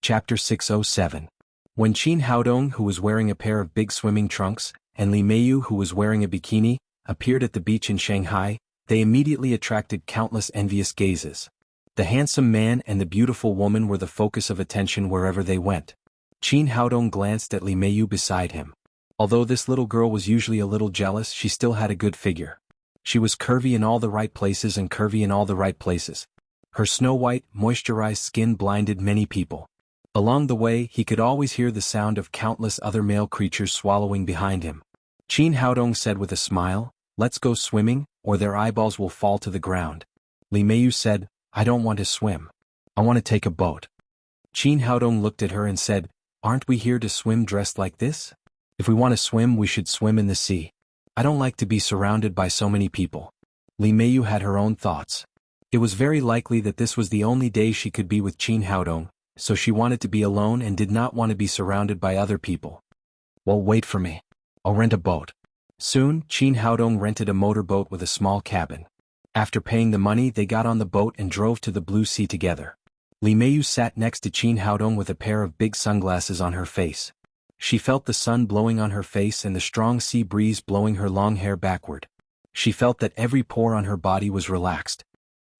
Chapter 607. When Qin Haodong, who was wearing a pair of big swimming trunks, and Li Meiyu, who was wearing a bikini, appeared at the beach in Shanghai, they immediately attracted countless envious gazes. The handsome man and the beautiful woman were the focus of attention wherever they went. Qin Haodong glanced at Li Meiyu beside him. Although this little girl was usually a little jealous, she still had a good figure. She was curvy in all the right places and curvy in all the right places. Her snow-white, moisturized skin blinded many people. Along the way, he could always hear the sound of countless other male creatures swallowing behind him. Qin Haodong said with a smile, "Let's go swimming, or their eyeballs will fall to the ground." Li Meiyu said, "I don't want to swim. I want to take a boat." Qin Haodong looked at her and said, "Aren't we here to swim dressed like this? If we want to swim, we should swim in the sea. I don't like to be surrounded by so many people." Li Meiyu had her own thoughts. It was very likely that this was the only day she could be with Qin Haodong, so she wanted to be alone and did not want to be surrounded by other people. "Well, wait for me. I'll rent a boat." Soon, Qin Haodong rented a motorboat with a small cabin. After paying the money, they got on the boat and drove to the blue sea together. Li Meiyu sat next to Qin Haodong with a pair of big sunglasses on her face. She felt the sun blowing on her face and the strong sea breeze blowing her long hair backward. She felt that every pore on her body was relaxed.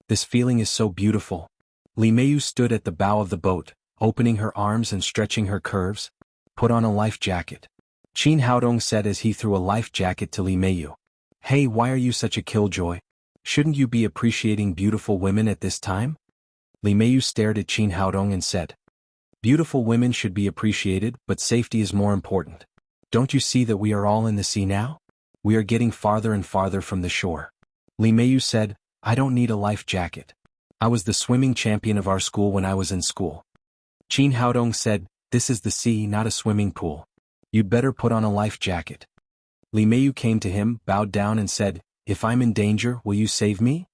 "This feeling is so beautiful." Li Meiyu stood at the bow of the boat, opening her arms and stretching her curves. "Put on a life jacket," Qin Haodong said as he threw a life jacket to Li Meiyu. "Hey, why are you such a killjoy? Shouldn't you be appreciating beautiful women at this time?" Li Meiyu stared at Qin Haodong and said, "Beautiful women should be appreciated, but safety is more important. Don't you see that we are all in the sea now? We are getting farther and farther from the shore." Li Meiyu said, "I don't need a life jacket. I was the swimming champion of our school when I was in school." Qin Haodong said, "This is the sea, not a swimming pool. You'd better put on a life jacket." Li Meiyu came to him, bowed down and said, "If I'm in danger, will you save me?"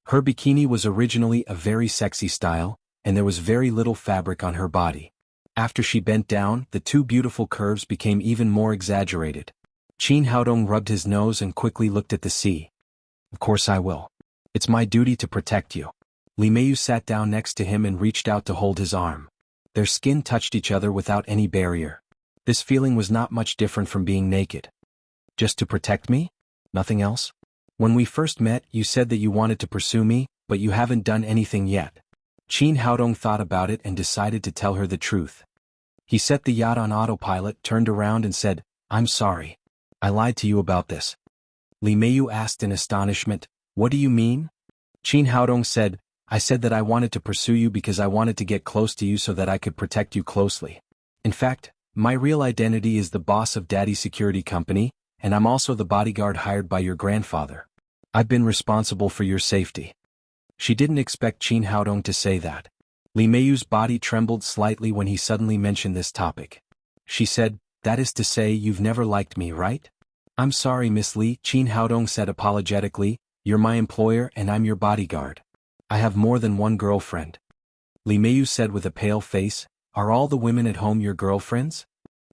Her bikini was originally a very sexy style, and there was very little fabric on her body. After she bent down, the two beautiful curves became even more exaggerated. Qin Haodong rubbed his nose and quickly looked at the sea. "Of course I will. It's my duty to protect you." Li Meiyu sat down next to him and reached out to hold his arm. Their skin touched each other without any barrier. This feeling was not much different from being naked. "Just to protect me? Nothing else? When we first met, you said that you wanted to pursue me, but you haven't done anything yet." Qin Haodong thought about it and decided to tell her the truth. He set the yacht on autopilot, turned around and said, "I'm sorry. I lied to you about this." Li Meiyu asked in astonishment, "What do you mean?" Qin Haodong said, "I said that I wanted to pursue you because I wanted to get close to you so that I could protect you closely. In fact, my real identity is the boss of Daddy's security company, and I'm also the bodyguard hired by your grandfather. I've been responsible for your safety." She didn't expect Qin Haodong to say that. Li Meiyu's body trembled slightly when he suddenly mentioned this topic. She said, "That is to say, you've never liked me, right?" "I'm sorry, Miss Li," Qin Haodong said apologetically, "you're my employer and I'm your bodyguard. I have more than one girlfriend." Li Meiyu said with a pale face, "Are all the women at home your girlfriends?"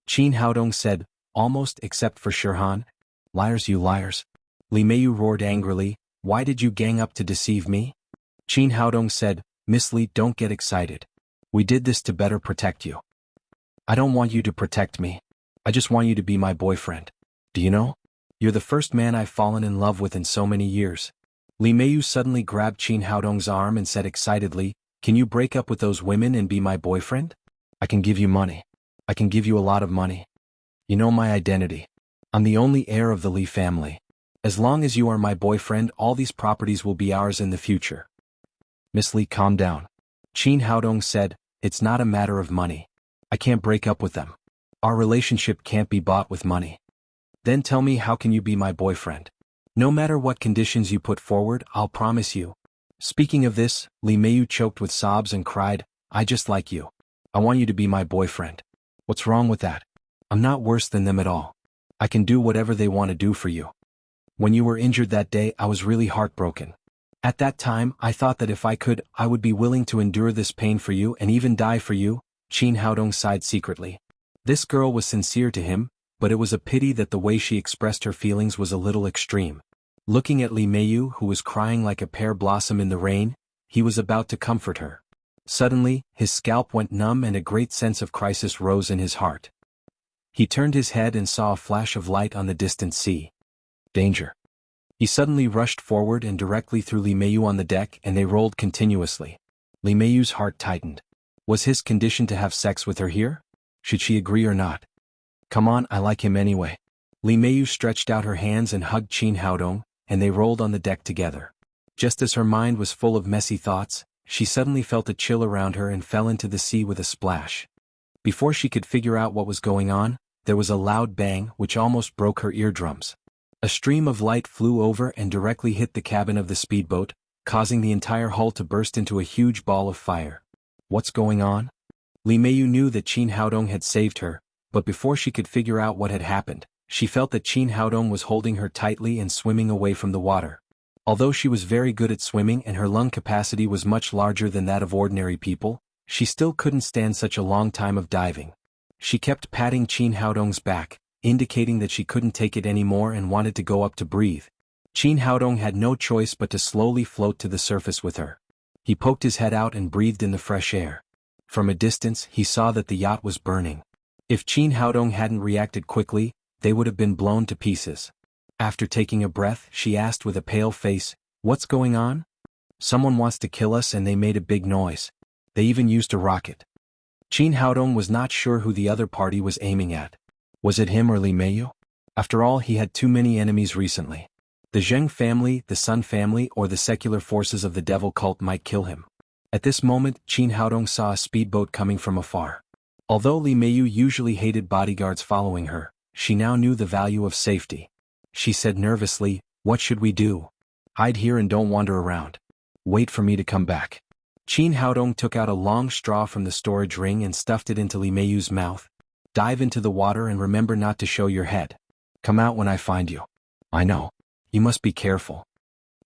Qin Haodong said, "Almost, except for Shirhan." "Liars, you liars." Li Meiyu roared angrily, "Why did you gang up to deceive me?" Qin Haodong said, "Miss Li, don't get excited. We did this to better protect you." "I don't want you to protect me. I just want you to be my boyfriend. Do you know? You're the first man I've fallen in love with in so many years." Li Meiyu suddenly grabbed Qin Haodong's arm and said excitedly, "Can you break up with those women and be my boyfriend? I can give you money. I can give you a lot of money. You know my identity. I'm the only heir of the Li family. As long as you are my boyfriend, all these properties will be ours in the future." "Miss Li, calm down." Qin Haodong said, "It's not a matter of money. I can't break up with them. Our relationship can't be bought with money." "Then tell me, how can you be my boyfriend? No matter what conditions you put forward, I'll promise you." Speaking of this, Li Meiyu choked with sobs and cried, "I just like you. I want you to be my boyfriend. What's wrong with that? I'm not worse than them at all. I can do whatever they want to do for you. When you were injured that day, I was really heartbroken. At that time, I thought that if I could, I would be willing to endure this pain for you and even die for you." Qin Haodong sighed secretly. This girl was sincere to him, but it was a pity that the way she expressed her feelings was a little extreme. Looking at Li Meiyu, who was crying like a pear blossom in the rain, he was about to comfort her. Suddenly, his scalp went numb and a great sense of crisis rose in his heart. He turned his head and saw a flash of light on the distant sea. Danger. He suddenly rushed forward and directly threw Li Meiyu on the deck, and they rolled continuously. Li Meiyu's heart tightened. Was his condition to have sex with her here? Should she agree or not? Come on, I like him anyway. Li Meiyu stretched out her hands and hugged Qin Haodong, and they rolled on the deck together. Just as her mind was full of messy thoughts, she suddenly felt a chill around her and fell into the sea with a splash. Before she could figure out what was going on, there was a loud bang which almost broke her eardrums. A stream of light flew over and directly hit the cabin of the speedboat, causing the entire hull to burst into a huge ball of fire. What's going on? Li Meiyu knew that Qin Haodong had saved her, but before she could figure out what had happened, she felt that Qin Haodong was holding her tightly and swimming away from the water. Although she was very good at swimming and her lung capacity was much larger than that of ordinary people, she still couldn't stand such a long time of diving. She kept patting Qin Haodong's back, indicating that she couldn't take it anymore and wanted to go up to breathe. Qin Haodong had no choice but to slowly float to the surface with her. He poked his head out and breathed in the fresh air. From a distance, he saw that the yacht was burning. If Qin Haodong hadn't reacted quickly, they would have been blown to pieces. After taking a breath, she asked with a pale face, "What's going on?" "Someone wants to kill us and they made a big noise. They even used a rocket." Qin Haodong was not sure who the other party was aiming at. Was it him or Li Meiyu? After all, he had too many enemies recently. The Zheng family, the Sun family, or the secular forces of the devil cult might kill him. At this moment, Qin Haodong saw a speedboat coming from afar. Although Li Meiyu usually hated bodyguards following her, she now knew the value of safety. She said nervously, "What should we do?" "Hide here and don't wander around. Wait for me to come back." Qin Haodong took out a long straw from the storage ring and stuffed it into Li Meiyu's mouth. "Dive into the water and remember not to show your head. Come out when I find you." "I know. You must be careful."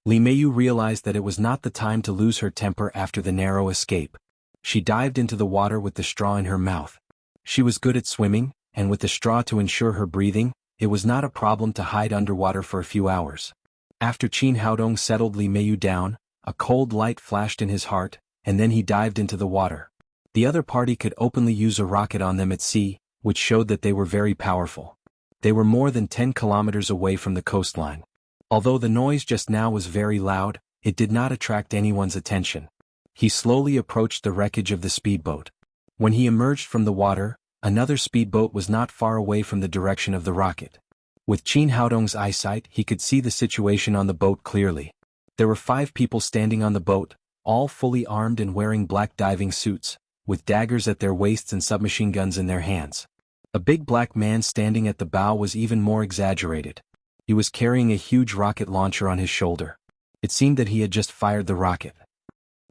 Li Meiyu realized that it was not the time to lose her temper after the narrow escape. She dived into the water with the straw in her mouth. She was good at swimming, and with the straw to ensure her breathing, it was not a problem to hide underwater for a few hours. After Qin Haodong settled Li Meiyu down, a cold light flashed in his heart, and then he dived into the water. The other party could openly use a rocket on them at sea, which showed that they were very powerful. They were more than 10 kilometers away from the coastline. Although the noise just now was very loud, it did not attract anyone's attention. He slowly approached the wreckage of the speedboat. When he emerged from the water, another speedboat was not far away from the direction of the rocket. With Qin Haodong's eyesight, he could see the situation on the boat clearly. There were 5 people standing on the boat, all fully armed and wearing black diving suits, with daggers at their waists and submachine guns in their hands. A big black man standing at the bow was even more exaggerated. He was carrying a huge rocket launcher on his shoulder. It seemed that he had just fired the rocket.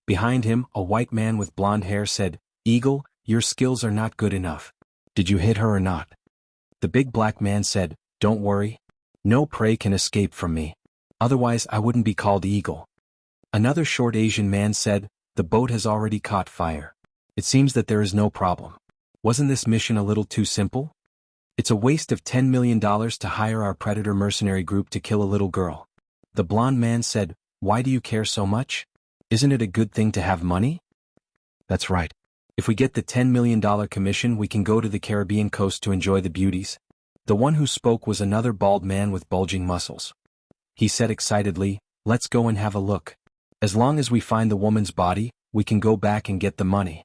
Behind him, a white man with blonde hair said, "Eagle, your skills are not good enough. Did you hit her or not?" The big black man said, "Don't worry. No prey can escape from me. Otherwise I wouldn't be called Eagle." Another short Asian man said, "The boat has already caught fire. It seems that there is no problem. Wasn't this mission a little too simple? It's a waste of $10 million to hire our predator mercenary group to kill a little girl." The blonde man said, "Why do you care so much? Isn't it a good thing to have money?" "That's right. If we get the $10 million commission, we can go to the Caribbean coast to enjoy the beauties." The one who spoke was another bald man with bulging muscles. He said excitedly, "Let's go and have a look. As long as we find the woman's body, we can go back and get the money."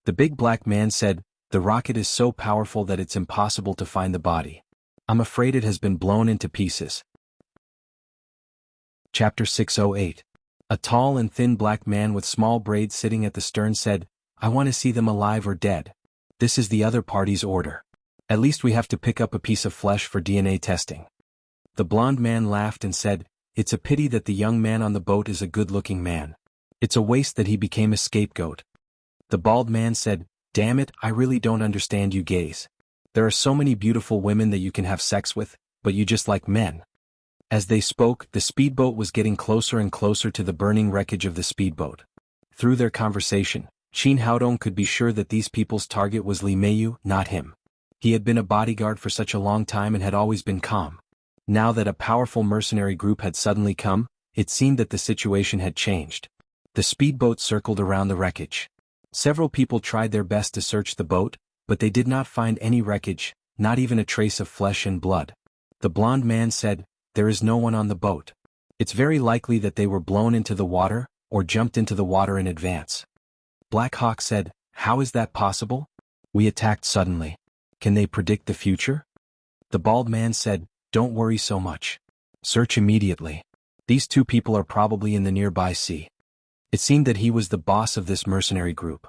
The big black man said, "The rocket is so powerful that it's impossible to find the body. I'm afraid it has been blown into pieces." Chapter 608. A tall and thin black man with small braids sitting at the stern said, "I want to see them alive or dead. This is the other party's order. At least we have to pick up a piece of flesh for DNA testing." The blond man laughed and said, "It's a pity that the young man on the boat is a good-looking man. It's a waste that he became a scapegoat." The bald man said, "Damn it, I really don't understand you gays. There are so many beautiful women that you can have sex with, but you just like men." As they spoke, the speedboat was getting closer and closer to the burning wreckage of the speedboat. Through their conversation, Qin Haodong could be sure that these people's target was Li Meiyu, not him. He had been a bodyguard for such a long time and had always been calm. Now that a powerful mercenary group had suddenly come, it seemed that the situation had changed. The speedboat circled around the wreckage. Several people tried their best to search the boat, but they did not find any wreckage, not even a trace of flesh and blood. The blond man said, "There is no one on the boat. It's very likely that they were blown into the water, or jumped into the water in advance." Black Hawk said, "How is that possible? We attacked suddenly. Can they predict the future?" The bald man said, "Don't worry so much. Search immediately. These two people are probably in the nearby sea." It seemed that he was the boss of this mercenary group.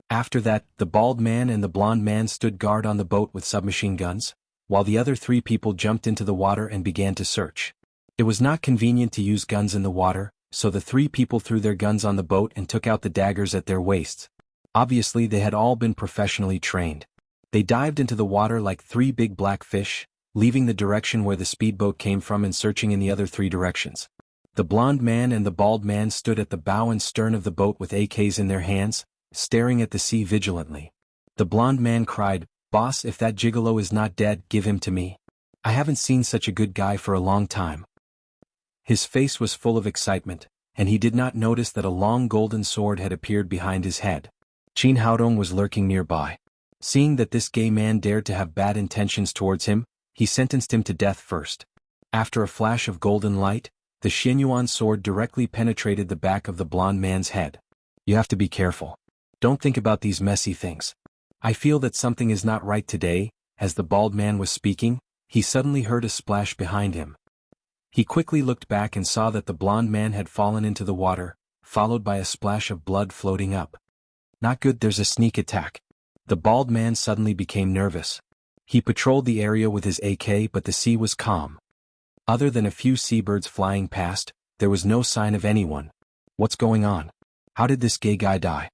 After that, the bald man and the blond man stood guard on the boat with submachine guns, while the other three people jumped into the water and began to search. It was not convenient to use guns in the water, so the three people threw their guns on the boat and took out the daggers at their waists. Obviously they had all been professionally trained. They dived into the water like three big black fish, leaving the direction where the speedboat came from and searching in the other three directions. The blond man and the bald man stood at the bow and stern of the boat with AKs in their hands, staring at the sea vigilantly. The blond man cried, "Boss, if that gigolo is not dead, give him to me. I haven't seen such a good guy for a long time." His face was full of excitement, and he did not notice that a long golden sword had appeared behind his head. Qin Haodong was lurking nearby. Seeing that this gay man dared to have bad intentions towards him, he sentenced him to death first. After a flash of golden light, the Xianyuan sword directly penetrated the back of the blond man's head. "You have to be careful. Don't think about these messy things. I feel that something is not right today." As the bald man was speaking, he suddenly heard a splash behind him. He quickly looked back and saw that the blond man had fallen into the water, followed by a splash of blood floating up. "Not good, there's a sneak attack." The bald man suddenly became nervous. He patrolled the area with his AK, but the sea was calm. Other than a few seabirds flying past, there was no sign of anyone. What's going on? How did this gay guy die?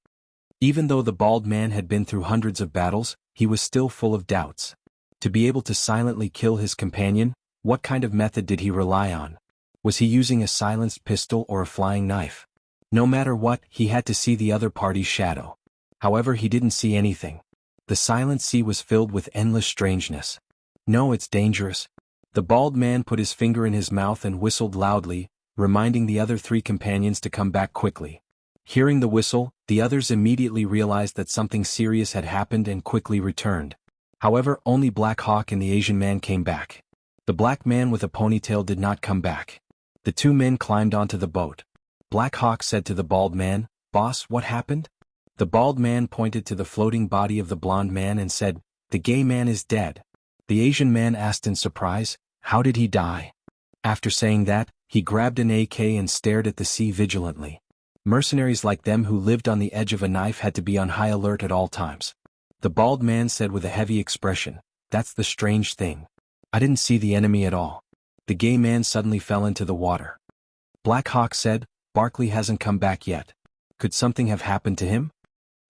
Even though the bald man had been through hundreds of battles, he was still full of doubts. To be able to silently kill his companion, what kind of method did he rely on? Was he using a silenced pistol or a flying knife? No matter what, he had to see the other party's shadow. However, he didn't see anything. The silent sea was filled with endless strangeness. "No, it's dangerous." The bald man put his finger in his mouth and whistled loudly, reminding the other three companions to come back quickly. Hearing the whistle, the others immediately realized that something serious had happened and quickly returned. However, only Black Hawk and the Asian man came back. The black man with a ponytail did not come back. The two men climbed onto the boat. Black Hawk said to the bald man, "Boss, what happened?" The bald man pointed to the floating body of the blond man and said, "The gay man is dead." The Asian man asked in surprise, "How did he die?" After saying that, he grabbed an AK and stared at the sea vigilantly. Mercenaries like them who lived on the edge of a knife had to be on high alert at all times. The bald man said with a heavy expression, "That's the strange thing. I didn't see the enemy at all." The gay man suddenly fell into the water. Black Hawk said, "Barkley hasn't come back yet. Could something have happened to him?"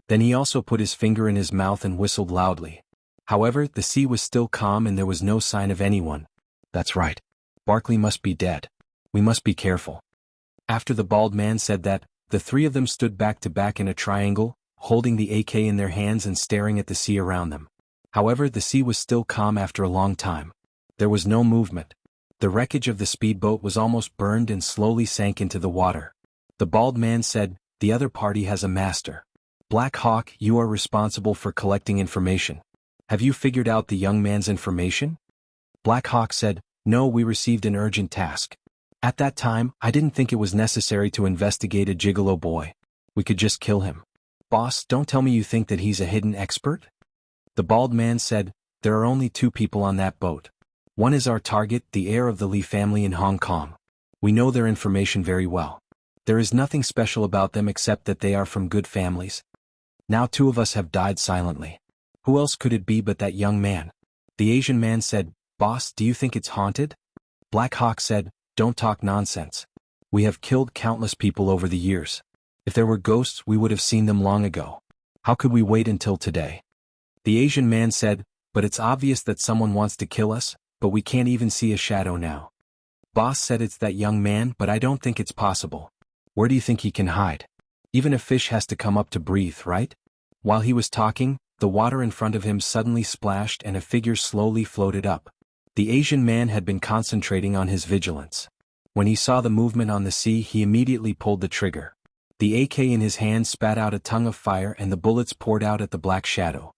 Then he also put his finger in his mouth and whistled loudly. However, the sea was still calm and there was no sign of anyone. "That's right. Barkley must be dead. We must be careful." After the bald man said that, the three of them stood back to back in a triangle, holding the AK in their hands and staring at the sea around them. However, the sea was still calm after a long time. There was no movement. The wreckage of the speedboat was almost burned and slowly sank into the water. The bald man said, "The other party has a master. Black Hawk, you are responsible for collecting information. Have you figured out the young man's information?" Black Hawk said, "No, we received an urgent task. At that time, I didn't think it was necessary to investigate a gigolo boy. We could just kill him." "Boss, don't tell me you think that he's a hidden expert?" The bald man said, "There are only two people on that boat. One is our target, the heir of the Li family in Hong Kong. We know their information very well. There is nothing special about them except that they are from good families. Now two of us have died silently. Who else could it be but that young man?" The Asian man said, "Boss, do you think it's haunted?" Black Hawk said, "Don't talk nonsense. We have killed countless people over the years. If there were ghosts, we would have seen them long ago. How could we wait until today?" The Asian man said, "But it's obvious that someone wants to kill us, but we can't even see a shadow now." Boss said, "It's that young man, but I don't think it's possible. Where do you think he can hide? Even a fish has to come up to breathe, right?" While he was talking, the water in front of him suddenly splashed and a figure slowly floated up. The Asian man had been concentrating on his vigilance. When he saw the movement on the sea, he immediately pulled the trigger. The AK in his hand spat out a tongue of fire and the bullets poured out at the black shadow.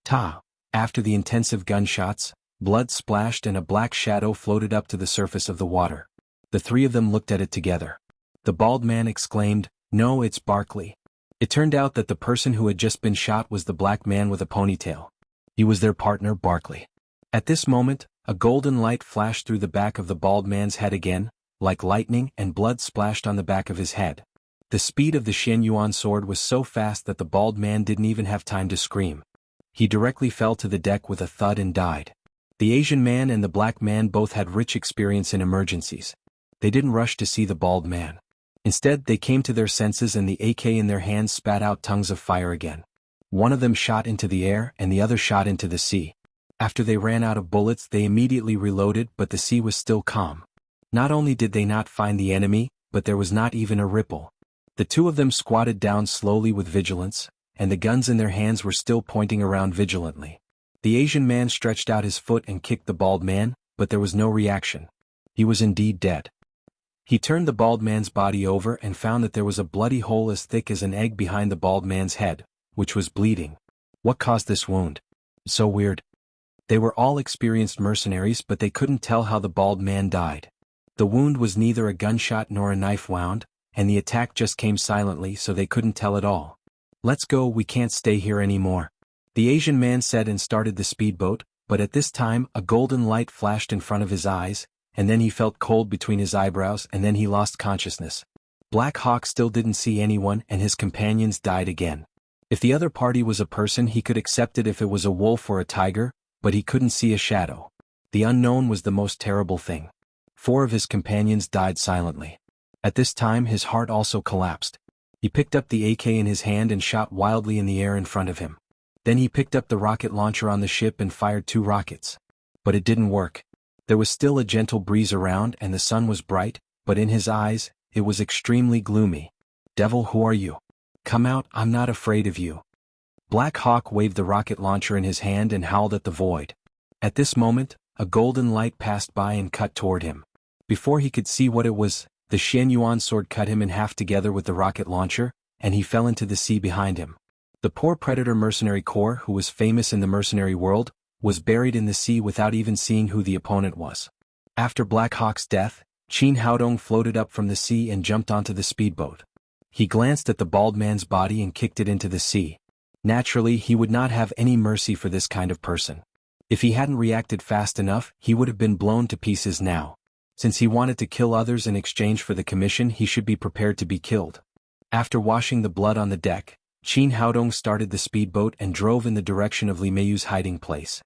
Ta! After the intensive gunshots, blood splashed and a black shadow floated up to the surface of the water. The three of them looked at it together. The bald man exclaimed, "No, it's Barkley." It turned out that the person who had just been shot was the black man with a ponytail. He was their partner, Barkley. At this moment, a golden light flashed through the back of the bald man's head again, like lightning, and blood splashed on the back of his head. The speed of the Xian Yuan sword was so fast that the bald man didn't even have time to scream. He directly fell to the deck with a thud and died. The Asian man and the black man both had rich experience in emergencies. They didn't rush to see the bald man. Instead, they came to their senses and the AK in their hands spat out tongues of fire again. One of them shot into the air and the other shot into the sea. After they ran out of bullets, they immediately reloaded, but the sea was still calm. Not only did they not find the enemy, but there was not even a ripple. The two of them squatted down slowly with vigilance, and the guns in their hands were still pointing around vigilantly. The Asian man stretched out his foot and kicked the bald man, but there was no reaction. He was indeed dead. He turned the bald man's body over and found that there was a bloody hole as thick as an egg behind the bald man's head, which was bleeding. What caused this wound? So weird. They were all experienced mercenaries, but they couldn't tell how the bald man died. The wound was neither a gunshot nor a knife wound, and the attack just came silently, so they couldn't tell at all. "Let's go, we can't stay here anymore," the Asian man said and started the speedboat, but at this time a golden light flashed in front of his eyes, and then he felt cold between his eyebrows and then he lost consciousness. Black Hawk still didn't see anyone and his companions died again. If the other party was a person, he could accept it if it was a wolf or a tiger, but he couldn't see a shadow. The unknown was the most terrible thing. 4 of his companions died silently. At this time his heart also collapsed. He picked up the AK in his hand and shot wildly in the air in front of him. Then he picked up the rocket launcher on the ship and fired 2 rockets. But it didn't work. There was still a gentle breeze around and the sun was bright, but in his eyes, it was extremely gloomy. "Devil, who are you? Come out, I'm not afraid of you." Black Hawk waved the rocket launcher in his hand and howled at the void. At this moment, a golden light passed by and cut toward him. Before he could see what it was, the Xian Yuan sword cut him in half together with the rocket launcher, and he fell into the sea behind him. The poor Predator Mercenary Corps, who was famous in the mercenary world, was buried in the sea without even seeing who the opponent was. After Black Hawk's death, Qin Haodong floated up from the sea and jumped onto the speedboat. He glanced at the bald man's body and kicked it into the sea. Naturally, he would not have any mercy for this kind of person. If he hadn't reacted fast enough, he would have been blown to pieces now. Since he wanted to kill others in exchange for the commission, he should be prepared to be killed. After washing the blood on the deck, Qin Haodong started the speedboat and drove in the direction of Li Meiyu's hiding place.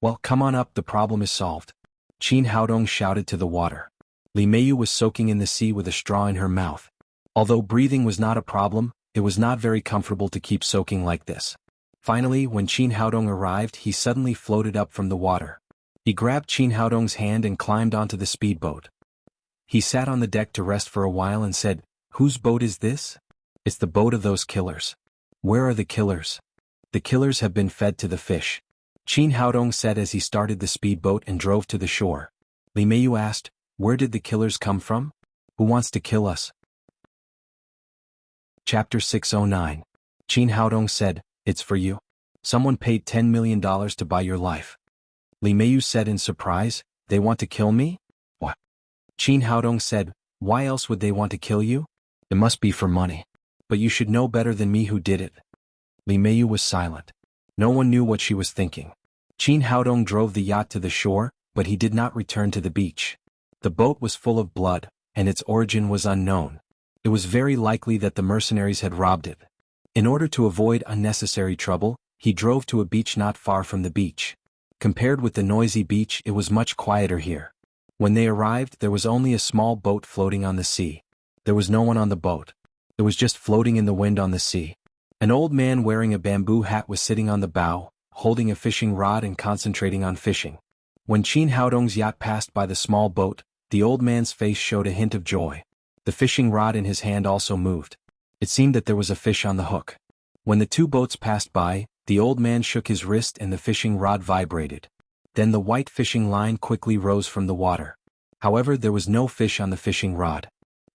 "Well, come on up, the problem is solved," Qin Haodong shouted to the water. Li Meiyu was soaking in the sea with a straw in her mouth. Although breathing was not a problem, it was not very comfortable to keep soaking like this. Finally, when Qin Haodong arrived, he suddenly floated up from the water. He grabbed Qin Haodong's hand and climbed onto the speedboat. He sat on the deck to rest for a while and said, "Whose boat is this?" "It's the boat of those killers." "Where are the killers?" "The killers have been fed to the fish," Qin Haodong said as he started the speedboat and drove to the shore. Li Meiyu asked, "Where did the killers come from? Who wants to kill us?" Chapter 609. Qin Haodong said, "It's for you. Someone paid $10 million to buy your life." Li Meiyu said in surprise, "They want to kill me? What?" Qin Haodong said, "Why else would they want to kill you? It must be for money. But you should know better than me who did it." Li Meiyu was silent. No one knew what she was thinking. Qin Haodong drove the yacht to the shore, but he did not return to the beach. The boat was full of blood, and its origin was unknown. It was very likely that the mercenaries had robbed it. In order to avoid unnecessary trouble, he drove to a beach not far from the beach. Compared with the noisy beach, it was much quieter here. When they arrived, there was only a small boat floating on the sea. There was no one on the boat. It was just floating in the wind on the sea. An old man wearing a bamboo hat was sitting on the bow, holding a fishing rod and concentrating on fishing. When Qin Haodong's yacht passed by the small boat, the old man's face showed a hint of joy. The fishing rod in his hand also moved. It seemed that there was a fish on the hook. When the 2 boats passed by, the old man shook his wrist and the fishing rod vibrated. Then the white fishing line quickly rose from the water. However, there was no fish on the fishing rod.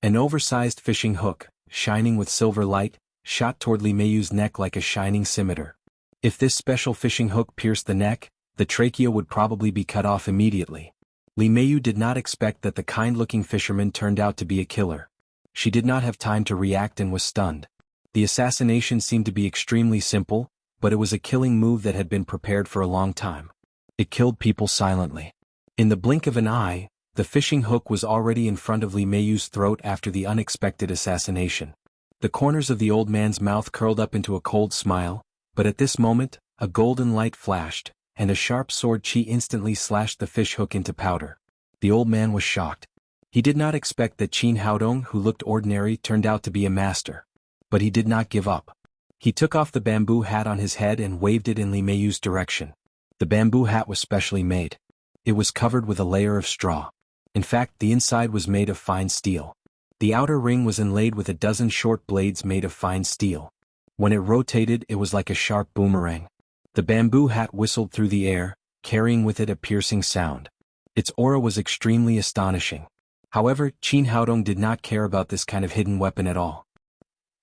An oversized fishing hook, shining with silver light, shot toward Li Meiyu's neck like a shining scimitar. If this special fishing hook pierced the neck, the trachea would probably be cut off immediately. Li Meiyu did not expect that the kind-looking fisherman turned out to be a killer. She did not have time to react and was stunned. The assassination seemed to be extremely simple, but it was a killing move that had been prepared for a long time. It killed people silently. In the blink of an eye, the fishing hook was already in front of Li Meiyu's throat after the unexpected assassination. The corners of the old man's mouth curled up into a cold smile, but at this moment, a golden light flashed, and a sharp sword chi instantly slashed the fish hook into powder. The old man was shocked. He did not expect that Qin Haodong, who looked ordinary, turned out to be a master. But he did not give up. He took off the bamboo hat on his head and waved it in Li Meiyu's direction. The bamboo hat was specially made. It was covered with a layer of straw. In fact, the inside was made of fine steel. The outer ring was inlaid with a dozen short blades made of fine steel. When it rotated, it was like a sharp boomerang. The bamboo hat whistled through the air, carrying with it a piercing sound. Its aura was extremely astonishing. However, Qin Haodong did not care about this kind of hidden weapon at all.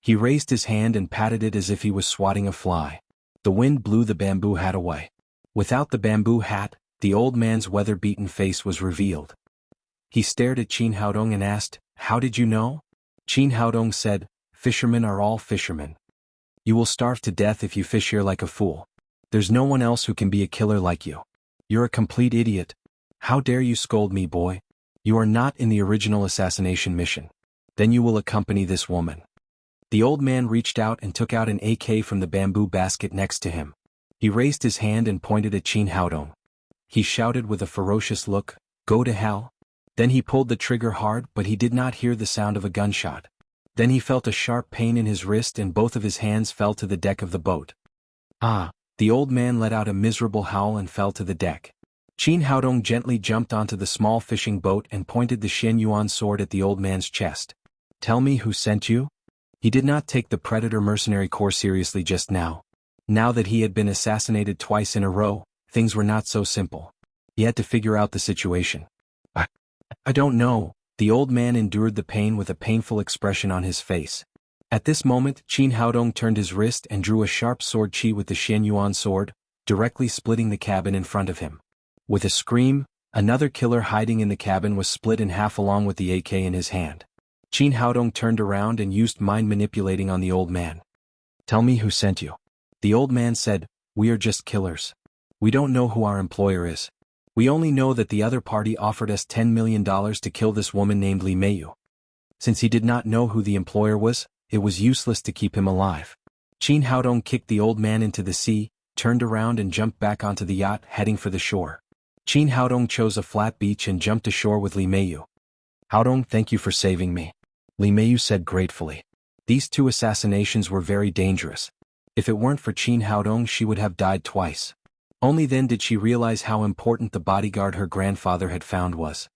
He raised his hand and patted it as if he was swatting a fly. The wind blew the bamboo hat away. Without the bamboo hat, the old man's weather-beaten face was revealed. He stared at Qin Haodong and asked, "How did you know?" Qin Haodong said, "Fishermen are all fishermen. You will starve to death if you fish here like a fool. There's no one else who can be a killer like you. You're a complete idiot. How dare you scold me, boy? You are not in the original assassination mission. Then you will accompany this woman." The old man reached out and took out an AK from the bamboo basket next to him. He raised his hand and pointed at Qin Haodong. He shouted with a ferocious look, "Go to hell." Then he pulled the trigger hard, but he did not hear the sound of a gunshot. Then he felt a sharp pain in his wrist and both of his hands fell to the deck of the boat. "Ah!" The old man let out a miserable howl and fell to the deck. Qin Haodong gently jumped onto the small fishing boat and pointed the Xian Yuan sword at the old man's chest. "Tell me who sent you?" He did not take the Predator Mercenary Corps seriously just now. Now that he had been assassinated twice in a row, things were not so simple. He had to figure out the situation. I don't know." The old man endured the pain with a painful expression on his face. At this moment, Qin Haodong turned his wrist and drew a sharp sword chi with the Xian Yuan sword, directly splitting the cabin in front of him. With a scream, another killer hiding in the cabin was split in half along with the AK in his hand. Qin Haodong turned around and used mind manipulating on the old man. "Tell me who sent you." The old man said, "We are just killers. We don't know who our employer is. We only know that the other party offered us $10 million to kill this woman named Li Meiyu." Since he did not know who the employer was, it was useless to keep him alive. Qin Haodong kicked the old man into the sea, turned around and jumped back onto the yacht, heading for the shore. Qin Haodong chose a flat beach and jumped ashore with Li Meiyu. "Haodong, thank you for saving me," Li Meiyu said gratefully. These two assassinations were very dangerous. If it weren't for Qin Haodong, she would have died twice. Only then did she realize how important the bodyguard her grandfather had found was.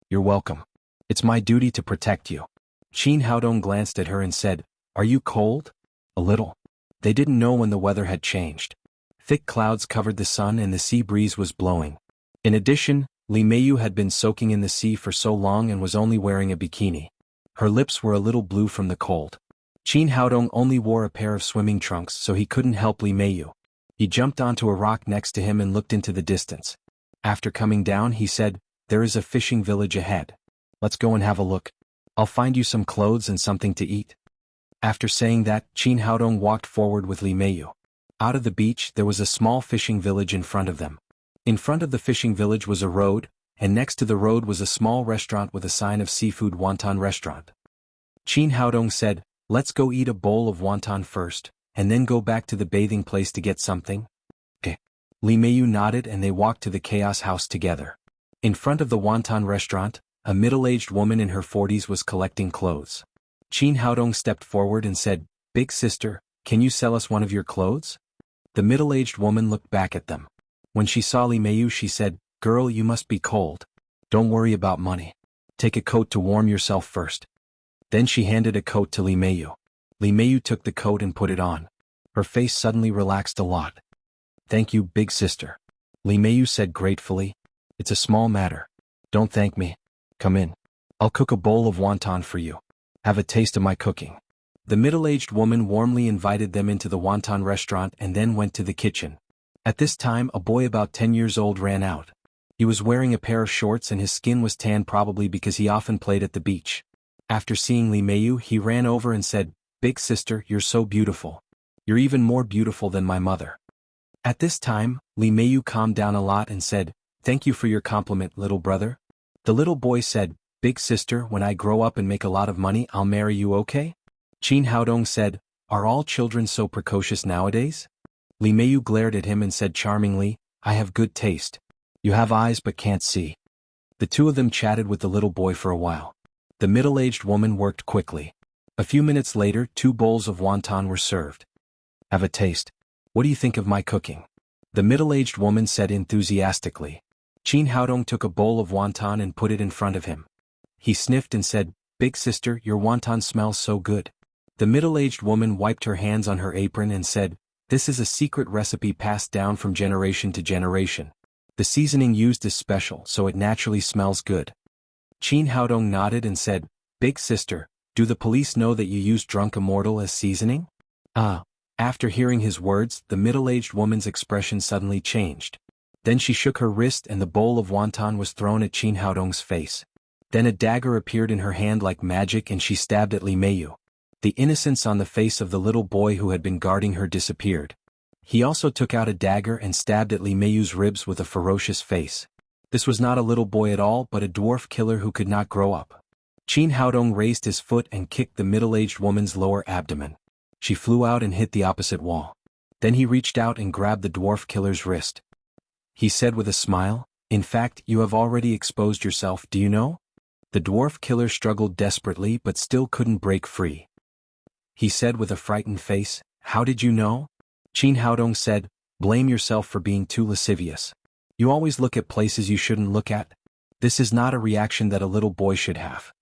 "You're welcome. It's my duty to protect you." Qin Haodong glanced at her and said, "Are you cold?" "A little." They didn't know when the weather had changed. Thick clouds covered the sun and the sea breeze was blowing. In addition, Li Meiyu had been soaking in the sea for so long and was only wearing a bikini. Her lips were a little blue from the cold. Qin Haodong only wore a pair of swimming trunks, so he couldn't help Li Meiyu. He jumped onto a rock next to him and looked into the distance. After coming down, he said, "There is a fishing village ahead. Let's go and have a look. I'll find you some clothes and something to eat." After saying that, Qin Haodong walked forward with Li Meiyu. Out of the beach, there was a small fishing village in front of them. In front of the fishing village was a road, and next to the road was a small restaurant with a sign of Seafood Wonton Restaurant. Qin Haodong said, "Let's go eat a bowl of wonton first, and then go back to the bathing place to get something." "Okay." Li Meiyu nodded and they walked to the Chaos House together. In front of the wonton restaurant, a middle-aged woman in her 40s was collecting clothes. Qin Haodong stepped forward and said, "Big sister, can you sell us one of your clothes?" The middle-aged woman looked back at them. When she saw Li Meiyu, she said, "Girl, you must be cold. Don't worry about money. Take a coat to warm yourself first." Then she handed a coat to Li Meiyu. Li Meiyu took the coat and put it on. Her face suddenly relaxed a lot. "Thank you, big sister," Li Meiyu said gratefully. "It's a small matter. Don't thank me. Come in. I'll cook a bowl of wonton for you." Have a taste of my cooking. The middle-aged woman warmly invited them into the wonton restaurant and then went to the kitchen. At this time a boy about 10 years old ran out. He was wearing a pair of shorts and his skin was tan, probably because he often played at the beach. After seeing Li Meiyu, he ran over and said, "Big sister, you're so beautiful. You're even more beautiful than my mother." At this time, Li Meiyu calmed down a lot and said, "Thank you for your compliment, little brother." The little boy said, "Big sister, when I grow up and make a lot of money, I'll marry you, okay?" Qin Haodong said, "Are all children so precocious nowadays?" Li Meiyu glared at him and said charmingly, "I have good taste. You have eyes but can't see." The two of them chatted with the little boy for a while. The middle-aged woman worked quickly. A few minutes later, 2 bowls of wonton were served. "Have a taste. What do you think of my cooking?" the middle-aged woman said enthusiastically. Qin Haodong took a bowl of wonton and put it in front of him. He sniffed and said, "Big sister, your wonton smells so good." The middle-aged woman wiped her hands on her apron and said, "This is a secret recipe passed down from generation to generation. The seasoning used is special, so it naturally smells good." Qin Haodong nodded and said, "Big sister, do the police know that you use drunk immortal as seasoning?" After hearing his words, the middle-aged woman's expression suddenly changed. Then she shook her wrist and the bowl of wonton was thrown at Qin Haodong's face. Then a dagger appeared in her hand like magic and she stabbed at Li Meiyu. The innocence on the face of the little boy who had been guarding her disappeared. He also took out a dagger and stabbed at Li Meiyu's ribs with a ferocious face. This was not a little boy at all but a dwarf killer who could not grow up. Qin Haodong raised his foot and kicked the middle-aged woman's lower abdomen. She flew out and hit the opposite wall. Then he reached out and grabbed the dwarf killer's wrist. He said with a smile, "In fact, you have already exposed yourself, do you know?" The dwarf killer struggled desperately but still couldn't break free. He said with a frightened face, "How did you know?" Qin Haodong said, "Blame yourself for being too lascivious. You always look at places you shouldn't look at. This is not a reaction that a little boy should have.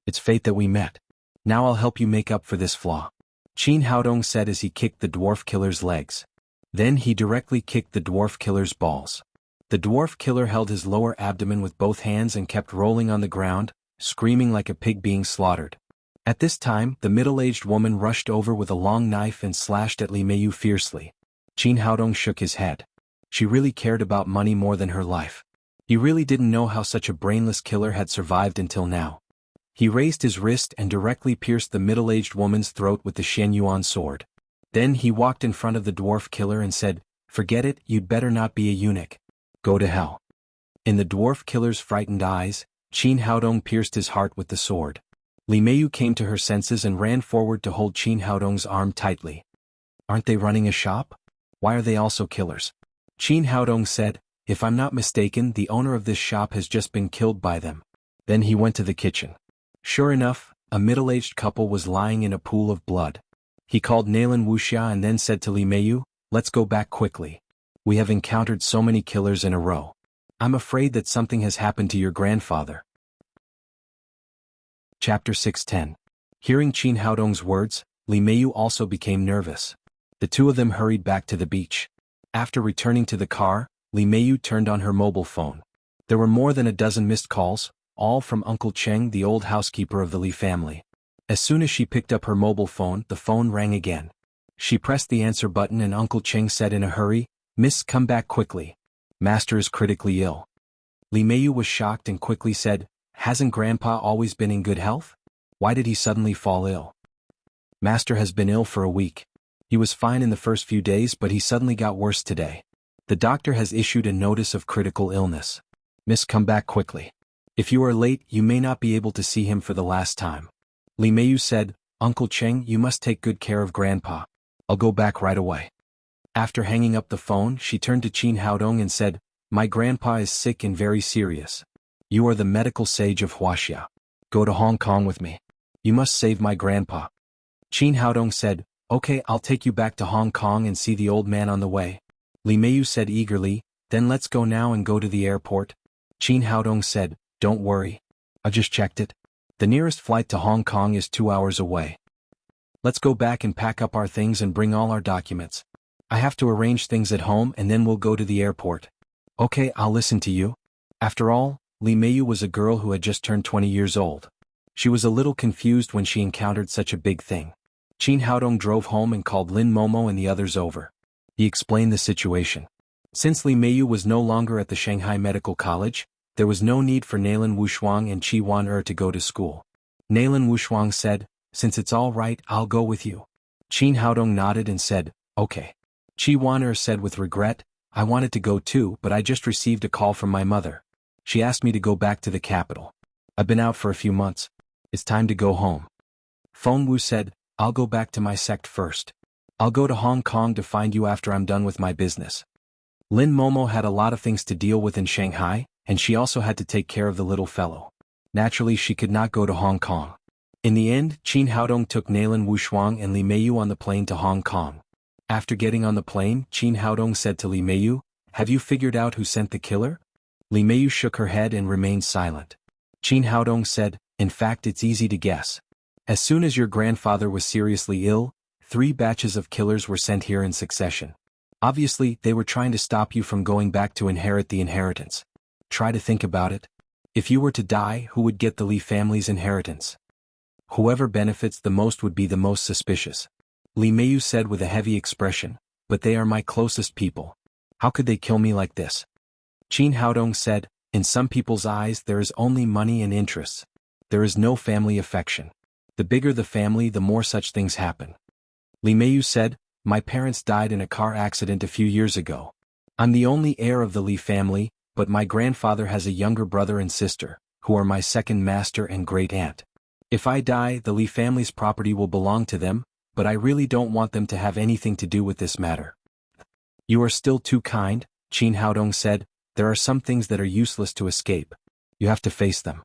It's fate that we met. Now I'll help you make up for this flaw," Qin Haodong said as he kicked the dwarf killer's legs. Then he directly kicked the dwarf killer's balls. The dwarf killer held his lower abdomen with both hands and kept rolling on the ground, screaming like a pig being slaughtered. At this time, the middle-aged woman rushed over with a long knife and slashed at Li Meiyu fiercely. Qin Haodong shook his head. She really cared about money more than her life. He really didn't know how such a brainless killer had survived until now. He raised his wrist and directly pierced the middle-aged woman's throat with the Xianyuan sword. Then he walked in front of the dwarf killer and said, "Forget it, you'd better not be a eunuch. Go to hell." In the dwarf killer's frightened eyes, Qin Haodong pierced his heart with the sword. Li Meiyu came to her senses and ran forward to hold Qin Haodong's arm tightly. "Aren't they running a shop? Why are they also killers?" Qin Haodong said, "If I'm not mistaken, the owner of this shop has just been killed by them." Then he went to the kitchen. Sure enough, a middle-aged couple was lying in a pool of blood. He called Nalan Wuxia and then said to Li Meiyu, "Let's go back quickly. We have encountered so many killers in a row. I'm afraid that something has happened to your grandfather." Chapter 610. Hearing Qin Haodong's words, Li Meiyu also became nervous. The two of them hurried back to the beach. After returning to the car, Li Meiyu turned on her mobile phone. There were more than a dozen missed calls, all from Uncle Cheng, the old housekeeper of the Li family. As soon as she picked up her mobile phone, the phone rang again. She pressed the answer button and Uncle Cheng said in a hurry, "Miss, come back quickly. Master is critically ill." Li Meiyu was shocked and quickly said, "Hasn't Grandpa always been in good health? Why did he suddenly fall ill?" "Master has been ill for a week. He was fine in the first few days but he suddenly got worse today. The doctor has issued a notice of critical illness. Miss, come back quickly. If you are late, you may not be able to see him for the last time." Li Meiyu said, "Uncle Cheng, you must take good care of Grandpa. I'll go back right away." After hanging up the phone, she turned to Qin Haodong and said, "My grandpa is sick and very serious. You are the medical sage of Wuxia. Go to Hong Kong with me. You must save my grandpa." Qin Haodong said, "Okay, I'll take you back to Hong Kong and see the old man on the way." Li Meiyu said eagerly, "Then let's go now and go to the airport." Qin Haodong said, "Don't worry. I just checked it. The nearest flight to Hong Kong is 2 hours away. Let's go back and pack up our things and bring all our documents. I have to arrange things at home and then we'll go to the airport." "Okay, I'll listen to you." After all, Li Meiyu was a girl who had just turned 20 years old. She was a little confused when she encountered such a big thing. Qin Haodong drove home and called Lin Momo and the others over. He explained the situation. Since Li Meiyu was no longer at the Shanghai Medical College, there was no need for Nalin Wushuang and Qi Wan-er to go to school. Nalin Wushuang said, "Since it's all right, I'll go with you." Qin Haodong nodded and said, "Okay." Qi Wan-er said with regret, "I wanted to go too, but I just received a call from my mother. She asked me to go back to the capital. I've been out for a few months. It's time to go home." Feng Wu said, "I'll go back to my sect first. I'll go to Hong Kong to find you after I'm done with my business." Lin Momo had a lot of things to deal with in Shanghai, and she also had to take care of the little fellow. Naturally, she could not go to Hong Kong. In the end, Qin Haodong took Nalin Wushuang and Li Meiyu on the plane to Hong Kong. After getting on the plane, Qin Haodong said to Li Meiyu, "Have you figured out who sent the killer?" Li Meiyu shook her head and remained silent. Qin Haodong said, "In fact, it's easy to guess. As soon as your grandfather was seriously ill, 3 batches of killers were sent here in succession. Obviously, they were trying to stop you from going back to inherit the inheritance. Try to think about it. If you were to die, who would get the Li family's inheritance? Whoever benefits the most would be the most suspicious." Li Meiyu said with a heavy expression, "But they are my closest people. How could they kill me like this?" Qin Haodong said, "In some people's eyes there is only money and interests. There is no family affection. The bigger the family, the more such things happen." Li Meiyu said, "My parents died in a car accident a few years ago. I'm the only heir of the Li family, but my grandfather has a younger brother and sister, who are my second master and great-aunt. If I die, the Li family's property will belong to them, but I really don't want them to have anything to do with this matter." "You are still too kind," Qin Haodong said. "There are some things that are useless to escape. You have to face them."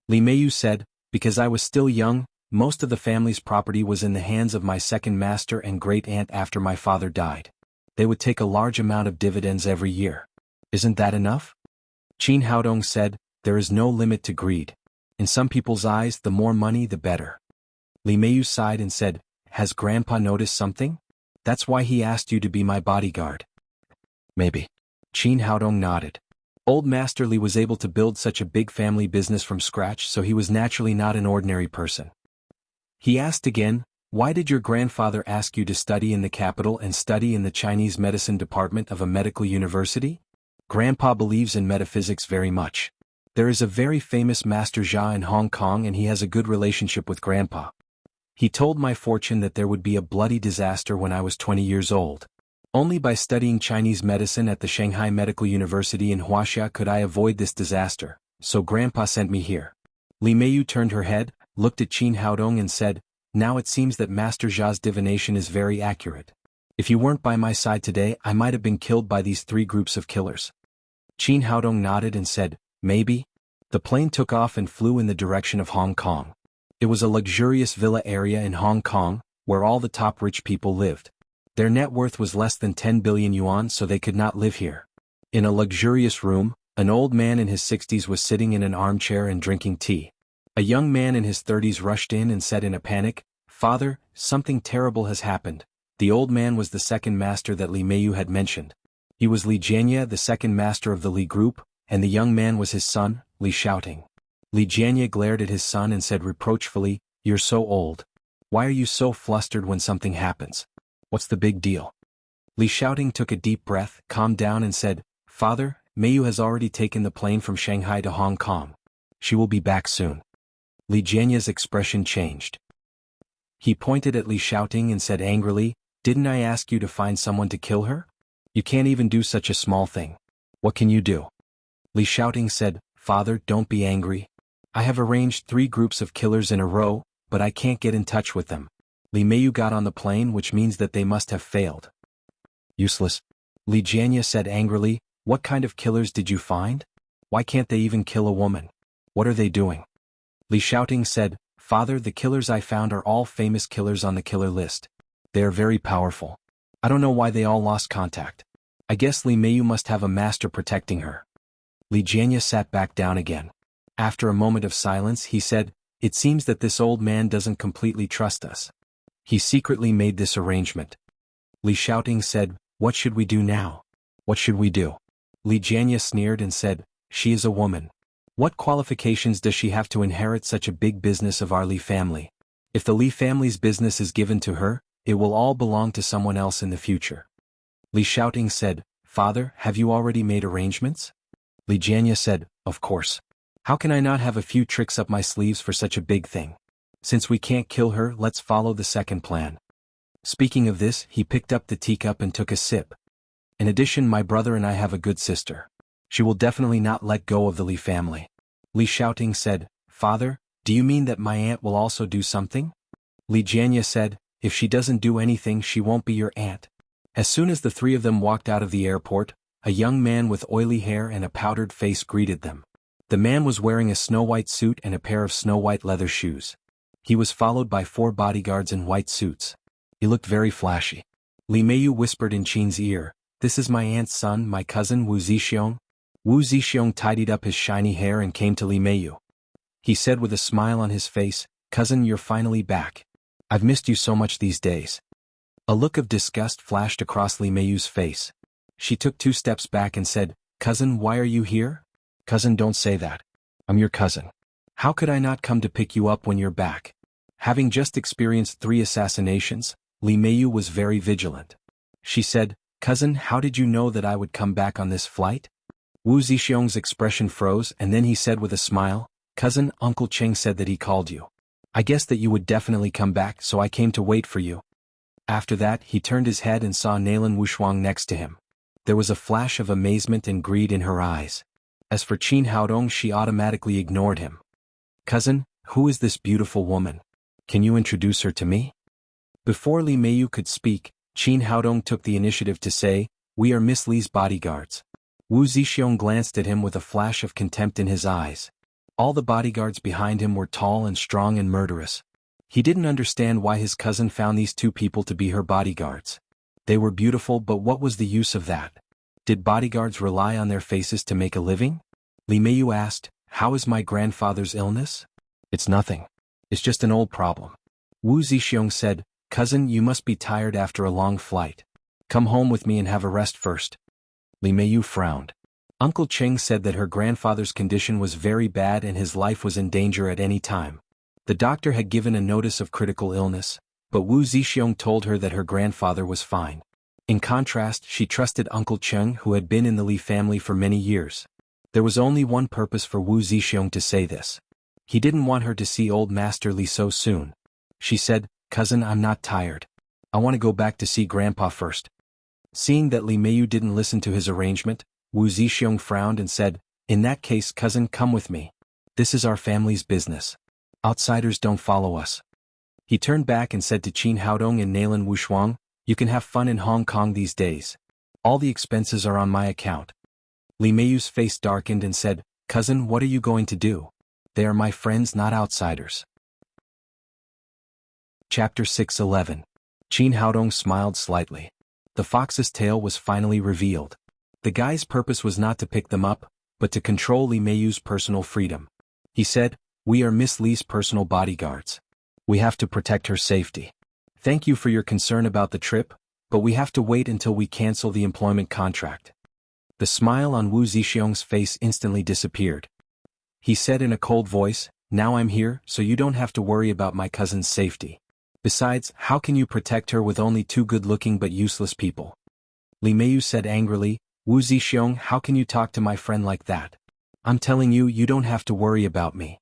Li Meiyu said, "Because I was still young, most of the family's property was in the hands of my second master and great-aunt after my father died. They would take a large amount of dividends every year. Isn't that enough?" Qin Haodong said, "There is no limit to greed. In some people's eyes, the more money the better." Li Meiyu sighed and said, "Has Grandpa noticed something? That's why he asked you to be my bodyguard." "Maybe." Qin Haodong nodded. Old Master Li was able to build such a big family business from scratch, so he was naturally not an ordinary person. He asked again, "Why did your grandfather ask you to study in the capital and study in the Chinese medicine department of a medical university?" "Grandpa believes in metaphysics very much. There is a very famous Master Jia in Hong Kong and he has a good relationship with Grandpa. He told my fortune that there would be a bloody disaster when I was 20 years old. Only by studying Chinese medicine at the Shanghai Medical University in Wuxia could I avoid this disaster, so Grandpa sent me here." Li Meiyu turned her head, looked at Qin Haodong and said, "Now it seems that Master Jia's divination is very accurate. If you weren't by my side today, I might have been killed by these 3 groups of killers." Qin Haodong nodded and said, "Maybe." The plane took off and flew in the direction of Hong Kong. It was a luxurious villa area in Hong Kong, where all the top rich people lived. Their net worth was less than 10 billion yuan, so they could not live here. In a luxurious room, an old man in his 60s was sitting in an armchair and drinking tea. A young man in his 30s rushed in and said in a panic, "Father, something terrible has happened." The old man was the second master that Li Meiyu had mentioned. He was Li Jianye, the second master of the Li group, and the young man was his son, Li Shouting. Li Jianye glared at his son and said reproachfully, "You're so old. Why are you so flustered when something happens? What's the big deal?" Li Shouting took a deep breath, calmed down and said, "Father, Meiyu has already taken the plane from Shanghai to Hong Kong. She will be back soon." Li Jianye's expression changed. He pointed at Li Shouting and said angrily, "Didn't I ask you to find someone to kill her? You can't even do such a small thing. What can you do?" Li Shouting said, "Father, don't be angry. I have arranged 3 groups of killers in a row, but I can't get in touch with them. Li Meiyu got on the plane, which means that they must have failed." "Useless." Li Jianye said angrily, "What kind of killers did you find? Why can't they even kill a woman? What are they doing?" Li Shouting said, "Father, the killers I found are all famous killers on the killer list. They are very powerful. I don't know why they all lost contact. I guess Li Meiyu must have a master protecting her." Li Jianye sat back down again. After a moment of silence he said, "It seems that this old man doesn't completely trust us. He secretly made this arrangement." Li Shouting said, "What should we do now?" "What should we do?" Li Jianye sneered and said, "She is a woman. What qualifications does she have to inherit such a big business of our Li family? If the Li family's business is given to her, it will all belong to someone else in the future. Li Xiaoting said, Father, have you already made arrangements? Li Jianya said, Of course. How can I not have a few tricks up my sleeves for such a big thing? Since we can't kill her, let's follow the second plan. Speaking of this, he picked up the teacup and took a sip. In addition, my brother and I have a good sister. She will definitely not let go of the Li family. Li Xiaoting said, Father, do you mean that my aunt will also do something? Li Jianya said, If she doesn't do anything, she won't be your aunt. As soon as the three of them walked out of the airport, a young man with oily hair and a powdered face greeted them. The man was wearing a snow-white suit and a pair of snow-white leather shoes. He was followed by 4 bodyguards in white suits. He looked very flashy. Li Meiyu whispered in Qin's ear, This is my aunt's son, my cousin Wu Zixiong. Wu Zixiong tidied up his shiny hair and came to Li Meiyu. He said with a smile on his face, Cousin, you're finally back. I've missed you so much these days. A look of disgust flashed across Li Meiyu's face. She took 2 steps back and said, Cousin, why are you here? Cousin, don't say that. I'm your cousin. How could I not come to pick you up when you're back? Having just experienced 3 assassinations, Li Meiyu was very vigilant. She said, Cousin, how did you know that I would come back on this flight? Wu Zixiong's expression froze and then he said with a smile, Cousin, Uncle Cheng said that he called you. I guessed that you would definitely come back, so I came to wait for you. After that, he turned his head and saw Nalan Wushuang next to him. There was a flash of amazement and greed in her eyes. As for Qin Haodong, she automatically ignored him. Cousin, who is this beautiful woman? Can you introduce her to me? Before Li Meiyu could speak, Qin Haodong took the initiative to say, We are Miss Li's bodyguards. Wu Zixiong glanced at him with a flash of contempt in his eyes. All the bodyguards behind him were tall and strong and murderous. He didn't understand why his cousin found these 2 people to be her bodyguards. They were beautiful, but what was the use of that? Did bodyguards rely on their faces to make a living? Li Meiyu asked, How is my grandfather's illness? It's nothing. It's just an old problem. Wu Zixiong said, Cousin, you must be tired after a long flight. Come home with me and have a rest first. Li Meiyu frowned. Uncle Cheng said that her grandfather's condition was very bad and his life was in danger at any time. The doctor had given a notice of critical illness, but Wu Zixiong told her that her grandfather was fine. In contrast, she trusted Uncle Cheng, who had been in the Li family for many years. There was only one purpose for Wu Zixiong to say this. He didn't want her to see old Master Li so soon. She said, Cousin, I'm not tired. I want to go back to see Grandpa first. Seeing that Li Meiyu didn't listen to his arrangement, Wu Zixiong frowned and said, In that case, cousin, come with me. This is our family's business. Outsiders don't follow us. He turned back and said to Qin Haodong and Nalan Wushuang, You can have fun in Hong Kong these days. All the expenses are on my account. Li Meiyu's face darkened and said, Cousin, what are you going to do? They are my friends, not outsiders. Chapter 6:11. Qin Haodong smiled slightly. The fox's tail was finally revealed. The guy's purpose was not to pick them up, but to control Li Meiyu's personal freedom. He said, We are Miss Li's personal bodyguards. We have to protect her safety. Thank you for your concern about the trip, but we have to wait until we cancel the employment contract. The smile on Wu Zixiong's face instantly disappeared. He said in a cold voice, Now I'm here, so you don't have to worry about my cousin's safety. Besides, how can you protect her with only 2 good-looking but useless people? Li Meiyu said angrily, Wu Zixiong, how can you talk to my friend like that? I'm telling you, you don't have to worry about me.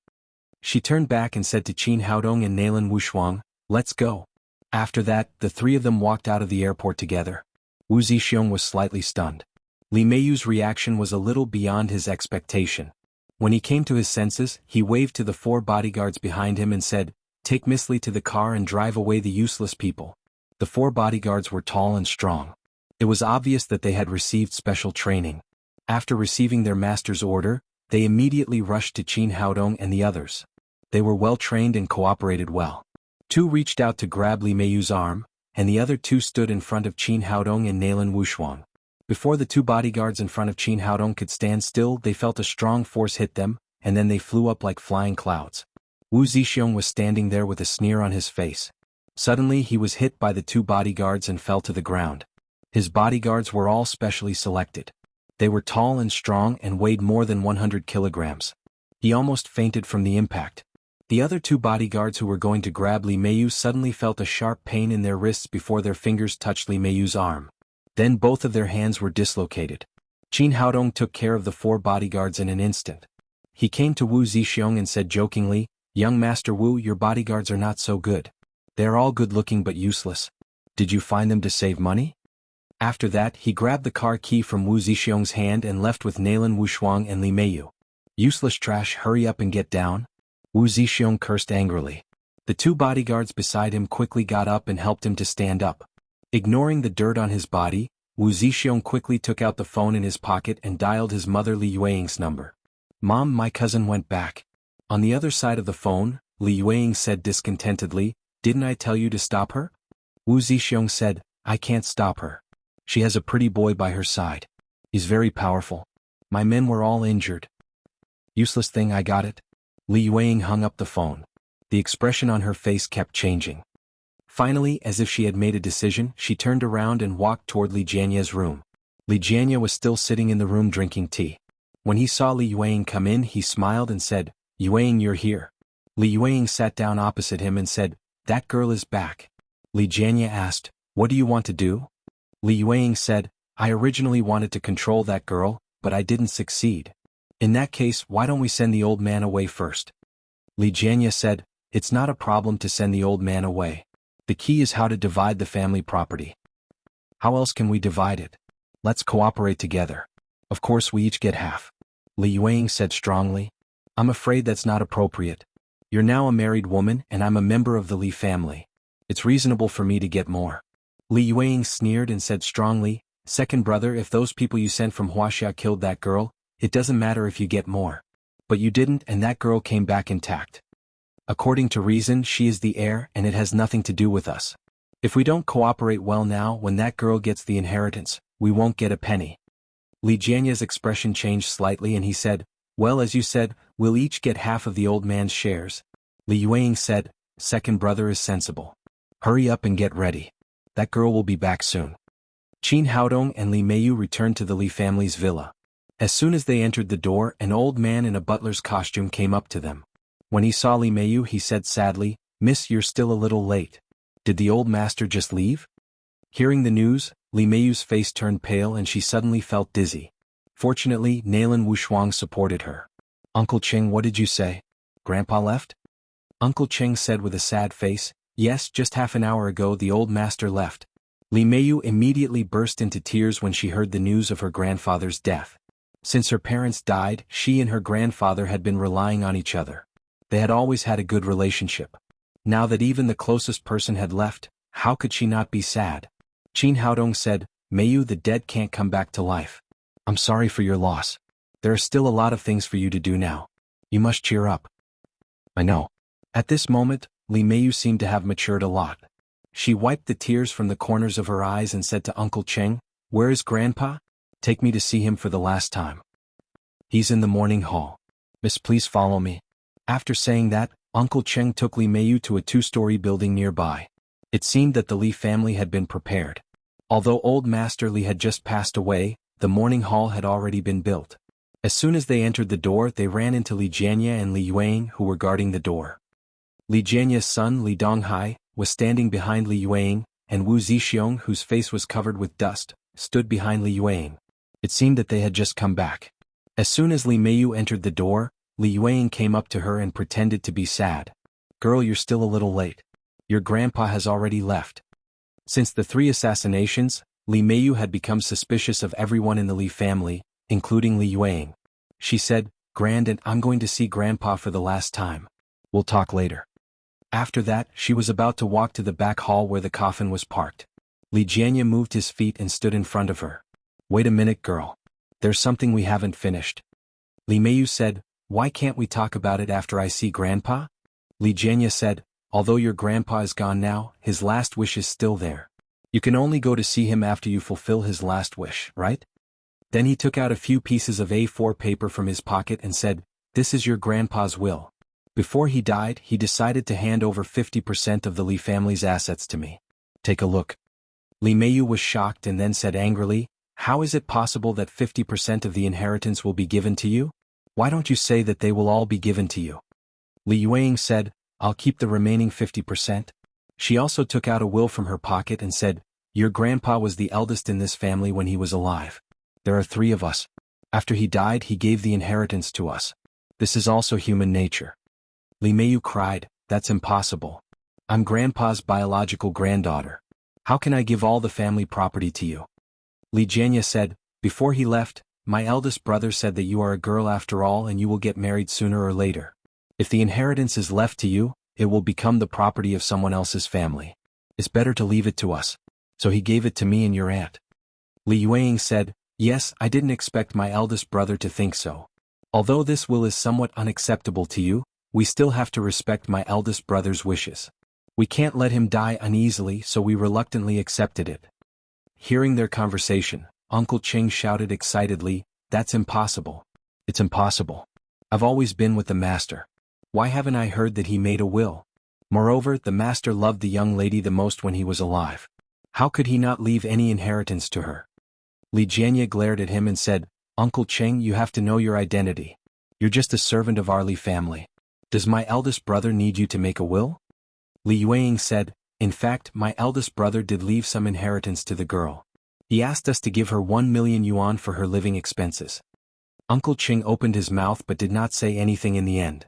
She turned back and said to Qin Haodong and Nalan Wushuang, Let's go. After that, the 3 of them walked out of the airport together. Wu Zixiong was slightly stunned. Li Meiyu's reaction was a little beyond his expectation. When he came to his senses, he waved to the 4 bodyguards behind him and said, Take Miss Li to the car and drive away the useless people. The 4 bodyguards were tall and strong. It was obvious that they had received special training. After receiving their master's order, they immediately rushed to Qin Haodong and the others. They were well trained and cooperated well. 2 reached out to grab Li Meiyu's arm, and the other 2 stood in front of Qin Haodong and Nalan Wushuang. Before the 2 bodyguards in front of Qin Haodong could stand still, they felt a strong force hit them, and then they flew up like flying clouds. Wu Zixiong was standing there with a sneer on his face. Suddenly he was hit by the 2 bodyguards and fell to the ground. His bodyguards were all specially selected. They were tall and strong and weighed more than 100 kilograms. He almost fainted from the impact. The other two bodyguards who were going to grab Li Meiyu suddenly felt a sharp pain in their wrists before their fingers touched Li Meiyu's arm. Then both of their hands were dislocated. Qin Haodong took care of the four bodyguards in an instant. He came to Wu Zixiong and said jokingly, "Young Master Wu, your bodyguards are not so good. They are all good-looking but useless. Did you find them to save money?" After that, he grabbed the car key from Wu Zixiong's hand and left with Nalan Wushuang and Li Meiyu. "Useless trash, hurry up and get down." Wu Zixiong cursed angrily. The two bodyguards beside him quickly got up and helped him to stand up. Ignoring the dirt on his body, Wu Zixiong quickly took out the phone in his pocket and dialed his mother Li Yueying's number. "Mom, my cousin went back." On the other side of the phone, Li Yueying said discontentedly, "Didn't I tell you to stop her?" Wu Zixiong said, "I can't stop her. She has a pretty boy by her side. He's very powerful. My men were all injured." "Useless thing, I got it." Li Yueying hung up the phone. The expression on her face kept changing. Finally, as if she had made a decision, she turned around and walked toward Li Jianye's room. Li Jianye was still sitting in the room drinking tea. When he saw Li Yueying come in, he smiled and said, "Yueying, you're here." Li Yueying sat down opposite him and said, "That girl is back." Li Jianye asked, "What do you want to do?" Li Yueying said, "I originally wanted to control that girl, but I didn't succeed. In that case, why don't we send the old man away first?" Li Jianye said, "It's not a problem to send the old man away. The key is how to divide the family property." "How else can we divide it?" "Let's cooperate together. Of course we each get half." Li Yueying said strongly. "I'm afraid that's not appropriate. You're now a married woman and I'm a member of the Li family. It's reasonable for me to get more." Li Yueying sneered and said strongly, "Second brother, if those people you sent from Wuxia killed that girl, it doesn't matter if you get more. But you didn't, and that girl came back intact. According to reason, she is the heir and it has nothing to do with us. If we don't cooperate well now, when that girl gets the inheritance, we won't get a penny." Li Jianye's expression changed slightly and he said, "Well, as you said, we'll each get half of the old man's shares." Li Yueying said, "Second brother is sensible. Hurry up and get ready. That girl will be back soon." Qin Haodong and Li Meiyu returned to the Li family's villa. As soon as they entered the door, an old man in a butler's costume came up to them. When he saw Li Meiyu, he said sadly, "Miss, you're still a little late. Did the old master just leave?" Hearing the news, Li Meiyu's face turned pale and she suddenly felt dizzy. Fortunately, Nalan Wushuang supported her. "Uncle Cheng, what did you say? Grandpa left?" Uncle Cheng said with a sad face, "Yes, just half an hour ago the old master left." Li Meiyu immediately burst into tears when she heard the news of her grandfather's death. Since her parents died, she and her grandfather had been relying on each other. They had always had a good relationship. Now that even the closest person had left, how could she not be sad? Qin Haodong said, "Meiyu, the dead can't come back to life. I'm sorry for your loss. There are still a lot of things for you to do now. You must cheer up." "I know." At this moment, Li Meiyu seemed to have matured a lot. She wiped the tears from the corners of her eyes and said to Uncle Cheng, "Where is Grandpa? Take me to see him for the last time." "He's in the morning hall. Miss, please follow me." After saying that, Uncle Cheng took Li Meiyu to a two-story building nearby. It seemed that the Li family had been prepared. Although old Master Li had just passed away, the morning hall had already been built. As soon as they entered the door, they ran into Li Jianye and Li Yueying, who were guarding the door. Li Jianye's son, Li Donghai, was standing behind Li Yueying, and Wu Zixiong, whose face was covered with dust, stood behind Li Yueying. It seemed that they had just come back. As soon as Li Meiyu entered the door, Li Yueying came up to her and pretended to be sad. "Girl, you're still a little late. Your grandpa has already left." Since the 3 assassinations, Li Meiyu had become suspicious of everyone in the Li family, including Li Yueying. She said, "Grand, I'm going to see Grandpa for the last time. We'll talk later." After that, she was about to walk to the back hall where the coffin was parked. Li Jianye moved his feet and stood in front of her. "Wait a minute, girl. There's something we haven't finished." Li Meiyu said, "Why can't we talk about it after I see Grandpa?" Li Jianye said, "Although your grandpa is gone now, his last wish is still there. You can only go to see him after you fulfill his last wish, right?" Then he took out a few pieces of A4 paper from his pocket and said, "This is your grandpa's will. Before he died, he decided to hand over 50% of the Li family's assets to me. Take a look." Li Meiyu was shocked and then said angrily, "How is it possible that 50% of the inheritance will be given to you? Why don't you say that they will all be given to you? Li Yueying said, I'll keep the remaining 50%. She also took out a will from her pocket and said, your grandpa was the eldest in this family when he was alive. There are 3 of us. After he died, he gave the inheritance to us. This is also human nature. Li Meiyu cried, that's impossible. I'm grandpa's biological granddaughter. How can I give all the family property to you? Li Jianya said, before he left, my eldest brother said that you are a girl after all and you will get married sooner or later. If the inheritance is left to you, it will become the property of someone else's family. It's better to leave it to us. So he gave it to me and your aunt. Li Yueying said, yes, I didn't expect my eldest brother to think so. Although this will is somewhat unacceptable to you, we still have to respect my eldest brother's wishes. We can't let him die uneasily, so we reluctantly accepted it. Hearing their conversation, Uncle Ching shouted excitedly, that's impossible. It's impossible. I've always been with the master. Why haven't I heard that he made a will? Moreover, the master loved the young lady the most when he was alive. How could he not leave any inheritance to her? Li Jianya glared at him and said, Uncle Cheng, you have to know your identity. You're just a servant of our Li family. Does my eldest brother need you to make a will? Li Yueying said, in fact, my eldest brother did leave some inheritance to the girl. He asked us to give her 1 million yuan for her living expenses. Uncle Ching opened his mouth but did not say anything in the end.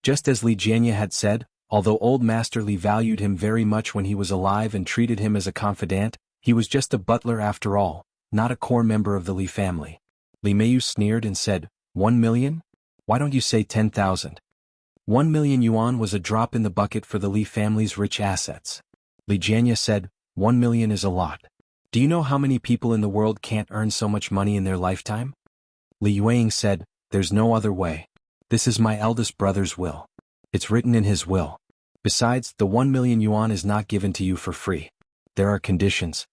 Just as Li Jianya had said, although old Master Li valued him very much when he was alive and treated him as a confidant, he was just a butler after all, not a core member of the Li family. Li Meiyu sneered and said, 1 million? Why don't you say 10,000? 1 million yuan was a drop in the bucket for the Li family's rich assets. Li Jianya said, 1 million is a lot. Do you know how many people in the world can't earn so much money in their lifetime? Li Yueying said, there's no other way. This is my eldest brother's will. It's written in his will. Besides, the 1 million yuan is not given to you for free. There are conditions.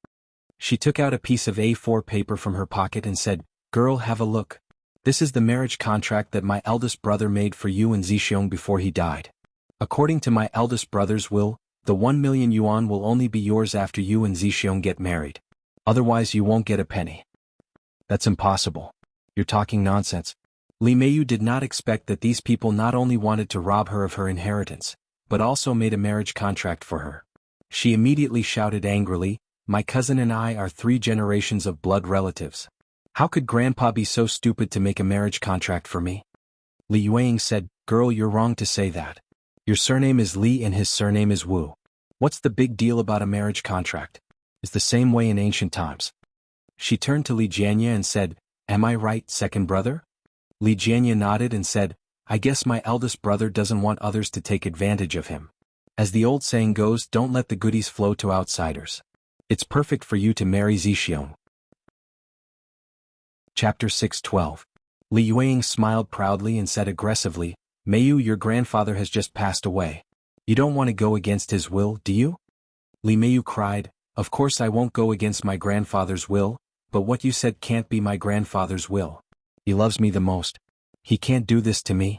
She took out a piece of A4 paper from her pocket and said, girl, have a look. This is the marriage contract that my eldest brother made for you and Zixiong before he died. According to my eldest brother's will, the 1 million yuan will only be yours after you and Zixiong get married. Otherwise you won't get a penny. That's impossible. You're talking nonsense. Li Meiyu did not expect that these people not only wanted to rob her of her inheritance, but also made a marriage contract for her. She immediately shouted angrily, my cousin and I are 3 generations of blood relatives. How could Grandpa be so stupid to make a marriage contract for me? Li Yueying said, girl, you're wrong to say that. Your surname is Li and his surname is Wu. What's the big deal about a marriage contract? It's the same way in ancient times. She turned to Li Jianya and said, am I right, second brother? Li Jianya nodded and said, I guess my eldest brother doesn't want others to take advantage of him. As the old saying goes, don't let the goodies flow to outsiders. It's perfect for you to marry Zixiong. Chapter 6:12. Li Yueying smiled proudly and said aggressively, Meiyu, your grandfather has just passed away. You don't want to go against his will, do you? Li Meiyu cried, of course I won't go against my grandfather's will, but what you said can't be my grandfather's will. He loves me the most. He can't do this to me.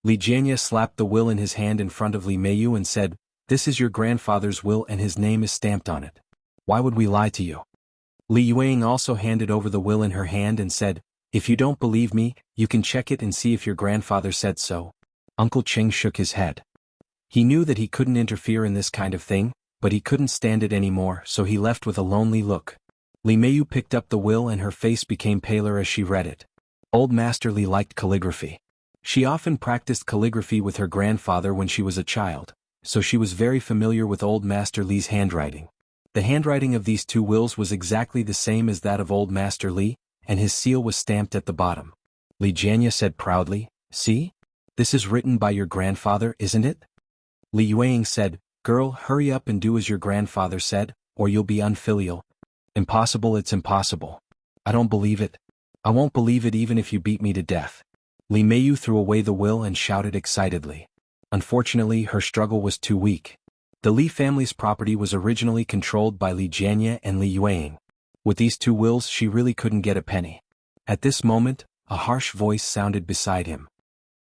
Li Jianya slapped the will in his hand in front of Li Meiyu and said, this is your grandfather's will and his name is stamped on it. Why would we lie to you? Li Yueying also handed over the will in her hand and said, if you don't believe me, you can check it and see if your grandfather said so. Uncle Ching shook his head. He knew that he couldn't interfere in this kind of thing, but he couldn't stand it anymore, so he left with a lonely look. Li Meiyu picked up the will and her face became paler as she read it. Old Master Li liked calligraphy. She often practiced calligraphy with her grandfather when she was a child, so she was very familiar with Old Master Li's handwriting. The handwriting of these 2 wills was exactly the same as that of Old Master Li, and his seal was stamped at the bottom. Li Jianya said proudly, see? This is written by your grandfather, isn't it? Li Yueying said, girl, hurry up and do as your grandfather said, or you'll be unfilial. Impossible, it's impossible. I don't believe it. I won't believe it even if you beat me to death. Li Meiyu threw away the will and shouted excitedly. Unfortunately, her struggle was too weak. The Li family's property was originally controlled by Li Jianya and Li Yueying. With these 2 wills she really couldn't get a penny. At this moment, a harsh voice sounded beside him.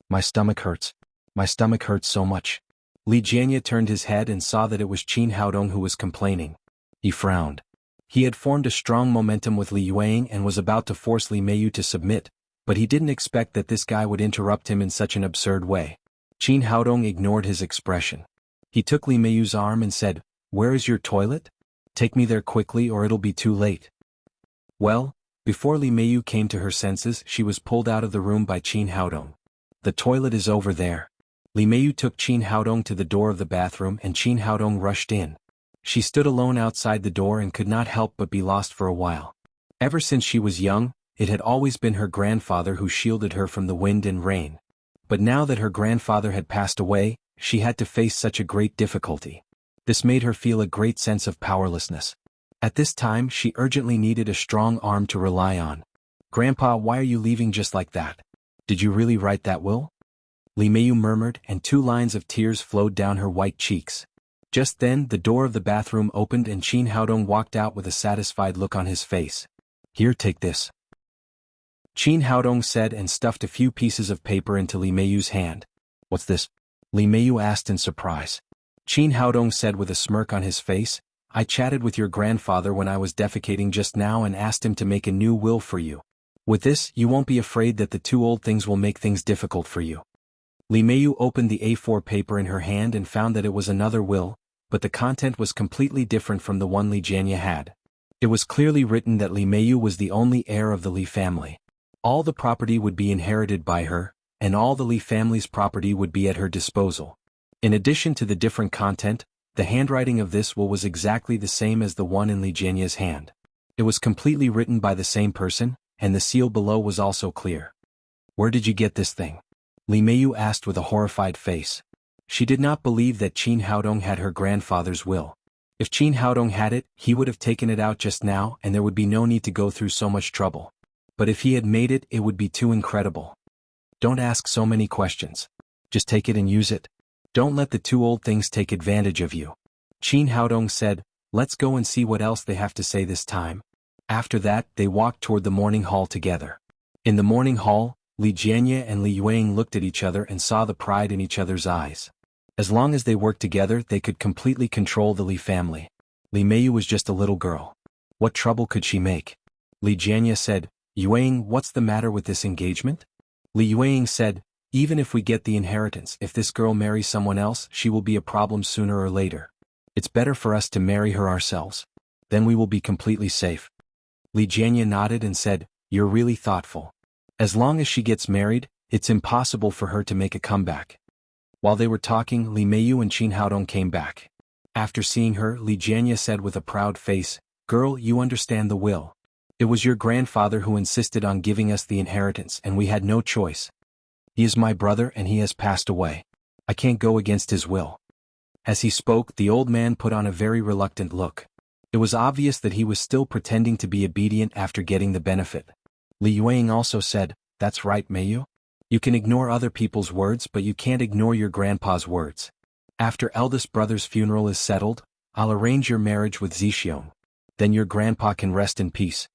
My stomach hurts. My stomach hurts so much. Li Jianya turned his head and saw that it was Qin Haodong who was complaining. He frowned. He had formed a strong momentum with Li Yueying and was about to force Li Meiyu to submit, but he didn't expect that this guy would interrupt him in such an absurd way. Qin Haodong ignored his expression. He took Li Meiyu's arm and said, "Where is your toilet? Take me there quickly or it'll be too late." Well, before Li Meiyu came to her senses, she was pulled out of the room by Qin Haodong. "The toilet is over there." Li Meiyu took Qin Haodong to the door of the bathroom and Qin Haodong rushed in. She stood alone outside the door and could not help but be lost for a while. Ever since she was young, it had always been her grandfather who shielded her from the wind and rain. But now that her grandfather had passed away, she had to face such a great difficulty. This made her feel a great sense of powerlessness. At this time she urgently needed a strong arm to rely on. "Grandpa, why are you leaving just like that? Did you really write that will?" Li Meiyu murmured, and 2 lines of tears flowed down her white cheeks. Just then the door of the bathroom opened and Qin Haodong walked out with a satisfied look on his face. "Here, take this," Qin Haodong said and stuffed a few pieces of paper into Li Meiyu's hand. "What's this?" Li Meiyu asked in surprise. Qin Haodong said with a smirk on his face, "I chatted with your grandfather when I was defecating just now and asked him to make a new will for you. With this, you won't be afraid that the 2 old things will make things difficult for you." Li Meiyu opened the A4 paper in her hand and found that it was another will, but the content was completely different from the one Li Jianye had. It was clearly written that Li Meiyu was the only heir of the Li family. All the property would be inherited by her, and all the Li family's property would be at her disposal. In addition to the different content, the handwriting of this will was exactly the same as the one in Li Jianye's hand. It was completely written by the same person, and the seal below was also clear. "Where did you get this thing?" Li Meiyu asked with a horrified face. She did not believe that Qin Haodong had her grandfather's will. If Qin Haodong had it, he would have taken it out just now and there would be no need to go through so much trouble. But if he had made it, it would be too incredible. "Don't ask so many questions. Just take it and use it. Don't let the 2 old things take advantage of you." Qin Haodong said, "Let's go and see what else they have to say this time." After that, they walked toward the morning hall together. In the morning hall, Li Jianye and Li Yueying looked at each other and saw the pride in each other's eyes. As long as they worked together, they could completely control the Li family. Li Meiyu was just a little girl. What trouble could she make? Li Jianye said, "Yueying, what's the matter with this engagement?" Li Yueying said, "Even if we get the inheritance, if this girl marries someone else, she will be a problem sooner or later. It's better for us to marry her ourselves. Then we will be completely safe." Li Jianye nodded and said, "You're really thoughtful. As long as she gets married, it's impossible for her to make a comeback." While they were talking, Li Meiyu and Qin Haodong came back. After seeing her, Li Jianye said with a proud face, "Girl, you understand the will. It was your grandfather who insisted on giving us the inheritance and we had no choice. He is my brother and he has passed away. I can't go against his will." As he spoke, the old man put on a very reluctant look. It was obvious that he was still pretending to be obedient after getting the benefit. Li Yueying also said, "That's right, Meiyu. You can ignore other people's words but you can't ignore your grandpa's words. After eldest brother's funeral is settled, I'll arrange your marriage with Zixiong. Then your grandpa can rest in peace."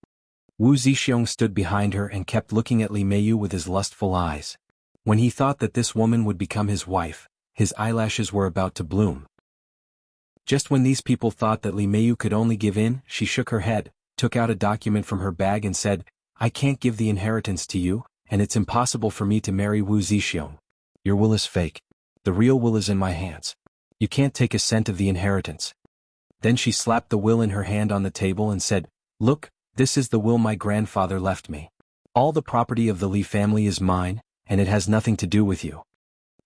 Wu Zixiong stood behind her and kept looking at Li Meiyu with his lustful eyes. When he thought that this woman would become his wife, his eyelashes were about to bloom. Just when these people thought that Li Meiyu could only give in, she shook her head, took out a document from her bag and said, "I can't give the inheritance to you, and it's impossible for me to marry Wu Zixiong. Your will is fake. The real will is in my hands. You can't take a cent of the inheritance." Then she slapped the will in her hand on the table and said, "Look, this is the will my grandfather left me. All the property of the Li family is mine, and it has nothing to do with you."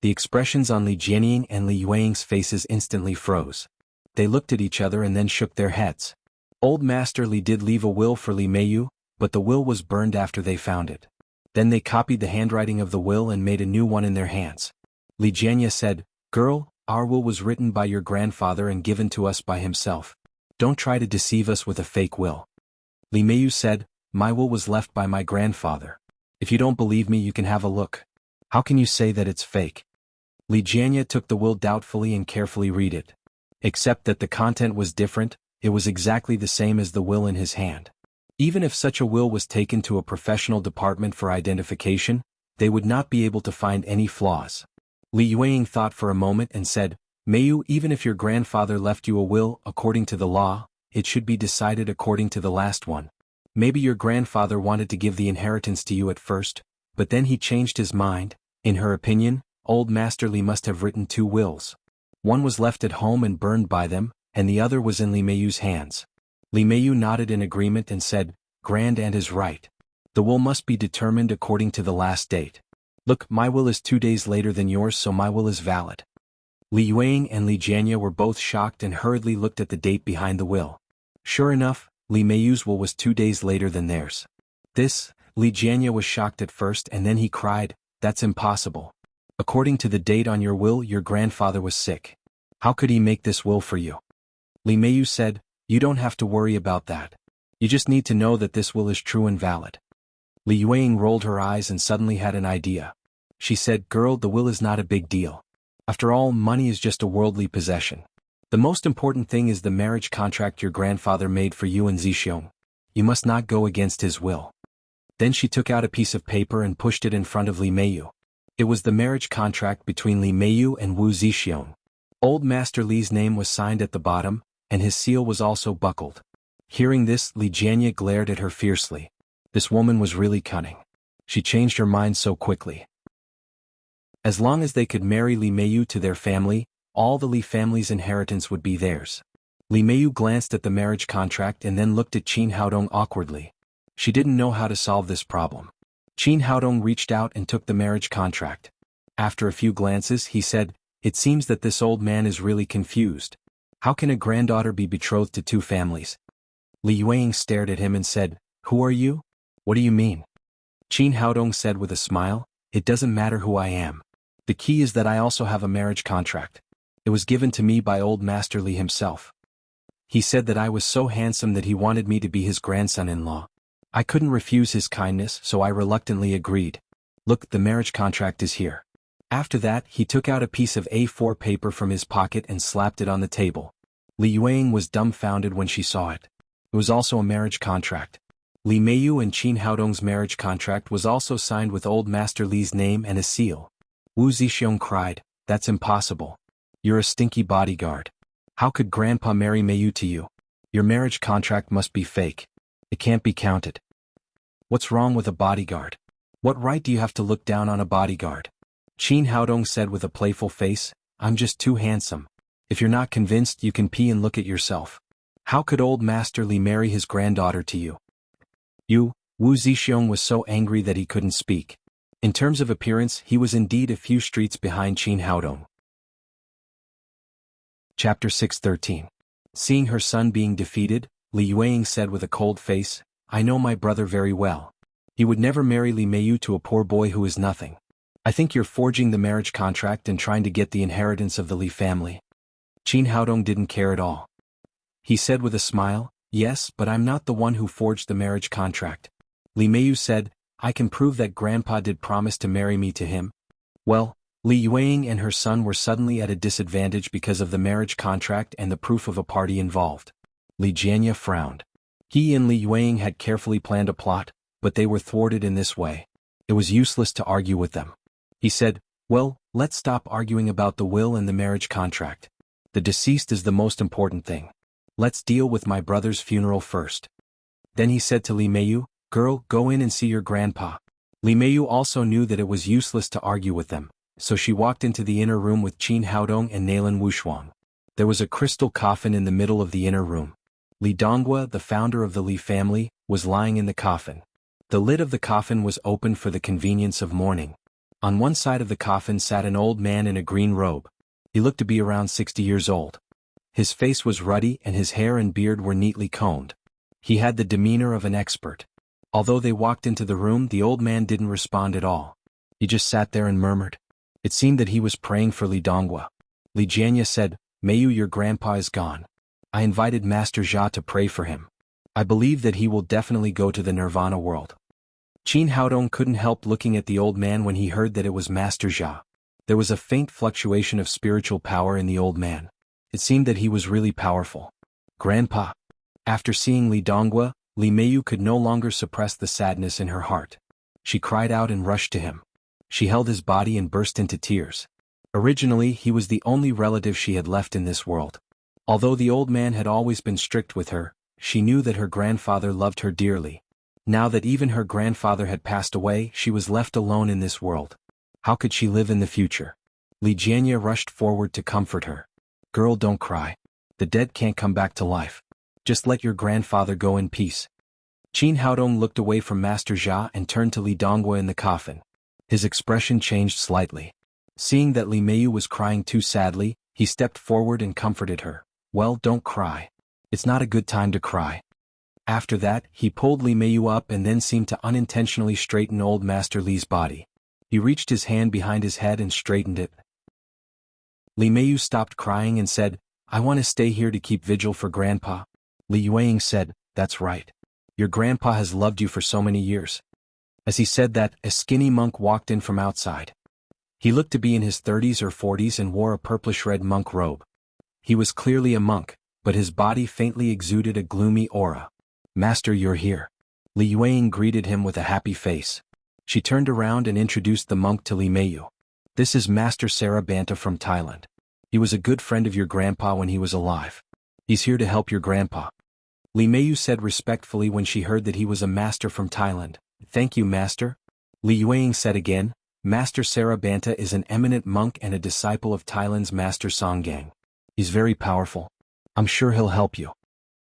The expressions on Li Jianying and Li Yueying's faces instantly froze. They looked at each other and then shook their heads. Old Master Li did leave a will for Li Meiyu, but the will was burned after they found it. Then they copied the handwriting of the will and made a new one in their hands. Li Jianye said, "Girl, our will was written by your grandfather and given to us by himself. Don't try to deceive us with a fake will." Li Meiyu said, "My will was left by my grandfather. If you don't believe me, you can have a look. How can you say that it's fake?" Li Jianye took the will doubtfully and carefully read it. Except that the content was different, it was exactly the same as the will in his hand. Even if such a will was taken to a professional department for identification, they would not be able to find any flaws. Li Yueying thought for a moment and said, "Meiyu, even if your grandfather left you a will according to the law, it should be decided according to the last one. Maybe your grandfather wanted to give the inheritance to you at first, But then he changed his mind. In her opinion, old Master Li must have written 2 wills. One was left at home and burned by them, and the other was in Li Meiyu's hands. Li Meiyu nodded in agreement and said, "Grand Aunt is right. The will must be determined according to the last date. Look, my will is 2 days later than yours, so my will is valid." Li Yueying and Li Jianya were both shocked and hurriedly looked at the date behind the will. Sure enough, Li Meiyu's will was 2 days later than theirs. Li Jianya was shocked at first, and then he cried, "That's impossible. According to the date on your will, your grandfather was sick. How could he make this will for you?" Li Meiyu said, "You don't have to worry about that. You just need to know that this will is true and valid." Li Yueying rolled her eyes and suddenly had an idea. She said, "Girl, the will is not a big deal. After all, money is just a worldly possession. The most important thing is the marriage contract your grandfather made for you and Zixiong. You must not go against his will." Then she took out a piece of paper and pushed it in front of Li Meiyu. It was the marriage contract between Li Meiyu and Wu Zixiong. Old Master Li's name was signed at the bottom, and his seal was also buckled. Hearing this, Li Jianya glared at her fiercely. This woman was really cunning. She changed her mind so quickly. As long as they could marry Li Meiyu to their family, all the Li family's inheritance would be theirs. Li Meiyu glanced at the marriage contract and then looked at Qin Haodong awkwardly. She didn't know how to solve this problem. Qin Haodong reached out and took the marriage contract. After a few glances, he said, "It seems that this old man is really confused. How can a granddaughter be betrothed to 2 families?" Li Yueying stared at him and said, "Who are you? What do you mean?" Qin Haodong said with a smile, "It doesn't matter who I am. The key is that I also have a marriage contract. It was given to me by old Master Li himself. He said that I was so handsome that he wanted me to be his grandson-in-law. I couldn't refuse his kindness, so I reluctantly agreed. Look, the marriage contract is here." After that, he took out a piece of A4 paper from his pocket and slapped it on the table. Li Yueying was dumbfounded when she saw it. It was also a marriage contract. Li Meiyu and Qin Haodong's marriage contract was also signed with old Master Li's name and a seal. Wu Zixiong cried, "That's impossible. You're a stinky bodyguard. How could Grandpa marry Meiyu to you? Your marriage contract must be fake. It can't be counted. What's wrong with a bodyguard? What right do you have to look down on a bodyguard?" Qin Haodong said with a playful face, "I'm just too handsome. If you're not convinced, you can pee and look at yourself. How could old Master Li marry his granddaughter to you?" Wu Zixiong was so angry that he couldn't speak. In terms of appearance, he was indeed a few streets behind Qin Haodong. Chapter 613. Seeing her son being defeated, Li Yueying said with a cold face, "I know my brother very well. He would never marry Li Meiyu to a poor boy who is nothing. I think you're forging the marriage contract and trying to get the inheritance of the Li family." Qin Haodong didn't care at all. He said with a smile, "Yes, but I'm not the one who forged the marriage contract." Li Meiyu said, "I can prove that Grandpa did promise to marry me to him." Well, Li Yueying and her son were suddenly at a disadvantage because of the marriage contract and the proof of a party involved. Li Jianya frowned. He and Li Yueying had carefully planned a plot, but they were thwarted in this way. It was useless to argue with them. He said, "Well, let's stop arguing about the will and the marriage contract. The deceased is the most important thing. Let's deal with my brother's funeral first." Then he said to Li Meiyu, "Girl, go in and see your grandpa." Li Meiyu also knew that it was useless to argue with them, so she walked into the inner room with Qin Haodong and Nailan Wushuang. There was a crystal coffin in the middle of the inner room. Li Donghua, the founder of the Li family, was lying in the coffin. The lid of the coffin was open for the convenience of mourning. On one side of the coffin sat an old man in a green robe. He looked to be around 60 years old. His face was ruddy and his hair and beard were neatly combed. He had the demeanor of an expert. Although they walked into the room, the old man didn't respond at all. He just sat there and murmured. It seemed that he was praying for Li Donghua. Li Jianya said, "Meiyu, your grandpa is gone. I invited Master Jia to pray for him. I believe that he will definitely go to the Nirvana world." Qin Haodong couldn't help looking at the old man when he heard that it was Master Jia. There was a faint fluctuation of spiritual power in the old man. It seemed that he was really powerful. "Grandpa." After seeing Li Donghua, Li Meiyu could no longer suppress the sadness in her heart. She cried out and rushed to him. She held his body and burst into tears. Originally, he was the only relative she had left in this world. Although the old man had always been strict with her, she knew that her grandfather loved her dearly. Now that even her grandfather had passed away, she was left alone in this world. How could she live in the future? Li Jianya rushed forward to comfort her. Girl, don't cry. The dead can't come back to life. Just let your grandfather go in peace. Qin Haodong looked away from Master Jia and turned to Li Donghua in the coffin. His expression changed slightly. Seeing that Li Meiyu was crying too sadly, he stepped forward and comforted her. Well, don't cry. It's not a good time to cry. After that, he pulled Li Meiyu up and then seemed to unintentionally straighten old Master Li's body. He reached his hand behind his head and straightened it. Li Meiyu stopped crying and said, I want to stay here to keep vigil for Grandpa. Li Yueying said, That's right. Your grandpa has loved you for so many years. As he said that, a skinny monk walked in from outside. He looked to be in his 30s or 40s and wore a purplish-red monk robe. He was clearly a monk, but his body faintly exuded a gloomy aura. Master, you're here. Li Yueying greeted him with a happy face. She turned around and introduced the monk to Li Meiyu. This is Master Sarabanta from Thailand. He was a good friend of your grandpa when he was alive. He's here to help your grandpa. Li Meiyu said respectfully when she heard that he was a master from Thailand. Thank you, Master. Li Yueying said again, Master Sarabanta is an eminent monk and a disciple of Thailand's Master Songgang. He's very powerful. I'm sure he'll help you.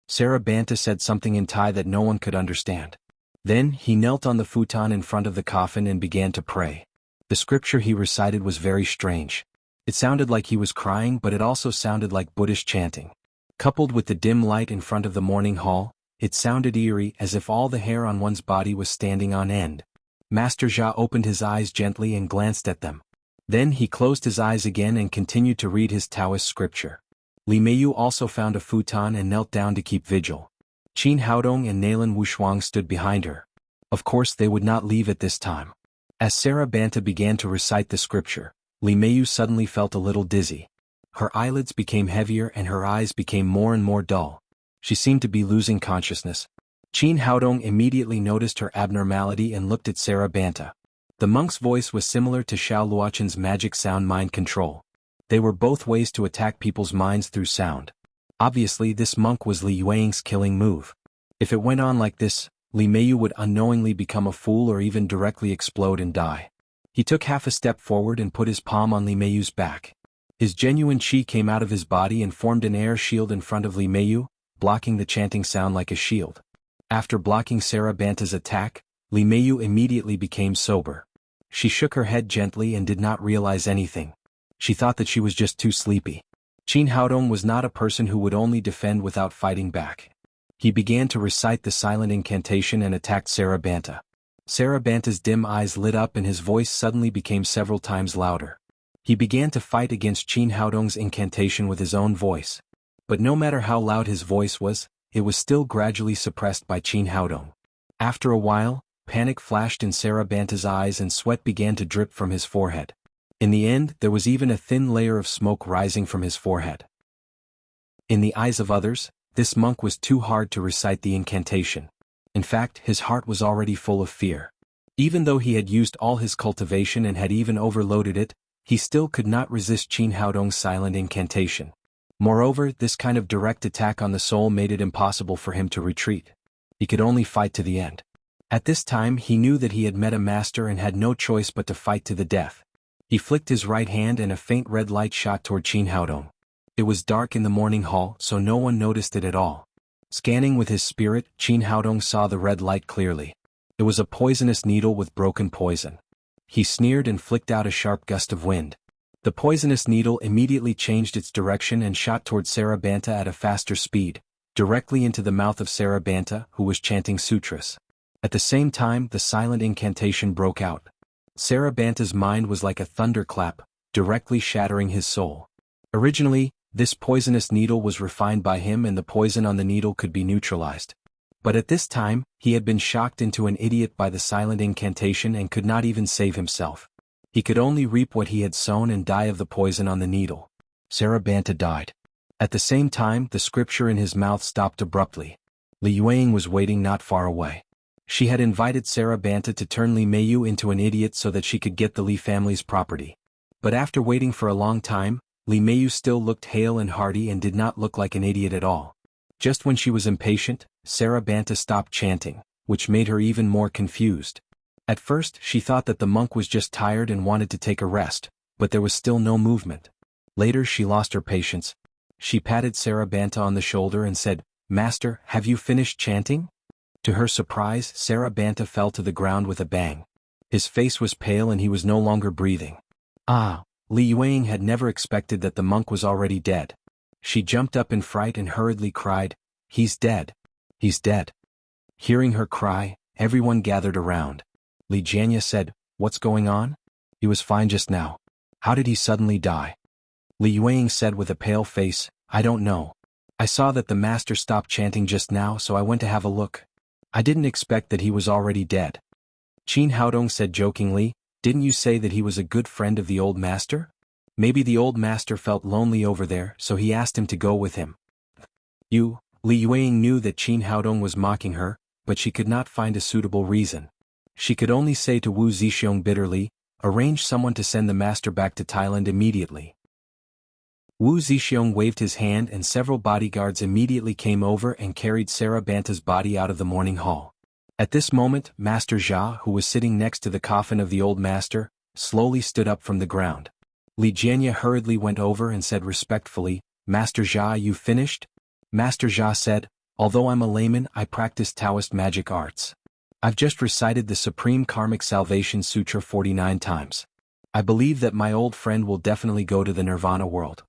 Sarabanta said something in Thai that no one could understand. Then, he knelt on the futon in front of the coffin and began to pray. The scripture he recited was very strange. It sounded like he was crying, but it also sounded like Buddhist chanting. Coupled with the dim light in front of the morning hall, it sounded eerie, as if all the hair on one's body was standing on end. Master Jia opened his eyes gently and glanced at them. Then he closed his eyes again and continued to read his Taoist scripture. Li Meiyu also found a futon and knelt down to keep vigil. Qin Haodong and Nalan Wushuang stood behind her. Of course they would not leave at this time. As Sarabanta began to recite the scripture, Li Meiyu suddenly felt a little dizzy. Her eyelids became heavier and her eyes became more and more dull. She seemed to be losing consciousness. Qin Haodong immediately noticed her abnormality and looked at Sarabanta. The monk's voice was similar to Xiao Luochen's magic sound mind control. They were both ways to attack people's minds through sound. Obviously this monk was Li Yueying's killing move. If it went on like this, Li Meiyu would unknowingly become a fool or even directly explode and die. He took half a step forward and put his palm on Li Meiyu's back. His genuine qi came out of his body and formed an air shield in front of Li Meiyu, blocking the chanting sound like a shield. After blocking Sarabanta's attack, Li Meiyu immediately became sober. She shook her head gently and did not realize anything. She thought that she was just too sleepy. Qin Haodong was not a person who would only defend without fighting back. He began to recite the silent incantation and attacked Sarabanta. Sarabanta's dim eyes lit up and his voice suddenly became several times louder. He began to fight against Qin Haodong's incantation with his own voice. But no matter how loud his voice was, it was still gradually suppressed by Qin Haodong. After a while, panic flashed in Sarabanta's eyes and sweat began to drip from his forehead. In the end, there was even a thin layer of smoke rising from his forehead. In the eyes of others, this monk was too hard to recite the incantation. In fact, his heart was already full of fear. Even though he had used all his cultivation and had even overloaded it, he still could not resist Qin Haodong's silent incantation. Moreover, this kind of direct attack on the soul made it impossible for him to retreat. He could only fight to the end. At this time he knew that he had met a master and had no choice but to fight to the death. He flicked his right hand and a faint red light shot toward Qin Haodong. It was dark in the morning hall, so no one noticed it at all. Scanning with his spirit, Qin Haodong saw the red light clearly. It was a poisonous needle with broken poison. He sneered and flicked out a sharp gust of wind. The poisonous needle immediately changed its direction and shot toward Sarabanta at a faster speed, directly into the mouth of Sarabanta, who was chanting sutras. At the same time, the silent incantation broke out. Sarabanta's mind was like a thunderclap, directly shattering his soul. Originally, this poisonous needle was refined by him and the poison on the needle could be neutralized. But at this time, he had been shocked into an idiot by the silent incantation and could not even save himself. He could only reap what he had sown and die of the poison on the needle. Sarabanta died. At the same time, the scripture in his mouth stopped abruptly. Li Yueying was waiting not far away. She had invited Sarabanta to turn Li Meiyu into an idiot so that she could get the Li family's property. But after waiting for a long time, Li Meiyu still looked hale and hearty and did not look like an idiot at all. Just when she was impatient, Sarabanta stopped chanting. which made her even more confused. At first she thought that the monk was just tired and wanted to take a rest, but there was still no movement. Later she lost her patience. She patted Sarabanta on the shoulder and said, "Master, have you finished chanting?" To her surprise, Sarabanta fell to the ground with a bang. His face was pale and he was no longer breathing. Li Yueying had never expected that the monk was already dead. She jumped up in fright and hurriedly cried, "He's dead. He's dead." Hearing her cry, everyone gathered around. Li Jianya said, "What's going on? He was fine just now. How did he suddenly die?" Li Yueying said with a pale face, "I don't know. I saw that the master stopped chanting just now, so I went to have a look. I didn't expect that he was already dead." Qin Haodong said jokingly, "Didn't you say that he was a good friend of the old master? Maybe the old master felt lonely over there, so he asked him to go with him." Li Yueying knew that Qin Haodong was mocking her, but she could not find a suitable reason. She could only say to Wu Zixiong bitterly, "Arrange someone to send the master back to Thailand immediately." Wu Zixiong waved his hand and several bodyguards immediately came over and carried Sarabanta's body out of the morning hall. At this moment, Master Jia, who was sitting next to the coffin of the old master, slowly stood up from the ground. Li Jianya hurriedly went over and said respectfully, "Master Jia, you finished?" Master Jia said, "Although I'm a layman, I practice Taoist magic arts. I've just recited the Supreme Karmic Salvation Sutra 49 times. I believe that my old friend will definitely go to the Nirvana world."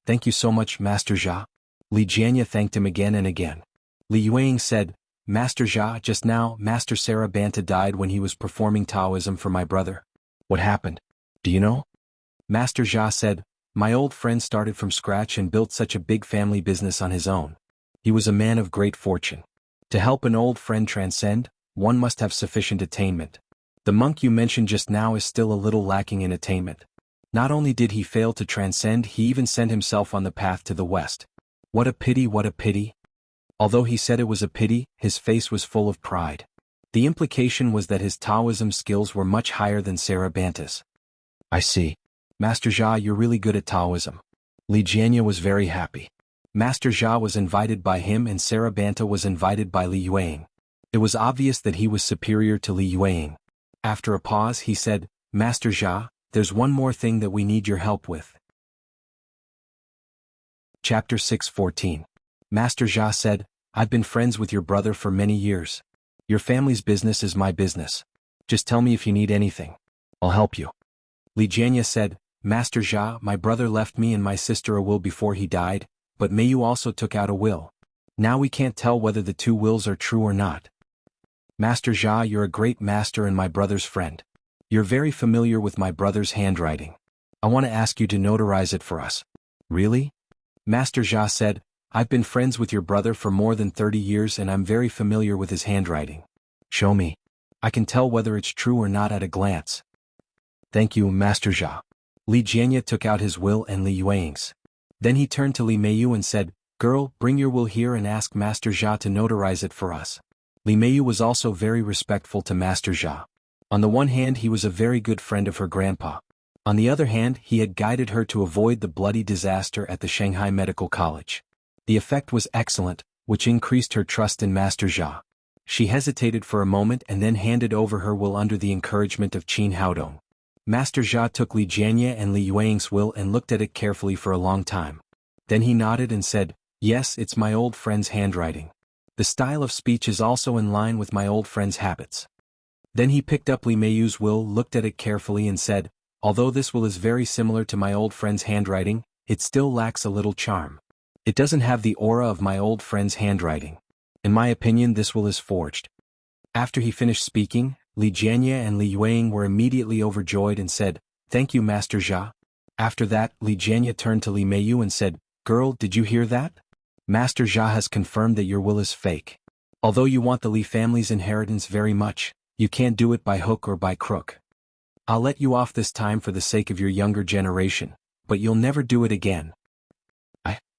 "Thank you so much, Master Jia." Li Jianya thanked him again and again. Li Yueying said, "Master Jia, just now, Master Sarabanta died when he was performing Taoism for my brother. What happened? Do you know?" Master Jia said, "My old friend started from scratch and built such a big family business on his own. He was a man of great fortune. To help an old friend transcend, one must have sufficient attainment. The monk you mentioned just now is still a little lacking in attainment. Not only did he fail to transcend, he even sent himself on the path to the west. What a pity, what a pity." Although he said it was a pity, his face was full of pride. The implication was that his Taoism skills were much higher than Sarabanta's. "I see. Master Jia, you're really good at Taoism." Li Jianya was very happy. Master Jia was invited by him and Sarabanta was invited by Li Yueying. It was obvious that he was superior to Li Yueying. After a pause he said, "Master Jia, there's one more thing that we need your help with." Chapter 6:14. Master Jia said, "I've been friends with your brother for many years. Your family's business is my business. Just tell me if you need anything. I'll help you." Li Jianya said, "Master Jia, my brother left me and my sister a will before he died, but Mayu also took out a will. Now we can't tell whether the two wills are true or not. Master Jia, you're a great master and my brother's friend. You're very familiar with my brother's handwriting. I want to ask you to notarize it for us." "Really?" Master Jia said, "I've been friends with your brother for more than 30 years and I'm very familiar with his handwriting. Show me. I can tell whether it's true or not at a glance." "Thank you, Master Jia." Li Jianya took out his will and Li Yueying's. Then he turned to Li Meiyu and said, "Girl, bring your will here and ask Master Jia to notarize it for us." Li Meiyu was also very respectful to Master Jia. On the one hand, he was a very good friend of her grandpa. On the other hand, he had guided her to avoid the bloody disaster at the Shanghai Medical College. The effect was excellent, which increased her trust in Master Jia. She hesitated for a moment and then handed over her will under the encouragement of Qin Haodong. Master Jia took Li Jianya and Li Yueying's will and looked at it carefully for a long time. Then he nodded and said, "Yes, it's my old friend's handwriting. The style of speech is also in line with my old friend's habits." Then he picked up Li Meiyu's will, looked at it carefully and said, "Although this will is very similar to my old friend's handwriting, it still lacks a little charm. It doesn't have the aura of my old friend's handwriting. In my opinion, this will is forged." After he finished speaking, Li Jianya and Li Yueying were immediately overjoyed and said, "Thank you, Master Jia." After that, Li Jianya turned to Li Meiyu and said, "Girl, did you hear that? Master Jia has confirmed that your will is fake. Although you want the Li family's inheritance very much, you can't do it by hook or by crook. I'll let you off this time for the sake of your younger generation, but you'll never do it again."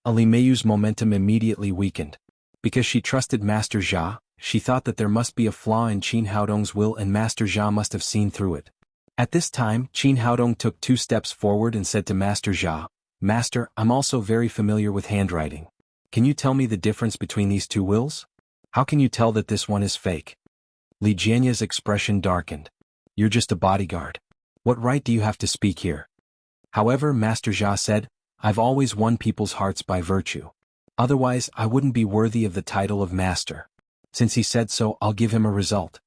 Li Meiyu's momentum immediately weakened. Because she trusted Master Jia, she thought that there must be a flaw in Qin Haodong's will and Master Jia must have seen through it. At this time, Qin Haodong took 2 steps forward and said to Master Jia, "Master, I'm also very familiar with handwriting. Can you tell me the difference between these 2 wills? How can you tell that this one is fake? Li Jianya's expression darkened. You're just a bodyguard. What right do you have to speak here? However, Master Jia said, I've always won people's hearts by virtue. Otherwise, I wouldn't be worthy of the title of master. Since he said so, I'll give him a result.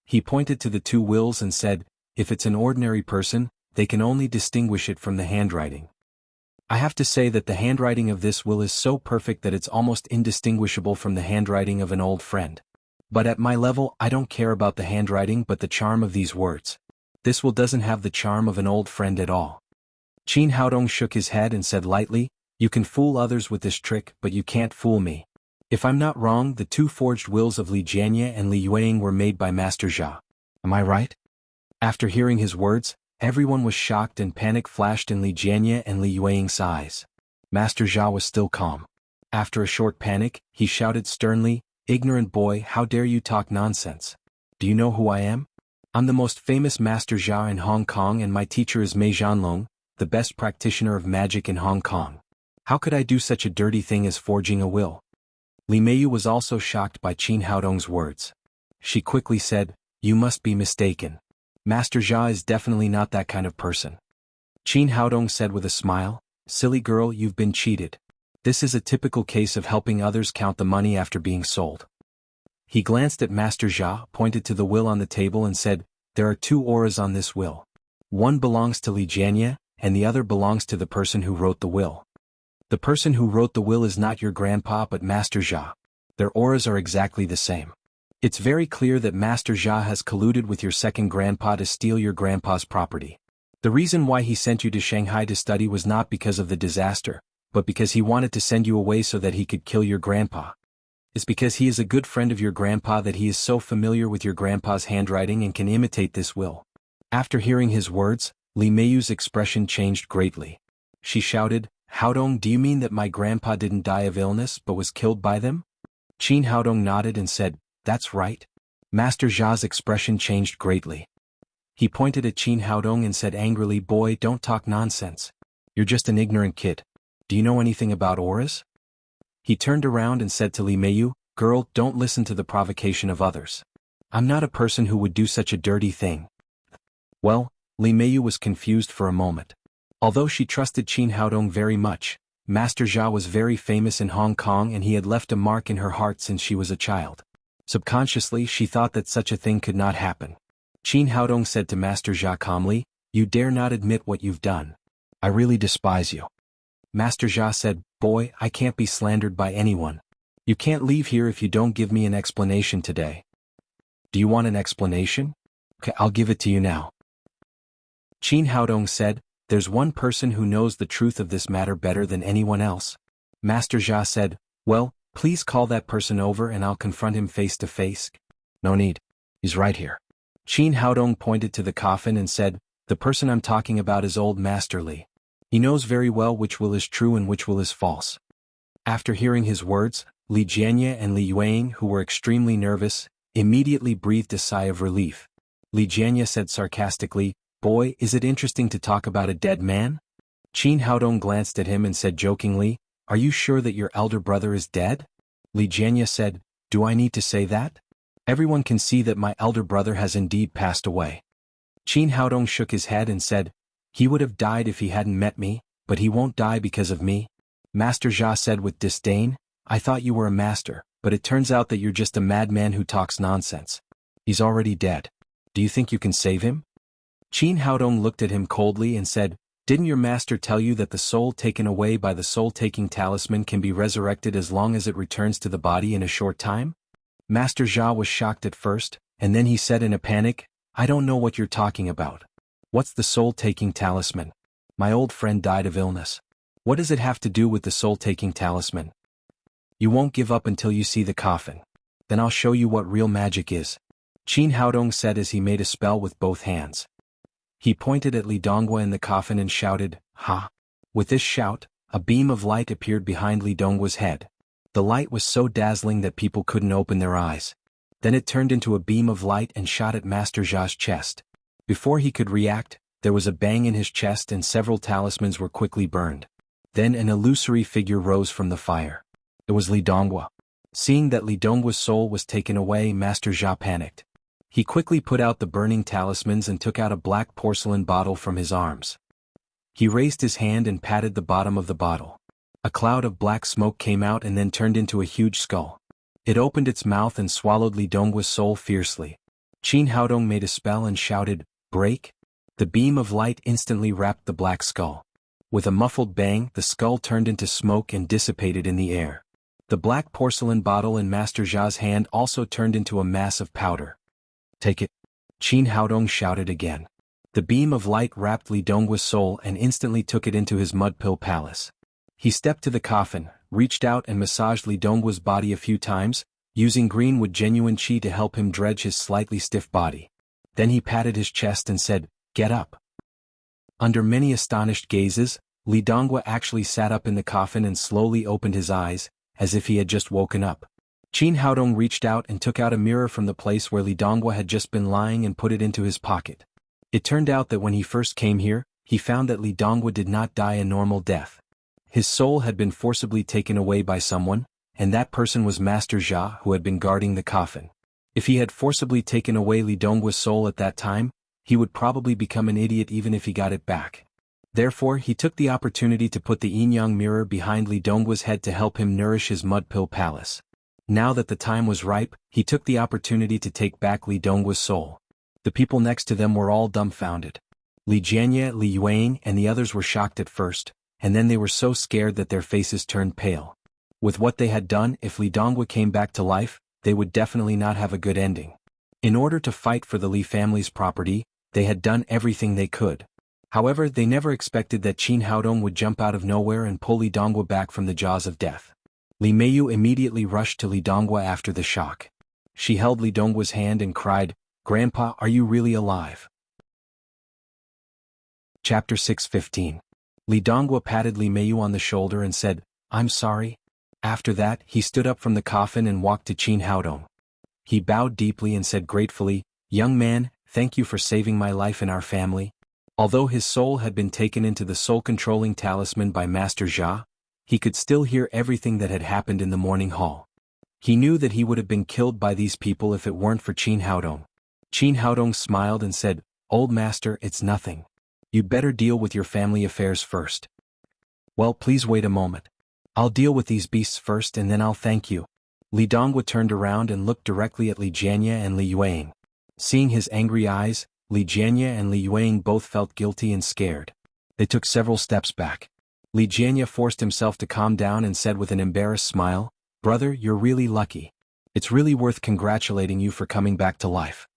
He pointed to the two wills and said, if it's an ordinary person, they can only distinguish it from the handwriting. I have to say that the handwriting of this will is so perfect that it's almost indistinguishable from the handwriting of an old friend. But at my level, I don't care about the handwriting but the charm of these words. This will doesn't have the charm of an old friend at all. Qin Haodong shook his head and said lightly, you can fool others with this trick but you can't fool me. If I'm not wrong, the two forged wills of Li Jianya and Li Yueying were made by Master Jia. Am I right? After hearing his words, everyone was shocked and panic flashed in Li Jianya and Li Yueying's eyes. Master Jia was still calm. After a short panic, he shouted sternly, ignorant boy, how dare you talk nonsense? Do you know who I am? I'm the most famous Master Jia in Hong Kong and my teacher is Mei Zhanlong, the best practitioner of magic in Hong Kong. How could I do such a dirty thing as forging a will? Li Meiyu was also shocked by Qin Haodong's words. She quickly said, you must be mistaken. Master Jia is definitely not that kind of person. Qin Haodong said with a smile, silly girl, you've been cheated. This is a typical case of helping others count the money after being sold. He glanced at Master Jia, pointed to the will on the table and said, there are two auras on this will. One belongs to Li Jianya, and the other belongs to the person who wrote the will. The person who wrote the will is not your grandpa but Master Jia. Their auras are exactly the same. It's very clear that Master Jia has colluded with your second grandpa to steal your grandpa's property. The reason why he sent you to Shanghai to study was not because of the disaster, but because he wanted to send you away so that he could kill your grandpa. It's because he is a good friend of your grandpa that he is so familiar with your grandpa's handwriting and can imitate this will. After hearing his words, Li Meiyu's expression changed greatly. She shouted, Haodong, do you mean that my grandpa didn't die of illness but was killed by them? Qin Haodong nodded and said, that's right. Master Jia's expression changed greatly. He pointed at Qin Haodong and said angrily, boy, don't talk nonsense. You're just an ignorant kid. Do you know anything about auras? He turned around and said to Li Meiyu, girl, don't listen to the provocation of others. I'm not a person who would do such a dirty thing. Well, Li Meiyu was confused for a moment. Although she trusted Qin Haodong very much, Master Jia was very famous in Hong Kong and he had left a mark in her heart since she was a child. Subconsciously, she thought that such a thing could not happen. Qin Haodong said to Master Jia calmly, you dare not admit what you've done. I really despise you. Master Jia said, boy, I can't be slandered by anyone. You can't leave here if you don't give me an explanation today. Do you want an explanation? Okay, I'll give it to you now. Qin Haodong said, there's one person who knows the truth of this matter better than anyone else. Master Jia said, well, please call that person over and I'll confront him face to face. No need. He's right here. Qin Haodong pointed to the coffin and said, the person I'm talking about is old Master Li. He knows very well which will is true and which will is false. After hearing his words, Li Jianya and Li Yueying, who were extremely nervous, immediately breathed a sigh of relief. Li Jianya said sarcastically, boy, is it interesting to talk about a dead man? Qin Haodong glanced at him and said jokingly, are you sure that your elder brother is dead? Li Jianya said, do I need to say that? Everyone can see that my elder brother has indeed passed away. Qin Haodong shook his head and said, he would have died if he hadn't met me, but he won't die because of me. Master Jia said with disdain, I thought you were a master, but it turns out that you're just a madman who talks nonsense. He's already dead. Do you think you can save him? Qin Haodong looked at him coldly and said, didn't your master tell you that the soul taken away by the soul-taking talisman can be resurrected as long as it returns to the body in a short time? Master Jia was shocked at first, and then he said in a panic, I don't know what you're talking about. What's the soul-taking talisman? My old friend died of illness. What does it have to do with the soul-taking talisman? You won't give up until you see the coffin. Then I'll show you what real magic is. Qin Haodong said as he made a spell with both hands. He pointed at Li Donghua in the coffin and shouted, ha! With this shout, a beam of light appeared behind Li Donghua's head. The light was so dazzling that people couldn't open their eyes. Then it turned into a beam of light and shot at Master Jia's chest. Before he could react, there was a bang in his chest and several talismans were quickly burned. Then an illusory figure rose from the fire. It was Li Donghua. Seeing that Li Donghua's soul was taken away, Master Jia panicked. He quickly put out the burning talismans and took out a black porcelain bottle from his arms. He raised his hand and patted the bottom of the bottle. A cloud of black smoke came out and then turned into a huge skull. It opened its mouth and swallowed Li Donghua's soul fiercely. Qin Haodong made a spell and shouted, "Break!" The beam of light instantly wrapped the black skull. With a muffled bang, the skull turned into smoke and dissipated in the air. The black porcelain bottle in Master Jia's hand also turned into a mass of powder. "Take it!" Qin Haodong shouted again. The beam of light wrapped Li Donghua's soul and instantly took it into his mud pill palace. He stepped to the coffin, reached out and massaged Li Donghua's body a few times, using greenwood genuine qi to help him dredge his slightly stiff body. Then he patted his chest and said, "Get up." Under many astonished gazes, Li Donghua actually sat up in the coffin and slowly opened his eyes, as if he had just woken up. Qin Haodong reached out and took out a mirror from the place where Li Donghua had just been lying and put it into his pocket. It turned out that when he first came here, he found that Li Donghua did not die a normal death. His soul had been forcibly taken away by someone, and that person was Master Jia, who had been guarding the coffin. If he had forcibly taken away Li Donghua's soul at that time, he would probably become an idiot even if he got it back. Therefore, he took the opportunity to put the yin-yang mirror behind Li Donghua's head to help him nourish his mud pill palace. Now that the time was ripe, he took the opportunity to take back Li Donghua's soul. The people next to them were all dumbfounded. Li Jianye, Li Yuang, and the others were shocked at first, and then they were so scared that their faces turned pale. With what they had done, if Li Donghua came back to life, they would definitely not have a good ending. In order to fight for the Li family's property, they had done everything they could. However, they never expected that Qin Haodong would jump out of nowhere and pull Li Donghua back from the jaws of death. Li Meiyu immediately rushed to Li Donghua after the shock. She held Li Donghua's hand and cried, "Grandpa, are you really alive?" Chapter 6:15. Li Donghua patted Li Meiyu on the shoulder and said, "I'm sorry." After that, he stood up from the coffin and walked to Qin Haodong. He bowed deeply and said gratefully, "Young man, thank you for saving my life and our family." Although his soul had been taken into the soul-controlling talisman by Master Jia, he could still hear everything that had happened in the morning hall. He knew that he would have been killed by these people if it weren't for Qin Haodong. Qin Haodong smiled and said, "Old master, it's nothing. You'd better deal with your family affairs first." "Well, please wait a moment. I'll deal with these beasts first and then I'll thank you." Li Donghua turned around and looked directly at Li Jianye and Li Yuang. Seeing his angry eyes, Li Jianye and Li Yuang both felt guilty and scared. They took several steps back. Li Jianye forced himself to calm down and said with an embarrassed smile, "Brother, you're really lucky. It's really worth congratulating you for coming back to life.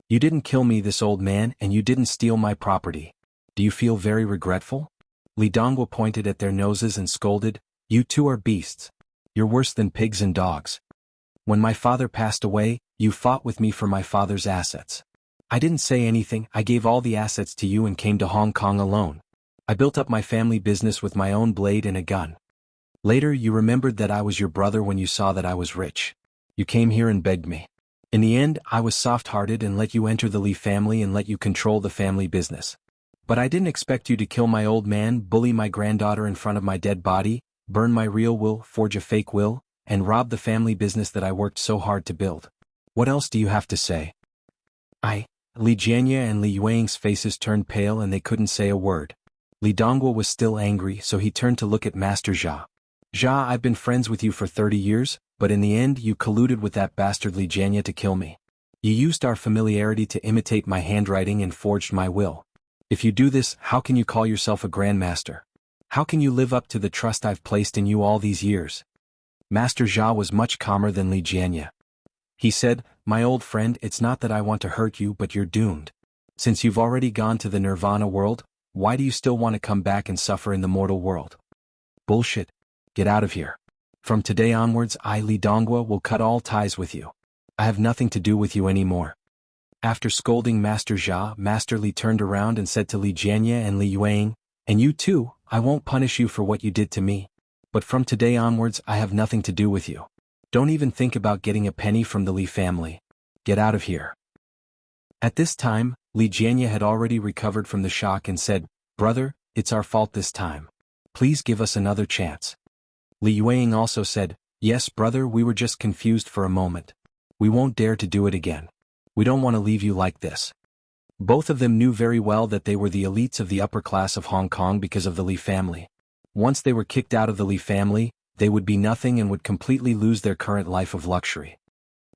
You didn't kill me, this old man, and you didn't steal my property. Do you feel very regretful?" Li Donghua pointed at their noses and scolded, "You two are beasts. You're worse than pigs and dogs. When my father passed away, you fought with me for my father's assets. I didn't say anything, I gave all the assets to you and came to Hong Kong alone. I built up my family business with my own blade and a gun. Later you remembered that I was your brother when you saw that I was rich. You came here and begged me. In the end, I was soft-hearted and let you enter the Li family and let you control the family business. But I didn't expect you to kill my old man, bully my granddaughter in front of my dead body, burn my real will, forge a fake will, and rob the family business that I worked so hard to build. What else do you have to say?" Li Jianye and Li Yuang's faces turned pale and they couldn't say a word. Li Donghua was still angry, so he turned to look at Master Jia. "Jia, I've been friends with you for 30 years, but in the end you colluded with that bastard Li Jianye to kill me. You used our familiarity to imitate my handwriting and forged my will. If you do this, how can you call yourself a grandmaster? How can you live up to the trust I've placed in you all these years?" Master Jia was much calmer than Li Jianye. He said, "My old friend, it's not that I want to hurt you, but you're doomed. Since you've already gone to the Nirvana world, why do you still want to come back and suffer in the mortal world? Bullshit. Get out of here. From today onwards, I, Li Donghua, will cut all ties with you. I have nothing to do with you anymore." After scolding Master Jia, Master Li turned around and said to Li Jianye and Li Yuang, "And you too, I won't punish you for what you did to me. But from today onwards, I have nothing to do with you. Don't even think about getting a penny from the Li family. Get out of here." At this time, Li Jianye had already recovered from the shock and said, "Brother, it's our fault this time. Please give us another chance." Li Yuang also said, Yes, brother, we were just confused for a moment. We won't dare to do it again. We don't want to leave you like this. Both of them knew very well that they were the elites of the upper class of Hong Kong because of the Li family. Once they were kicked out of the Li family, they would be nothing and would completely lose their current life of luxury.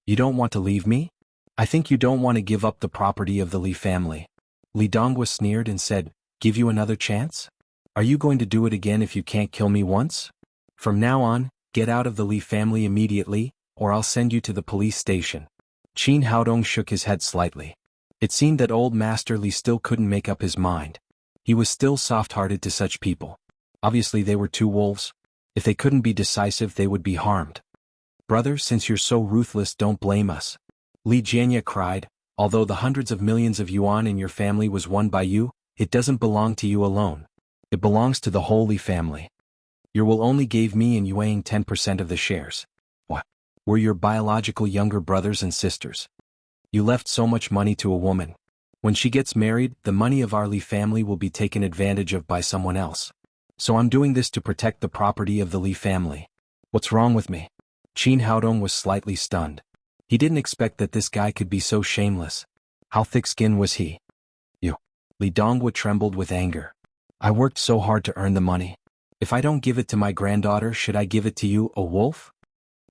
You don't want to leave me? I think you don't want to give up the property of the Li family. Li Donghua sneered and said, give you another chance? Are you going to do it again if you can't kill me once? From now on, get out of the Li family immediately, or I'll send you to the police station. Qin Haodong shook his head slightly. It seemed that old Master Li still couldn't make up his mind. He was still soft-hearted to such people. Obviously they were two wolves. If they couldn't be decisive they would be harmed. Brother, since you're so ruthless, don't blame us. Li Jianya cried, although the hundreds of millions of yuan in your family was won by you, it doesn't belong to you alone. It belongs to the whole Li family. You will only gave me and Yuang 10% of the shares. What? We're your biological younger brothers and sisters. You left so much money to a woman. When she gets married, the money of our Li family will be taken advantage of by someone else. So I'm doing this to protect the property of the Li family. What's wrong with me? Qin Haodong was slightly stunned. He didn't expect that this guy could be so shameless. How thick-skinned was he? You. Li Donghua trembled with anger. I worked so hard to earn the money. If I don't give it to my granddaughter, should I give it to you, a wolf?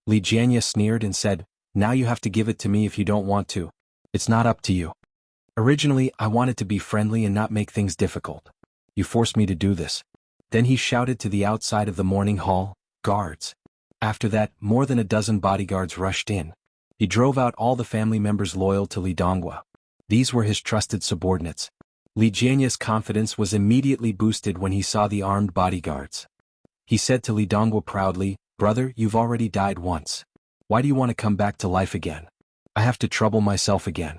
Li Jianya sneered and said, now you have to give it to me if you don't want to. It's not up to you. Originally, I wanted to be friendly and not make things difficult. You forced me to do this. Then he shouted to the outside of the morning hall, guards. After that, more than a dozen bodyguards rushed in. He drove out all the family members loyal to Li Donghua. These were his trusted subordinates. Li Jianya's confidence was immediately boosted when he saw the armed bodyguards. He said to Li Donghua proudly, brother, you've already died once. Why do you want to come back to life again? I have to trouble myself again.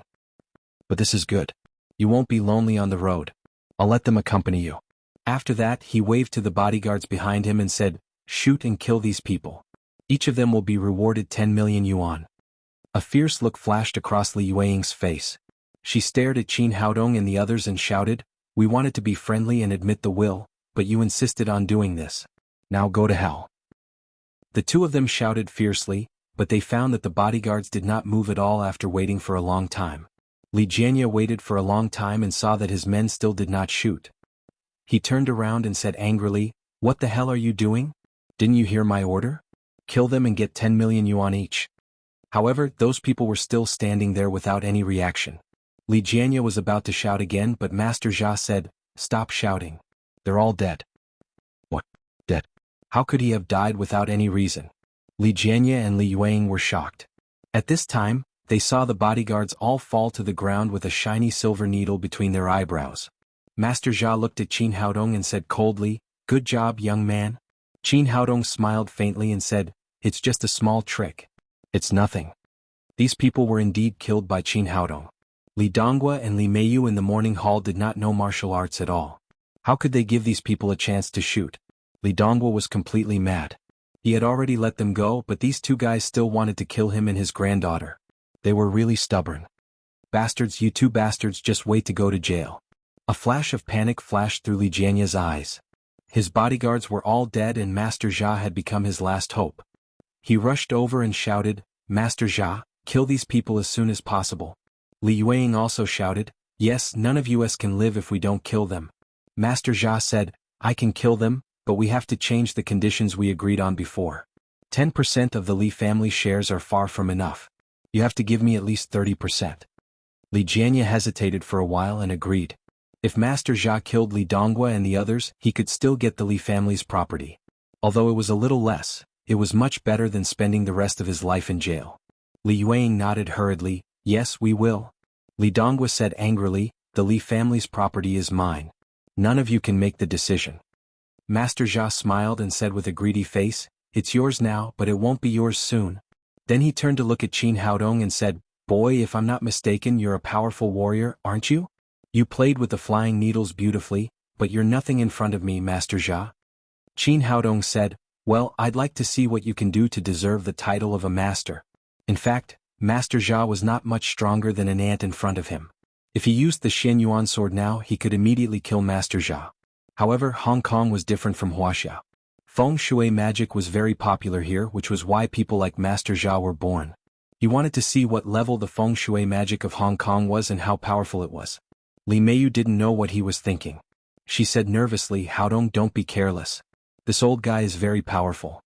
But this is good. You won't be lonely on the road. I'll let them accompany you. After that, he waved to the bodyguards behind him and said, shoot and kill these people. Each of them will be rewarded 10 million yuan. A fierce look flashed across Li Yueying's face. She stared at Qin Haodong and the others and shouted, we wanted to be friendly and admit the will, but you insisted on doing this. Now go to hell. The two of them shouted fiercely, but they found that the bodyguards did not move at all after waiting for a long time. Li Jianya waited for a long time and saw that his men still did not shoot. He turned around and said angrily, what the hell are you doing? Didn't you hear my order? Kill them and get 10 million yuan each. However, those people were still standing there without any reaction. Li Jianya was about to shout again, but Master Jia said, stop shouting. They're all dead. What? Dead? How could he have died without any reason? Li Jianya and Li Yueying were shocked. At this time, they saw the bodyguards all fall to the ground with a shiny silver needle between their eyebrows. Master Jia looked at Qin Haodong and said coldly, good job, young man. Qin Haodong smiled faintly and said, it's just a small trick. It's nothing. These people were indeed killed by Qin Haodong. Li Donghua and Li Meiyu in the morning hall did not know martial arts at all. How could they give these people a chance to shoot? Li Donghua was completely mad. He had already let them go, but these two guys still wanted to kill him and his granddaughter. They were really stubborn. Bastards, you two bastards, just wait to go to jail. A flash of panic flashed through Li Jianya's eyes. His bodyguards were all dead and Master Jia had become his last hope. He rushed over and shouted, Master Jia, kill these people as soon as possible. Li Yueying also shouted, yes, none of us can live if we don't kill them. Master Jia said, I can kill them, but we have to change the conditions we agreed on before. 10% of the Li family shares are far from enough. You have to give me at least 30%. Li Jianya hesitated for a while and agreed. If Master Jia killed Li Donghua and the others, he could still get the Li family's property. Although it was a little less, it was much better than spending the rest of his life in jail. Li Yueying nodded hurriedly, yes, we will. Li Donghua said angrily, the Li family's property is mine. None of you can make the decision. Master Jia smiled and said with a greedy face, it's yours now, but it won't be yours soon. Then he turned to look at Qin Haodong and said, boy, if I'm not mistaken, you're a powerful warrior, aren't you? You played with the flying needles beautifully, but you're nothing in front of me, Master Jia. Qin Haodong said, well, I'd like to see what you can do to deserve the title of a master. In fact, Master Jia was not much stronger than an ant in front of him. If he used the Xian Yuan sword now, he could immediately kill Master Jia. However, Hong Kong was different from Wuxia. Feng Shui magic was very popular here, which was why people like Master Jia were born. He wanted to see what level the Feng Shui magic of Hong Kong was and how powerful it was. Li Meiyu didn't know what he was thinking. She said nervously, "Haodong, don't be careless. This old guy is very powerful."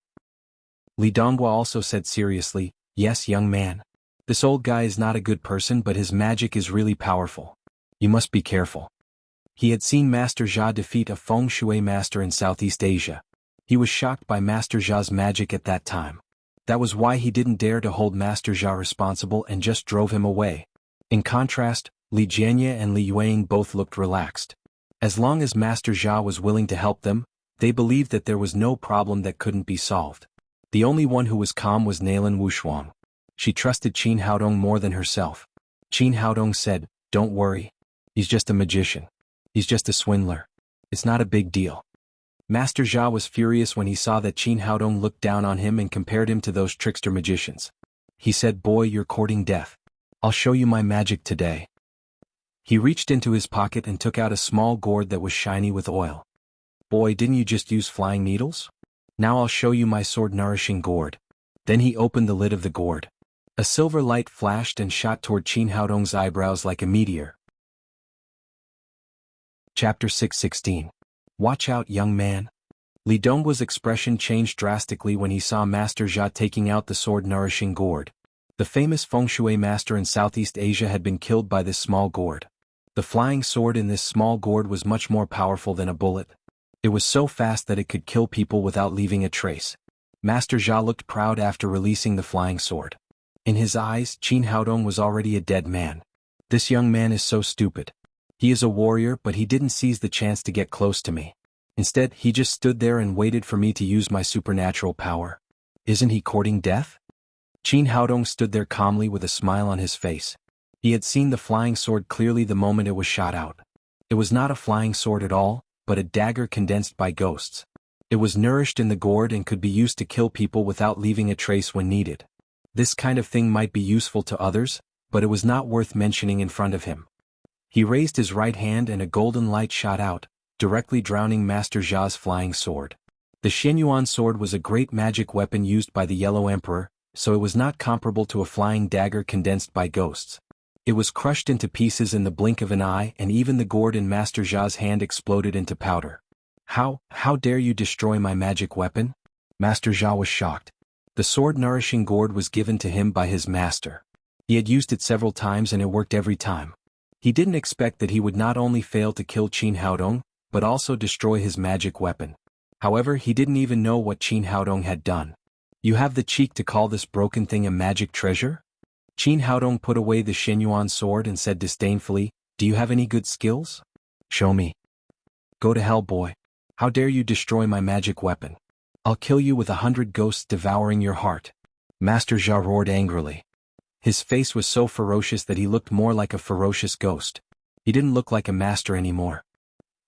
Li Donghua also said seriously, "Yes, young man. This old guy is not a good person, but his magic is really powerful. You must be careful." He had seen Master Jia defeat a Feng Shui master in Southeast Asia. He was shocked by Master Jia's magic at that time. That was why he didn't dare to hold Master Jia responsible and just drove him away. In contrast, Li Jianye and Li Yueying both looked relaxed. As long as Master Jia was willing to help them, they believed that there was no problem that couldn't be solved. The only one who was calm was Nailin Wushuang. She trusted Qin Haodong more than herself. Qin Haodong said, "Don't worry. He's just a magician. He's just a swindler. It's not a big deal." Master Jia was furious when he saw that Qin Haodong looked down on him and compared him to those trickster magicians. He said, "Boy, you're courting death. I'll show you my magic today." He reached into his pocket and took out a small gourd that was shiny with oil. "Boy, didn't you just use flying needles? Now I'll show you my sword-nourishing gourd." Then he opened the lid of the gourd. A silver light flashed and shot toward Qin Haodong's eyebrows like a meteor. Chapter 616. Watch out, young man. Li Donghua's expression changed drastically when he saw Master Jia taking out the sword-nourishing gourd. The famous Feng Shui master in Southeast Asia had been killed by this small gourd. The flying sword in this small gourd was much more powerful than a bullet. It was so fast that it could kill people without leaving a trace. Master Jia looked proud after releasing the flying sword. In his eyes, Qin Haodong was already a dead man. This young man is so stupid. He is a warrior, but he didn't seize the chance to get close to me. Instead, he just stood there and waited for me to use my supernatural power. Isn't he courting death? Qin Haodong stood there calmly with a smile on his face. He had seen the flying sword clearly the moment it was shot out. It was not a flying sword at all, but a dagger condensed by ghosts. It was nourished in the gourd and could be used to kill people without leaving a trace when needed. This kind of thing might be useful to others, but it was not worth mentioning in front of him. He raised his right hand and a golden light shot out, directly drowning Master Jia's flying sword. The Xianyuan sword was a great magic weapon used by the Yellow Emperor, so it was not comparable to a flying dagger condensed by ghosts. It was crushed into pieces in the blink of an eye, and even the gourd in Master Jia's hand exploded into powder. How dare you destroy my magic weapon?" Master Jia was shocked. The sword-nourishing gourd was given to him by his master. He had used it several times and it worked every time. He didn't expect that he would not only fail to kill Qin Haodong, but also destroy his magic weapon. However, he didn't even know what Qin Haodong had done. "You have the cheek to call this broken thing a magic treasure?" Qin Haodong put away the Xianyuan sword and said disdainfully, "Do you have any good skills? Show me." "Go to hell, boy. How dare you destroy my magic weapon? I'll kill you with 100 ghosts devouring your heart." Master Jia roared angrily. His face was so ferocious that he looked more like a ferocious ghost. He didn't look like a master anymore.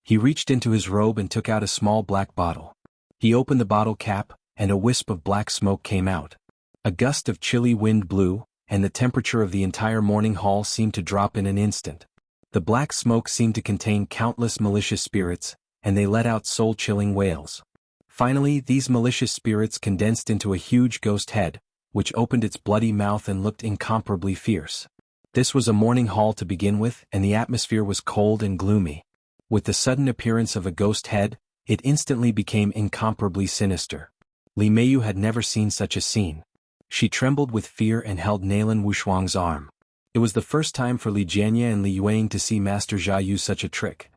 He reached into his robe and took out a small black bottle. He opened the bottle cap, and a wisp of black smoke came out. A gust of chilly wind blew, and the temperature of the entire morning hall seemed to drop in an instant. The black smoke seemed to contain countless malicious spirits, and they let out soul-chilling wails. Finally, these malicious spirits condensed into a huge ghost head, which opened its bloody mouth and looked incomparably fierce. This was a morning hall to begin with, and the atmosphere was cold and gloomy. With the sudden appearance of a ghost head, it instantly became incomparably sinister. Li Meiyu had never seen such a scene. She trembled with fear and held Nailin Wushuang's arm. It was the first time for Li Jianye and Li Yueying to see Master Jia use such a trick.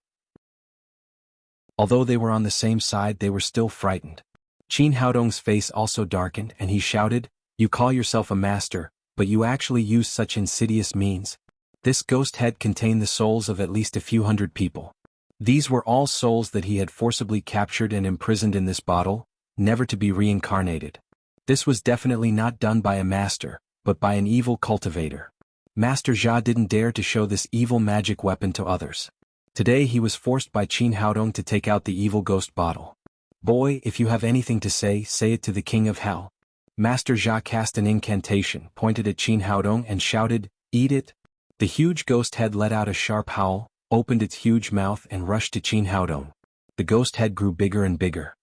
Although they were on the same side, they were still frightened. Qin Haodong's face also darkened, and he shouted, "You call yourself a master, but you actually use such insidious means." This ghost head contained the souls of at least a few hundred people. These were all souls that he had forcibly captured and imprisoned in this bottle, never to be reincarnated. This was definitely not done by a master, but by an evil cultivator. Master Jia didn't dare to show this evil magic weapon to others. Today he was forced by Qin Haodong to take out the evil ghost bottle. "Boy, if you have anything to say it to the King of Hell." Master Jia cast an incantation, pointed at Qin Haodong and shouted, "Eat it." The huge ghost head let out a sharp howl, opened its huge mouth and rushed to Qin Haodong. The ghost head grew bigger and bigger.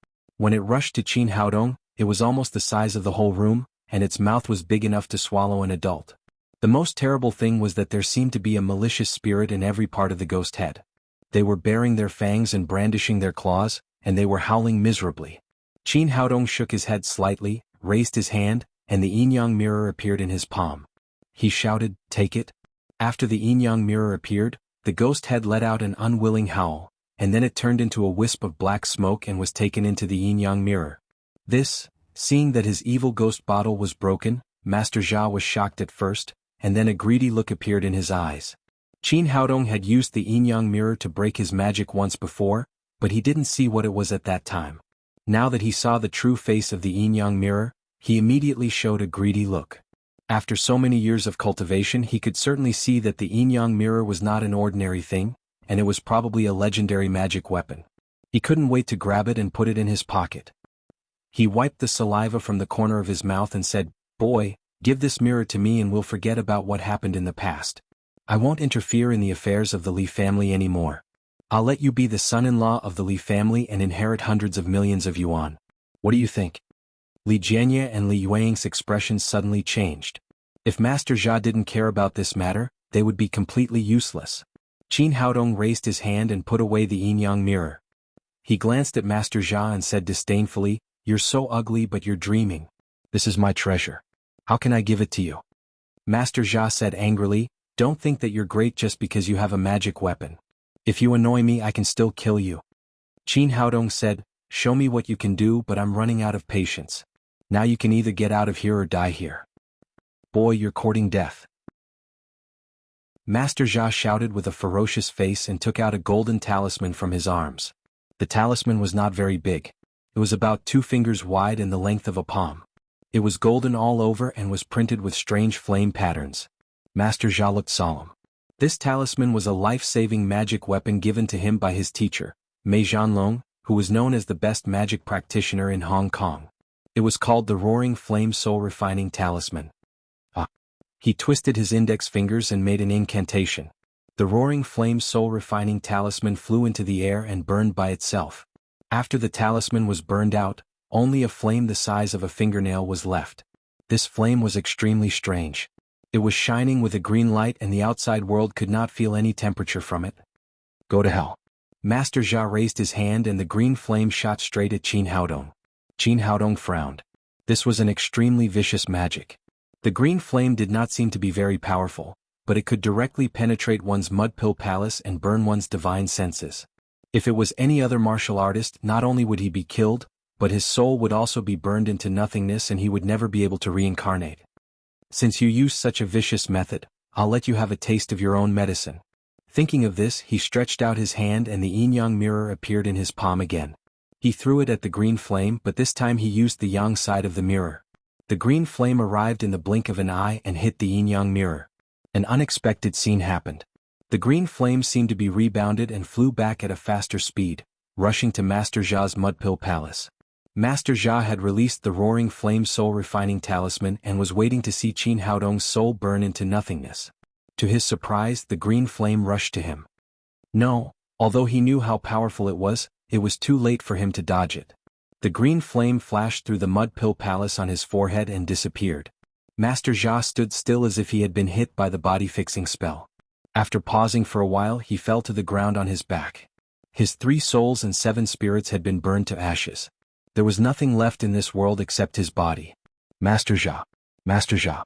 When it rushed to Qin Haodong, it was almost the size of the whole room, and its mouth was big enough to swallow an adult. The most terrible thing was that there seemed to be a malicious spirit in every part of the ghost head. They were baring their fangs and brandishing their claws, and they were howling miserably. Qin Haodong shook his head slightly, raised his hand, and the yin-yang mirror appeared in his palm. He shouted, "Take it." After the yin-yang mirror appeared, the ghost head let out an unwilling howl, and then it turned into a wisp of black smoke and was taken into the yin-yang mirror. Seeing that his evil ghost bottle was broken, Master Jia was shocked at first, and then a greedy look appeared in his eyes. Qin Haodong had used the yin-yang mirror to break his magic once before, but he didn't see what it was at that time. Now that he saw the true face of the yin-yang mirror, he immediately showed a greedy look. After so many years of cultivation, he could certainly see that the yin-yang mirror was not an ordinary thing, and it was probably a legendary magic weapon. He couldn't wait to grab it and put it in his pocket. He wiped the saliva from the corner of his mouth and said, "Boy, give this mirror to me and we'll forget about what happened in the past. I won't interfere in the affairs of the Li family anymore. I'll let you be the son-in-law of the Li family and inherit hundreds of millions of yuan. What do you think?" Li Jianye and Li Yuang's expressions suddenly changed. If Master Jia didn't care about this matter, they would be completely useless. Qin Haodong raised his hand and put away the yin-yang mirror. He glanced at Master Jia and said disdainfully, "You're so ugly, but you're dreaming. This is my treasure. How can I give it to you?" Master Jia said angrily, "Don't think that you're great just because you have a magic weapon. If you annoy me, I can still kill you." Qin Haodong said, "Show me what you can do, but I'm running out of patience. Now you can either get out of here or die here. Boy, you're courting death." Master Jia shouted with a ferocious face and took out a golden talisman from his arms. The talisman was not very big. It was about 2 fingers wide and the length of a palm. It was golden all over and was printed with strange flame patterns. Master Jia looked solemn. This talisman was a life-saving magic weapon given to him by his teacher, Mei Zhanlong, who was known as the best magic practitioner in Hong Kong. It was called the Roaring Flame Soul Refining Talisman. He twisted his index fingers and made an incantation. The Roaring Flame Soul Refining Talisman flew into the air and burned by itself. After the talisman was burned out, only a flame the size of a fingernail was left. This flame was extremely strange. It was shining with a green light and the outside world could not feel any temperature from it. "Go to hell." Master Jia raised his hand and the green flame shot straight at Qin Haodong. Qin Haodong frowned. This was an extremely vicious magic. The green flame did not seem to be very powerful, but it could directly penetrate one's mud pill palace and burn one's divine senses. If it was any other martial artist, not only would he be killed, but his soul would also be burned into nothingness and he would never be able to reincarnate. "Since you use such a vicious method, I'll let you have a taste of your own medicine." Thinking of this, he stretched out his hand and the yin-yang mirror appeared in his palm again. He threw it at the green flame, but this time he used the yang side of the mirror. The green flame arrived in the blink of an eye and hit the yin-yang mirror. An unexpected scene happened. The green flame seemed to be rebounded and flew back at a faster speed, rushing to Master Jia's Mudpill Palace. Master Jia had released the Roaring Flame Soul Refining Talisman and was waiting to see Qin Haodong's soul burn into nothingness. To his surprise, the green flame rushed to him. No, although he knew how powerful it was too late for him to dodge it. The green flame flashed through the Mudpill Palace on his forehead and disappeared. Master Jia stood still as if he had been hit by the body-fixing spell. After pausing for a while, he fell to the ground on his back. His 3 souls and 7 spirits had been burned to ashes. There was nothing left in this world except his body. "Master Jia! Master Jia!"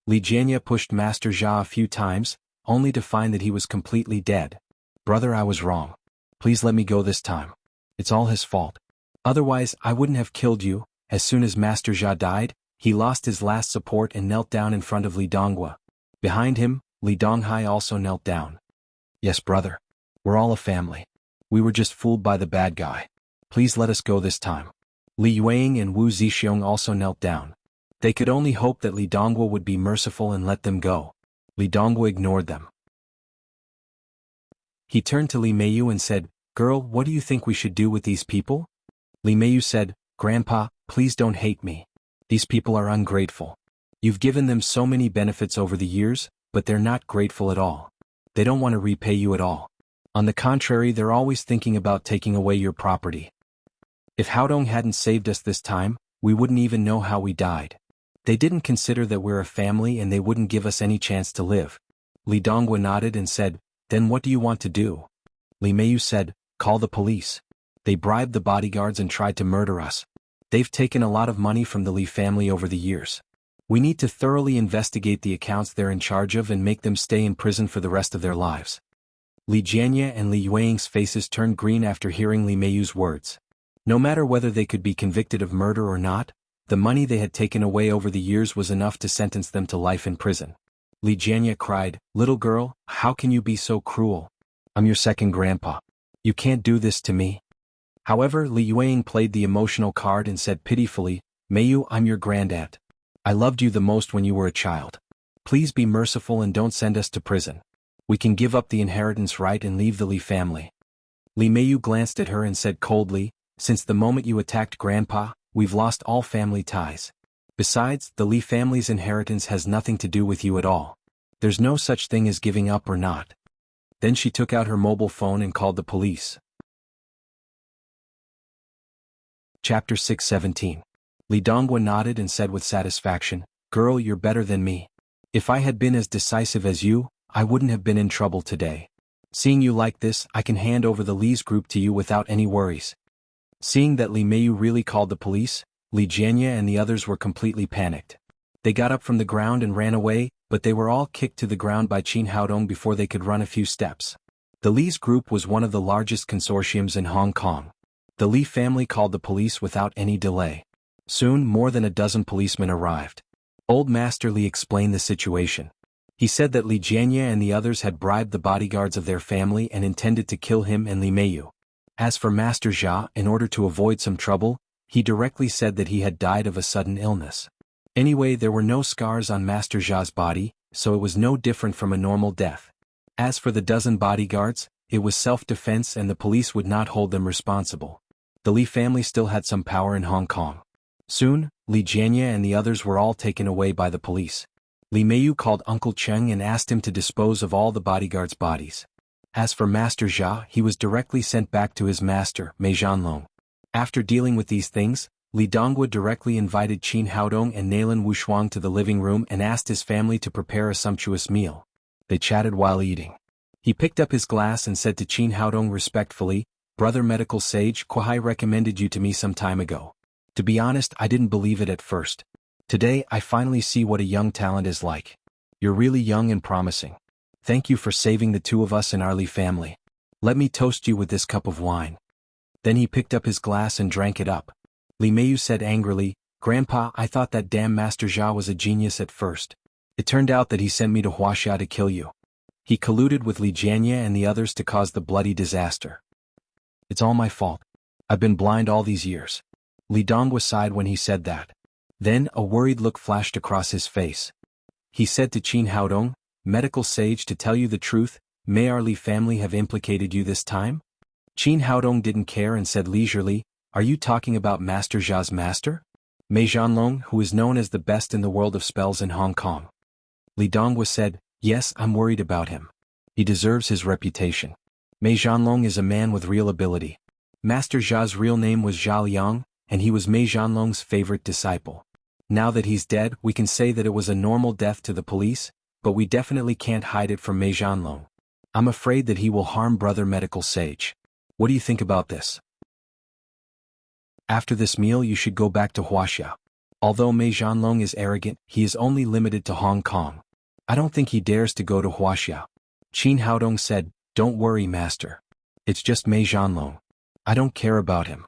Li Jianye pushed Master Jia a few times, only to find that he was completely dead. "Brother, I was wrong. Please let me go this time. It's all his fault. Otherwise, I wouldn't have killed you." As soon as Master Jia died, he lost his last support and knelt down in front of Li Donghua. Behind him, Li Donghai also knelt down. "Yes, brother. We're all a family. We were just fooled by the bad guy. Please let us go this time." Li Yuang and Wu Zixiong also knelt down. They could only hope that Li Donghua would be merciful and let them go. Li Donghua ignored them. He turned to Li Meiyu and said, "Girl, what do you think we should do with these people?" Li Meiyu said, "Grandpa, please don't hate me. These people are ungrateful. You've given them so many benefits over the years, but they're not grateful at all. They don't want to repay you at all. On the contrary, they're always thinking about taking away your property. If Haodong hadn't saved us this time, we wouldn't even know how we died. They didn't consider that we're a family and they wouldn't give us any chance to live. Li Donghua nodded and said, then what do you want to do? Li Meiyu said, call the police. They bribed the bodyguards and tried to murder us. They've taken a lot of money from the Li family over the years. We need to thoroughly investigate the accounts they're in charge of and make them stay in prison for the rest of their lives. Li Jianye and Li Yueying's faces turned green after hearing Li Meiyu's words. No matter whether they could be convicted of murder or not, the money they had taken away over the years was enough to sentence them to life in prison. Li Jianye cried, little girl, how can you be so cruel? I'm your second grandpa. You can't do this to me. However, Li Yueying played the emotional card and said pitifully, Meiyu, I'm your grandaunt. I loved you the most when you were a child. Please be merciful and don't send us to prison. We can give up the inheritance right and leave the Li family. Li Meiyu glanced at her and said coldly, since the moment you attacked Grandpa, we've lost all family ties. Besides, the Li family's inheritance has nothing to do with you at all. There's no such thing as giving up or not. Then she took out her mobile phone and called the police. Chapter 617. Li Donghua nodded and said with satisfaction, girl, you're better than me. If I had been as decisive as you, I wouldn't have been in trouble today. Seeing you like this, I can hand over the Li's group to you without any worries. Seeing that Li Meiyu really called the police, Li Jianye and the others were completely panicked. They got up from the ground and ran away, but they were all kicked to the ground by Qin Haodong before they could run a few steps. The Li's group was one of the largest consortiums in Hong Kong. The Li family called the police without any delay. Soon, more than a dozen policemen arrived. Old Master Li explained the situation. He said that Li Jianye and the others had bribed the bodyguards of their family and intended to kill him and Li Meiyu. As for Master Jia, in order to avoid some trouble, he directly said that he had died of a sudden illness. Anyway, there were no scars on Master Jia's body, so it was no different from a normal death. As for the dozen bodyguards, it was self-defense and the police would not hold them responsible. The Li family still had some power in Hong Kong. Soon, Li Jianye and the others were all taken away by the police. Li Meiyu called Uncle Cheng and asked him to dispose of all the bodyguards' bodies. As for Master Jia, he was directly sent back to his master, Mei Zhanlong. After dealing with these things, Li Donghua directly invited Qin Haodong and Nailan Wushuang to the living room and asked his family to prepare a sumptuous meal. They chatted while eating. He picked up his glass and said to Qin Haodong respectfully, Brother medical sage, Kuai recommended you to me some time ago. To be honest, I didn't believe it at first. Today, I finally see what a young talent is like. You're really young and promising. Thank you for saving the two of us in our Li family. Let me toast you with this cup of wine. Then he picked up his glass and drank it up. Li Meiyu said angrily, Grandpa, I thought that damn Master Jia was a genius at first. It turned out that he sent me to Wuxia to kill you. He colluded with Li Jianye and the others to cause the bloody disaster. It's all my fault. I've been blind all these years. Li Donghua sighed when he said that. Then, a worried look flashed across his face. He said to Qin Haodong, Medical sage, to tell you the truth, may our Li family have implicated you this time? Qin Haodong didn't care and said leisurely, Are you talking about Master Jia's master? Mei Zhanlong, who is known as the best in the world of spells in Hong Kong. Li Donghua said, Yes, I'm worried about him. He deserves his reputation. Mei Zhanlong is a man with real ability. Master Jia's real name was Zhao Liang, and he was Mei Zhanlong's favorite disciple. Now that he's dead, we can say that it was a normal death to the police, but we definitely can't hide it from Mei Zhanlong. I'm afraid that he will harm Brother Medical Sage. What do you think about this? After this meal you should go back to Wuxia. Although Mei Zhanlong is arrogant, he is only limited to Hong Kong. I don't think he dares to go to Wuxia. Qin Haodong said, Don't worry, Master. It's just Mei Zhanlong. I don't care about him.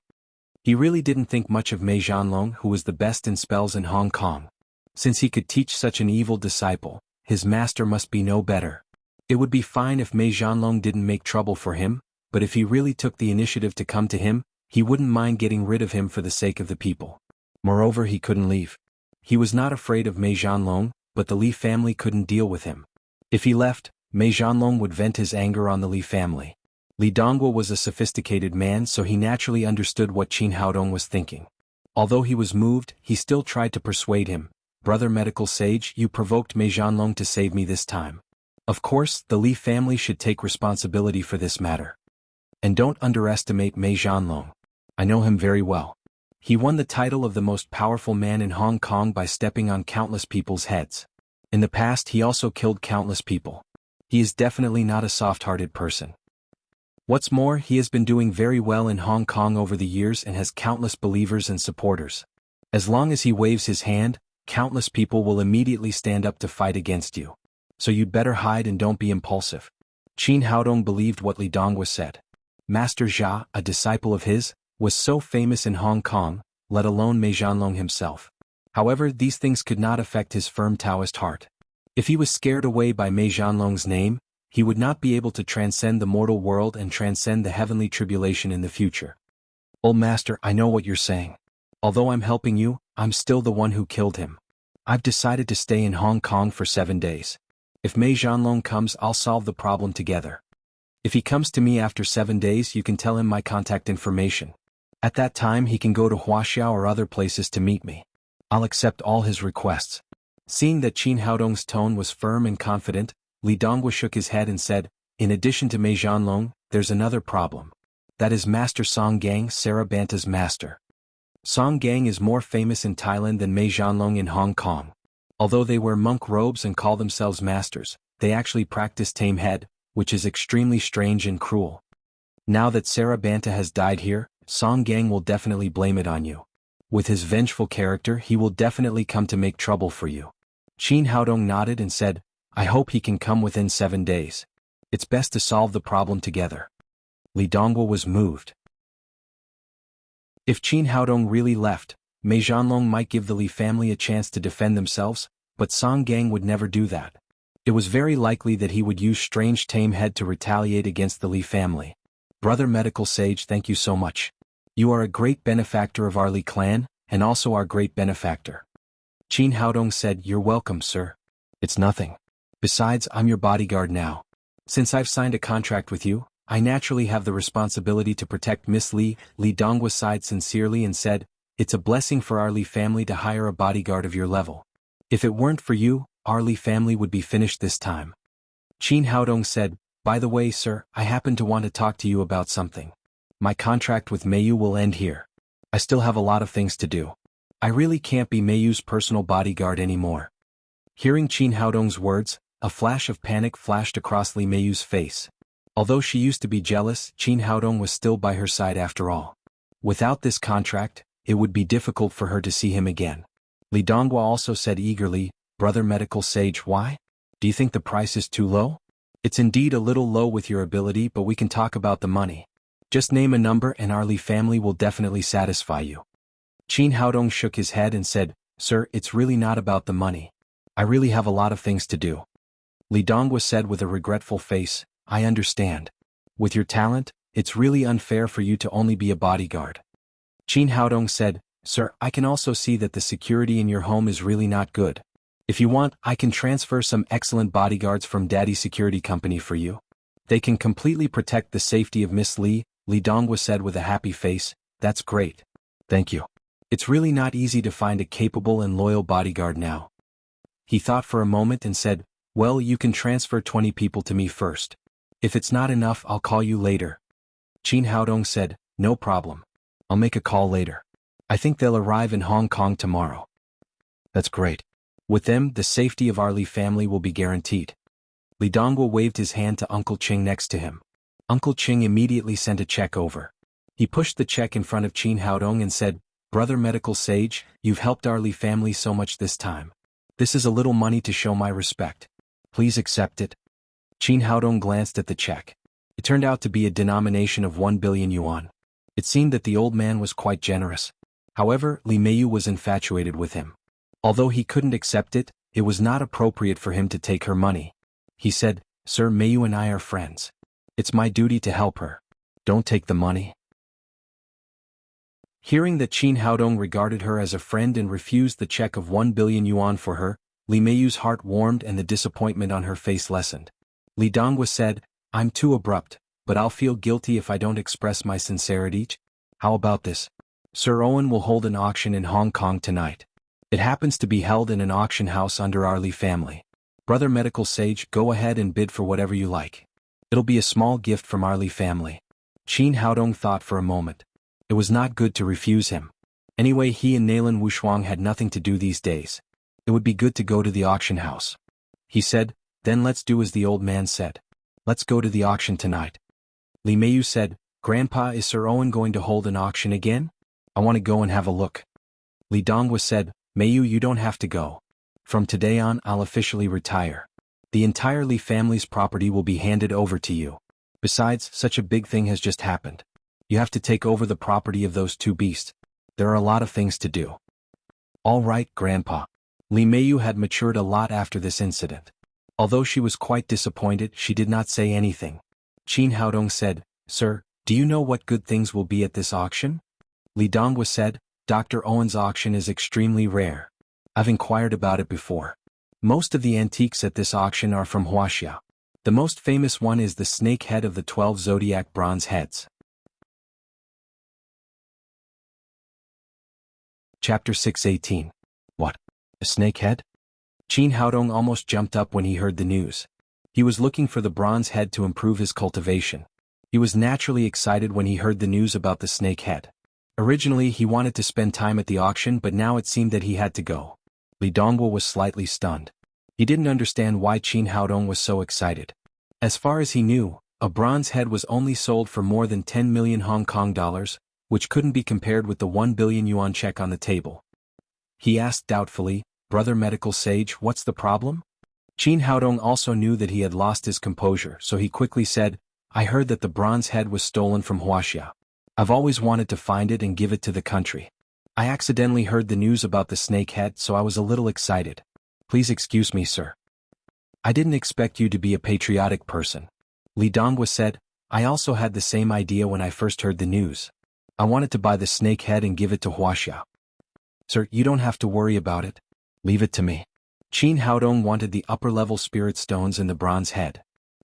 He really didn't think much of Mei Zhanlong, who was the best in spells in Hong Kong. Since he could teach such an evil disciple, his master must be no better. It would be fine if Mei Zhanlong didn't make trouble for him, but if he really took the initiative to come to him, he wouldn't mind getting rid of him for the sake of the people. Moreover, he couldn't leave. He was not afraid of Mei Zhanlong, but the Li family couldn't deal with him. If he left, Mei Zhanlong would vent his anger on the Li family. Li Donghua was a sophisticated man, so he naturally understood what Qin Haodong was thinking. Although he was moved, he still tried to persuade him. Brother Medical Sage, you provoked Mei Zhanlong to save me this time. Of course, the Li family should take responsibility for this matter. And don't underestimate Mei Zhanlong. I know him very well. He won the title of the most powerful man in Hong Kong by stepping on countless people's heads. In the past he also killed countless people. He is definitely not a soft-hearted person. What's more, he has been doing very well in Hong Kong over the years and has countless believers and supporters. As long as he waves his hand, countless people will immediately stand up to fight against you. So you'd better hide and don't be impulsive. Qin Haodong believed what Li Donghua said. Master Jia, a disciple of his, was so famous in Hong Kong, let alone Mei Zhanlong himself. However, these things could not affect his firm Taoist heart. If he was scared away by Mei Zhanlong's name, he would not be able to transcend the mortal world and transcend the heavenly tribulation in the future. Old master, I know what you're saying. Although I'm helping you, I'm still the one who killed him. I've decided to stay in Hong Kong for 7 days. If Mei Zhanlong comes, I'll solve the problem together. If he comes to me after 7 days, you can tell him my contact information. At that time he can go to Wuxia or other places to meet me. I'll accept all his requests. Seeing that Qin Haodong's tone was firm and confident, Li Donghua shook his head and said, in addition to Mei Zhanlong, there's another problem. That is Master Song Gang, Sarabanta's master. Song Gang is more famous in Thailand than Mei Zhanlong in Hong Kong. Although they wear monk robes and call themselves masters, they actually practice tame head, which is extremely strange and cruel. Now that Sarabanta has died here, Song Gang will definitely blame it on you. With his vengeful character, he will definitely come to make trouble for you. Qin Haodong nodded and said, I hope he can come within 7 days. It's best to solve the problem together. Li Donghua was moved. If Qin Haodong really left, Mei Zhanlong might give the Li family a chance to defend themselves, but Song Gang would never do that. It was very likely that he would use strange tame head to retaliate against the Li family. Brother Medical Sage, thank you so much. You are a great benefactor of our Li clan, and also our great benefactor. Qin Haodong said, You're welcome, sir. It's nothing. Besides, I'm your bodyguard now. Since I've signed a contract with you, I naturally have the responsibility to protect Miss Li. Li Donghua sighed sincerely and said, It's a blessing for our Li family to hire a bodyguard of your level. If it weren't for you, our Li family would be finished this time. Qin Haodong said, By the way, sir, I happen to want to talk to you about something. My contract with Meiyu will end here. I still have a lot of things to do. I really can't be Meiyu's personal bodyguard anymore. Hearing Qin Haodong's words, a flash of panic flashed across Li Meiyu's face. Although she used to be jealous, Qin Haodong was still by her side after all. Without this contract, it would be difficult for her to see him again. Li Donghua also said eagerly, Brother Medical Sage, why? Do you think the price is too low? It's indeed a little low with your ability, but we can talk about the money. Just name a number and our Li family will definitely satisfy you. Qin Haodong shook his head and said, Sir, it's really not about the money. I really have a lot of things to do. Li Donghua said with a regretful face, I understand. With your talent, it's really unfair for you to only be a bodyguard. Qin Haodong said, Sir, I can also see that the security in your home is really not good. If you want, I can transfer some excellent bodyguards from Daddy Security Company for you. They can completely protect the safety of Miss Li, Li Donghua said with a happy face. That's great. Thank you. It's really not easy to find a capable and loyal bodyguard now. He thought for a moment and said, Well, you can transfer 20 people to me first. If it's not enough, I'll call you later. Qin Haodong said, No problem. I'll make a call later. I think they'll arrive in Hong Kong tomorrow. That's great. With them, the safety of our Li family will be guaranteed. Li Donghua waved his hand to Uncle Ching next to him. Uncle Ching immediately sent a check over. He pushed the check in front of Qin Haodong and said, Brother Medical Sage, you've helped our Li family so much this time. This is a little money to show my respect. Please accept it. Qin Haodong glanced at the check. It turned out to be a denomination of 1 billion yuan. It seemed that the old man was quite generous. However, Li Meiyu was infatuated with him. Although he couldn't accept it, it was not appropriate for him to take her money. He said, Sir, Meiyu and I are friends. It's my duty to help her. Don't take the money. Hearing that Qin Haodong regarded her as a friend and refused the check of 1 billion yuan for her, Li Meiyu's heart warmed and the disappointment on her face lessened. Li Donghua said, I'm too abrupt, but I'll feel guilty if I don't express my sincerity. How about this? Sir Owen will hold an auction in Hong Kong tonight. It happens to be held in an auction house under our Li family. Brother Medical Sage, go ahead and bid for whatever you like. It'll be a small gift from our Li family. Qin Haodong thought for a moment. It was not good to refuse him. Anyway, he and Nalan Wushuang had nothing to do these days. It would be good to go to the auction house. He said, then let's do as the old man said. Let's go to the auction tonight. Li Meiyu said, Grandpa, is Sir Owen going to hold an auction again? I want to go and have a look. Li Donghua said, Meiyu, you don't have to go. From today on, I'll officially retire. The entire Li family's property will be handed over to you. Besides, such a big thing has just happened. You have to take over the property of those two beasts. There are a lot of things to do. All right, Grandpa. Li Meiyu had matured a lot after this incident. Although she was quite disappointed, she did not say anything. Qin Haodong said, Sir, do you know what good things will be at this auction? Li Donghua said, Dr. Owen's auction is extremely rare. I've inquired about it before. Most of the antiques at this auction are from Wuxia. The most famous one is the snake head of the 12 zodiac bronze heads. Chapter 6:18. What? A snake head? Qin Haodong almost jumped up when he heard the news. He was looking for the bronze head to improve his cultivation. He was naturally excited when he heard the news about the snake head. Originally he wanted to spend time at the auction, but now it seemed that he had to go. Li Donghua was slightly stunned. He didn't understand why Qin Haodong was so excited. As far as he knew, a bronze head was only sold for more than 10 million Hong Kong dollars, which couldn't be compared with the 1 billion yuan check on the table. He asked doubtfully, Brother Medical Sage, what's the problem? Qin Haodong also knew that he had lost his composure, so he quickly said, I heard that the bronze head was stolen from Wuxia. I've always wanted to find it and give it to the country. I accidentally heard the news about the snake head, so I was a little excited. Please excuse me, sir. I didn't expect you to be a patriotic person. Li Donghua said, I also had the same idea when I first heard the news. I wanted to buy the snake head and give it to Wuxia. Sir, you don't have to worry about it. Leave it to me. Qin Haodong wanted the upper-level spirit stones and the bronze head.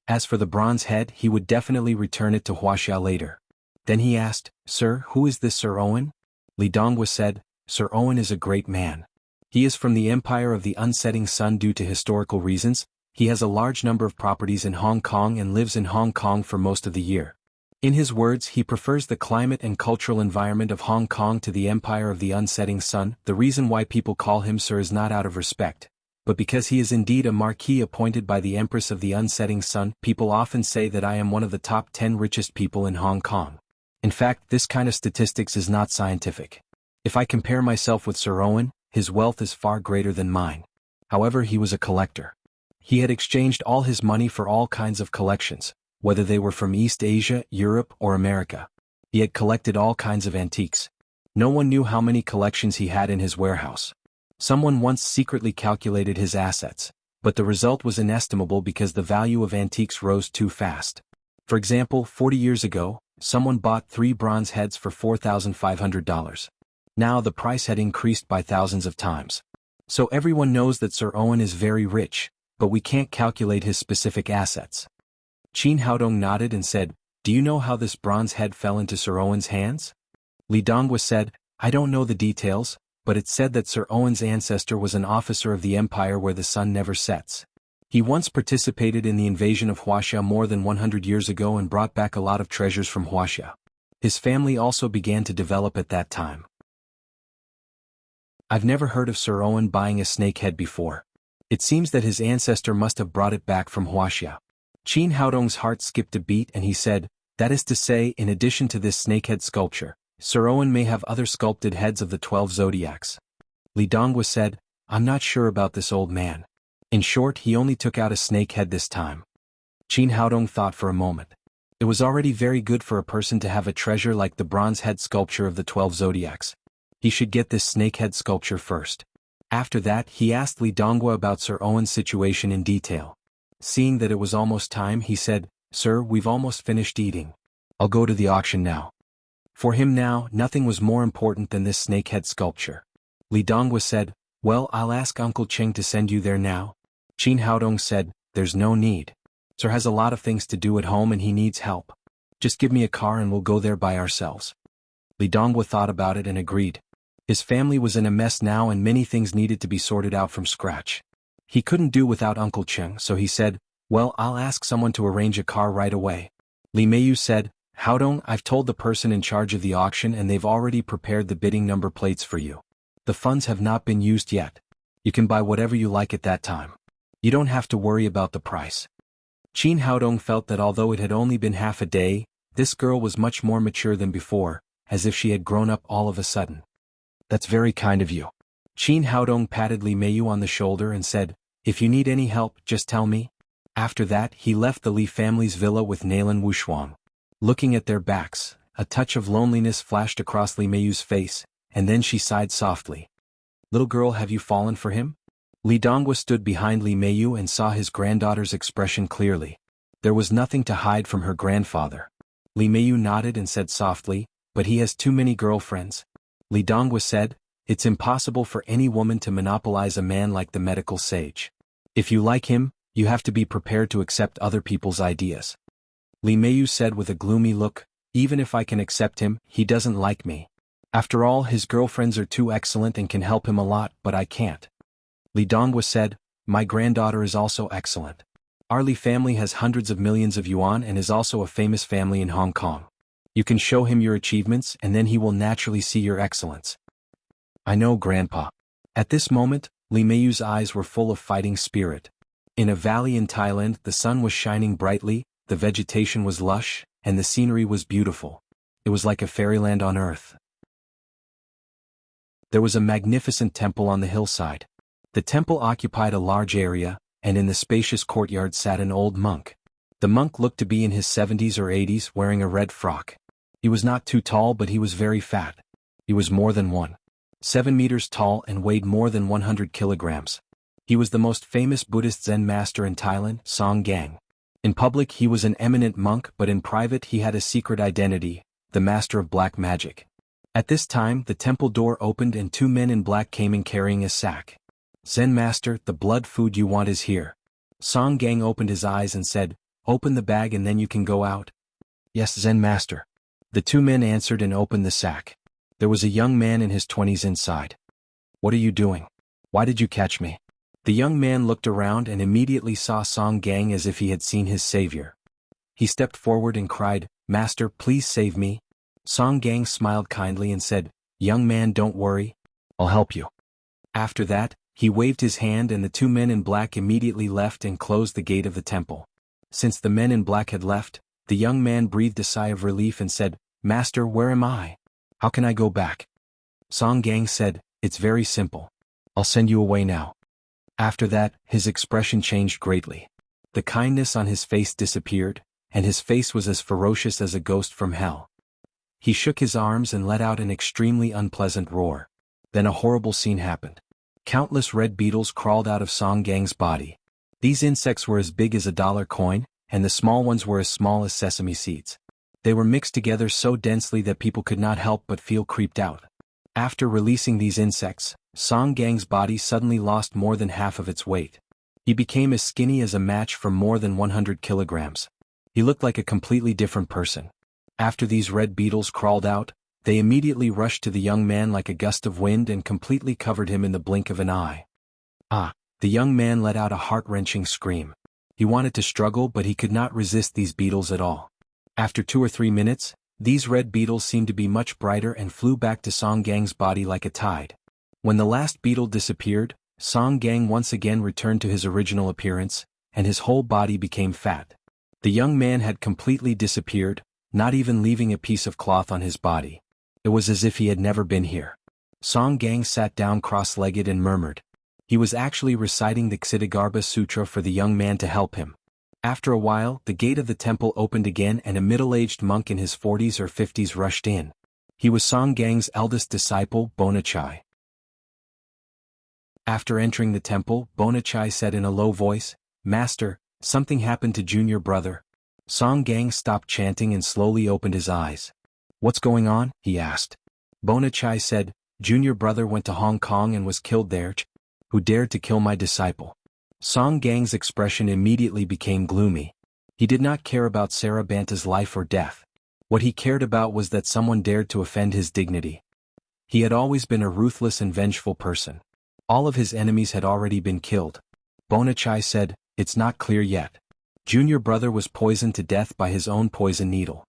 As for the bronze head, he would definitely return it to Wuxia later. Then he asked, Sir, who is this Sir Owen? Li Donghua said, Sir Owen is a great man. He is from the Empire of the Unsetting Sun due to historical reasons. He has a large number of properties in Hong Kong and lives in Hong Kong for most of the year. In his words, he prefers the climate and cultural environment of Hong Kong to the Empire of the Unsetting Sun. The reason why people call him Sir is not out of respect, but because he is indeed a marquis appointed by the Empress of the Unsetting Sun. People often say that I am one of the top 10 richest people in Hong Kong. In fact, this kind of statistics is not scientific. If I compare myself with Sir Owen, his wealth is far greater than mine. However, he was a collector. He had exchanged all his money for all kinds of collections, whether they were from East Asia, Europe, or America. He had collected all kinds of antiques. No one knew how many collections he had in his warehouse. Someone once secretly calculated his assets, but the result was inestimable because the value of antiques rose too fast. For example, 40 years ago, someone bought 3 bronze heads for $4,500. Now the price had increased by thousands of times. So everyone knows that Sir Owen is very rich, but we can't calculate his specific assets. Qin Haodong nodded and said, Do you know how this bronze head fell into Sir Owen's hands? Li Donghua said, I don't know the details, but it's said that Sir Owen's ancestor was an officer of the empire where the sun never sets. He once participated in the invasion of Wuxia more than 100 years ago and brought back a lot of treasures from Wuxia. His family also began to develop at that time. I've never heard of Sir Owen buying a snake head before. It seems that his ancestor must have brought it back from Wuxia. Qin Haodong's heart skipped a beat and he said, That is to say, in addition to this snakehead sculpture, Sir Owen may have other sculpted heads of the 12 zodiacs. Li Donghua said, I'm not sure about this old man. In short, he only took out a snake head this time. Qin Haodong thought for a moment. It was already very good for a person to have a treasure like the bronze head sculpture of the 12 zodiacs. He should get this snake head sculpture first. After that, he asked Li Donghua about Sir Owen's situation in detail. Seeing that it was almost time, he said, Sir, we've almost finished eating. I'll go to the auction now. For him now, nothing was more important than this snakehead sculpture. Li Donghua said, Well, I'll ask Uncle Cheng to send you there now. Qin Haodong said, There's no need. Sir has a lot of things to do at home and he needs help. Just give me a car and we'll go there by ourselves. Li Donghua thought about it and agreed. His family was in a mess now and many things needed to be sorted out from scratch. He couldn't do without Uncle Cheng, so he said, Well, I'll ask someone to arrange a car right away. Li Meiyu said, Haodong, I've told the person in charge of the auction and they've already prepared the bidding number plates for you. The funds have not been used yet. You can buy whatever you like at that time. You don't have to worry about the price. Qin Haodong felt that although it had only been half a day, this girl was much more mature than before, as if she had grown up all of a sudden. That's very kind of you. Qin Haodong patted Li Meiyu on the shoulder and said, if you need any help, just tell me. After that, he left the Li family's villa with Nalan Wushuang. Looking at their backs, a touch of loneliness flashed across Li Meiyu's face, and then she sighed softly. Little girl, have you fallen for him? Li Donghua stood behind Li Meiyu and saw his granddaughter's expression clearly. There was nothing to hide from her grandfather. Li Meiyu nodded and said softly, but he has too many girlfriends. Li Donghua said, it's impossible for any woman to monopolize a man like the medical sage. If you like him, you have to be prepared to accept other people's ideas. Li Meiyu said with a gloomy look, even if I can accept him, he doesn't like me. After all, his girlfriends are too excellent and can help him a lot, but I can't. Li Donghua said, my granddaughter is also excellent. Our Li family has hundreds of millions of yuan and is also a famous family in Hong Kong. You can show him your achievements and then he will naturally see your excellence. I know, Grandpa. At this moment, Li Meiyu's eyes were full of fighting spirit. In a valley in Thailand, the sun was shining brightly, the vegetation was lush, and the scenery was beautiful. It was like a fairyland on earth. There was a magnificent temple on the hillside. The temple occupied a large area, and in the spacious courtyard sat an old monk. The monk looked to be in his 70s or 80s, wearing a red frock. He was not too tall, but he was very fat. He was more than 1.7 meters tall and weighed more than 100 kilograms. He was the most famous Buddhist Zen master in Thailand, Song Gang. In public he was an eminent monk, but in private he had a secret identity, the master of black magic. At this time the temple door opened and 2 men in black came in carrying a sack. Zen master, the blood food you want is here. Song Gang opened his eyes and said, open the bag and then you can go out. Yes, Zen master. The 2 men answered and opened the sack. There was a young man in his 20s inside. What are you doing? Why did you catch me? The young man looked around and immediately saw Song Gang as if he had seen his savior. He stepped forward and cried, Master, please save me. Song Gang smiled kindly and said, young man, don't worry. I'll help you. After that, he waved his hand and the 2 men in black immediately left and closed the gate of the temple. Since the men in black had left, the young man breathed a sigh of relief and said, Master, where am I? How can I go back? Song Gang said, it's very simple. I'll send you away now. After that, his expression changed greatly. The kindness on his face disappeared, and his face was as ferocious as a ghost from hell. He shook his arms and let out an extremely unpleasant roar. Then a horrible scene happened. Countless red beetles crawled out of Song Gang's body. These insects were as big as a dollar coin, and the small ones were as small as sesame seeds. They were mixed together so densely that people could not help but feel creeped out. After releasing these insects, Song Gang's body suddenly lost more than half of its weight. He became as skinny as a match from more than 100 kilograms. He looked like a completely different person. After these red beetles crawled out, they immediately rushed to the young man like a gust of wind and completely covered him in the blink of an eye. Ah! The young man let out a heart-wrenching scream. He wanted to struggle, but he could not resist these beetles at all. After 2 or 3 minutes, these red beetles seemed to be much brighter and flew back to Song Gang's body like a tide. When the last beetle disappeared, Song Gang once again returned to his original appearance, and his whole body became fat. The young man had completely disappeared, not even leaving a piece of cloth on his body. It was as if he had never been here. Song Gang sat down cross-legged and murmured. He was actually reciting the Ksitigarbha Sutra for the young man to help him. After a while, the gate of the temple opened again and a middle-aged monk in his 40s or 50s rushed in. He was Song Gang's eldest disciple, Bonachai. After entering the temple, Bonachai said in a low voice, Master, something happened to junior brother. Song Gang stopped chanting and slowly opened his eyes. What's going on? He asked. Bonachai said, junior brother went to Hong Kong and was killed there. Who dared to kill my disciple? Song Gang's expression immediately became gloomy. He did not care about Sarah Banta's life or death. What he cared about was that someone dared to offend his dignity. He had always been a ruthless and vengeful person. All of his enemies had already been killed. Bonachai said, it's not clear yet. Junior brother was poisoned to death by his own poison needle.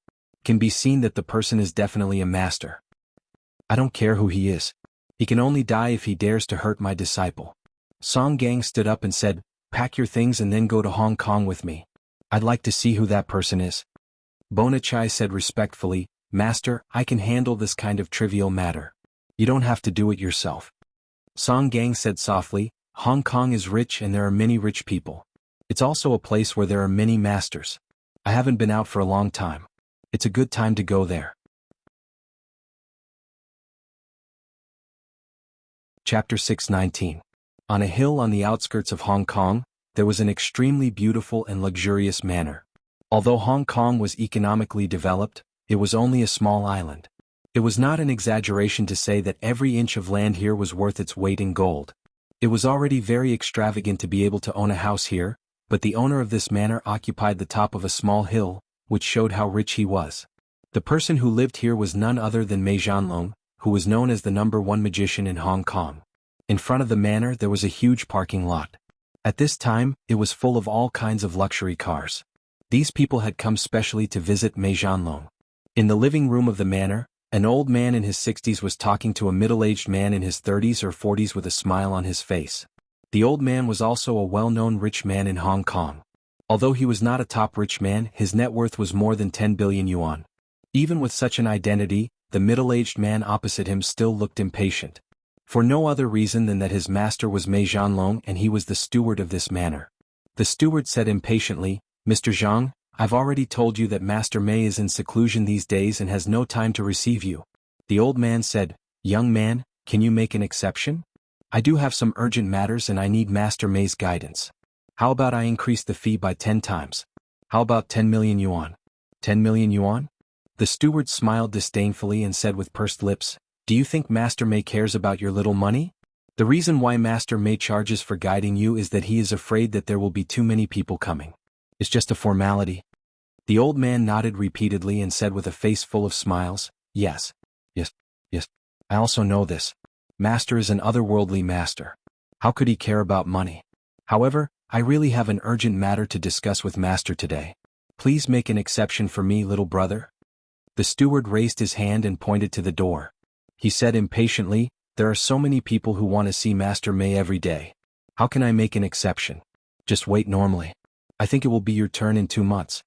can be seen that the person is definitely a master. I don't care who he is. He can only die if he dares to hurt my disciple. Song Gang stood up and said, pack your things and then go to Hong Kong with me. I'd like to see who that person is. Bonachai said respectfully, Master, I can handle this kind of trivial matter. You don't have to do it yourself. Song Gang said softly, Hong Kong is rich and there are many rich people. It's also a place where there are many masters. I haven't been out for a long time. It's a good time to go there. Chapter 619. On a hill on the outskirts of Hong Kong, there was an extremely beautiful and luxurious manor. Although Hong Kong was economically developed, it was only a small island. It was not an exaggeration to say that every inch of land here was worth its weight in gold. It was already very extravagant to be able to own a house here, but the owner of this manor occupied the top of a small hill, which showed how rich he was. The person who lived here was none other than Mei Zhanlong, who was known as the #1 magician in Hong Kong. In front of the manor there was a huge parking lot. At this time, it was full of all kinds of luxury cars. These people had come specially to visit Mei Zhanlong. In the living room of the manor, an old man in his 60s was talking to a middle-aged man in his 30s or 40s with a smile on his face. The old man was also a well-known rich man in Hong Kong. Although he was not a top rich man, his net worth was more than 10 billion yuan. Even with such an identity, the middle-aged man opposite him still looked impatient. For no other reason than that his master was Mei Zhanlong and he was the steward of this manor. The steward said impatiently, Mr. Zhang, I've already told you that Master Mei is in seclusion these days and has no time to receive you. The old man said, Young man, can you make an exception? I do have some urgent matters and I need Master Mei's guidance. How about I increase the fee by 10 times? How about 10 million yuan? 10 million yuan? The steward smiled disdainfully and said with pursed lips, Do you think Master Mei cares about your little money? The reason why Master Mei charges for guiding you is that he is afraid that there will be too many people coming. It's just a formality. The old man nodded repeatedly and said with a face full of smiles, Yes. I also know this. Master is an otherworldly master. How could he care about money? However, I really have an urgent matter to discuss with Master today. Please make an exception for me, little brother. The steward raised his hand and pointed to the door. He said impatiently, There are so many people who want to see Master Mei every day. How can I make an exception? Just wait normally. I think it will be your turn in 2 months.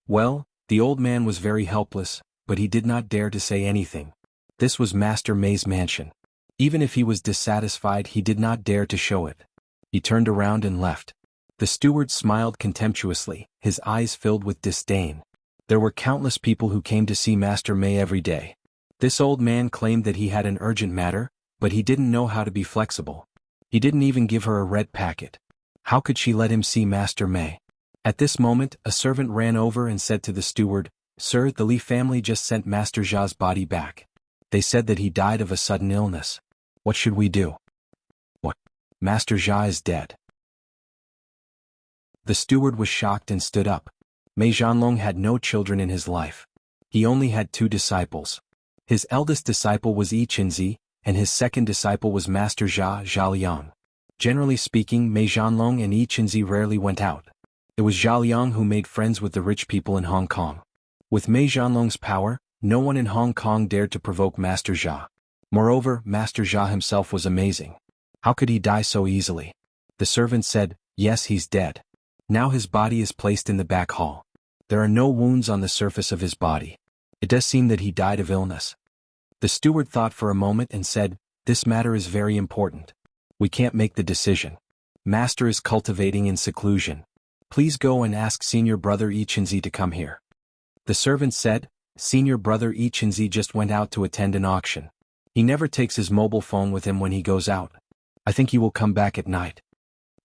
Well, the old man was very helpless, but he did not dare to say anything. This was Master Mei's mansion. Even if he was dissatisfied, he did not dare to show it. He turned around and left. The steward smiled contemptuously, his eyes filled with disdain. There were countless people who came to see Master Mei every day. This old man claimed that he had an urgent matter, but he didn't know how to be flexible. He didn't even give her a red packet. How could she let him see Master Mei? At this moment, a servant ran over and said to the steward, Sir, the Li family just sent Master Jia's body back. They said that he died of a sudden illness. What should we do? What? Master Jia is dead. The steward was shocked and stood up. Mei Zhanlong had no children in his life. He only had 2 disciples. His eldest disciple was Yi Qinzi, and his second disciple was Master Zhao Liang. Generally speaking, Mei Zhanlong and Yi Qinzi rarely went out. It was Zhao Liang who made friends with the rich people in Hong Kong. With Mei Zhanlong's power, no one in Hong Kong dared to provoke Master Jia. Moreover, Master Jia himself was amazing. How could he die so easily? The servant said, Yes, he's dead. Now his body is placed in the back hall. There are no wounds on the surface of his body. It does seem that he died of illness. The steward thought for a moment and said, This matter is very important. We can't make the decision. Master is cultivating in seclusion. Please go and ask senior brother Yi Qinzi to come here. The servant said, Senior brother Yi Qinzi just went out to attend an auction. He never takes his mobile phone with him when he goes out. I think he will come back at night.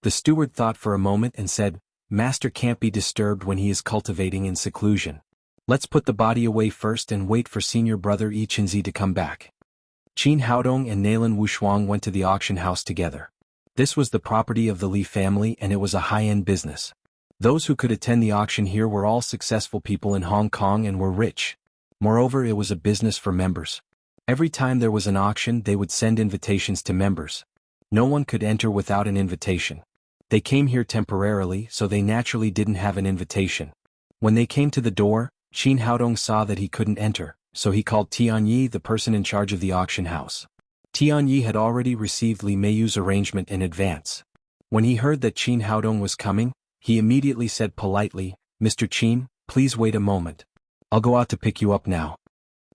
The steward thought for a moment and said, Master can't be disturbed when he is cultivating in seclusion. Let's put the body away first and wait for senior brother Yi Qinzi to come back. Qin Haodong and Nailan Wushuang went to the auction house together. This was the property of the Li family and it was a high-end business. Those who could attend the auction here were all successful people in Hong Kong and were rich. Moreover, it was a business for members. Every time there was an auction, they would send invitations to members. No one could enter without an invitation. They came here temporarily, so they naturally didn't have an invitation. When they came to the door, Qin Haodong saw that he couldn't enter, so he called Tianyi, the person in charge of the auction house. Tianyi had already received Li Meiyu's arrangement in advance. When he heard that Qin Haodong was coming, he immediately said politely, "Mr. Qin, please wait a moment. I'll go out to pick you up now."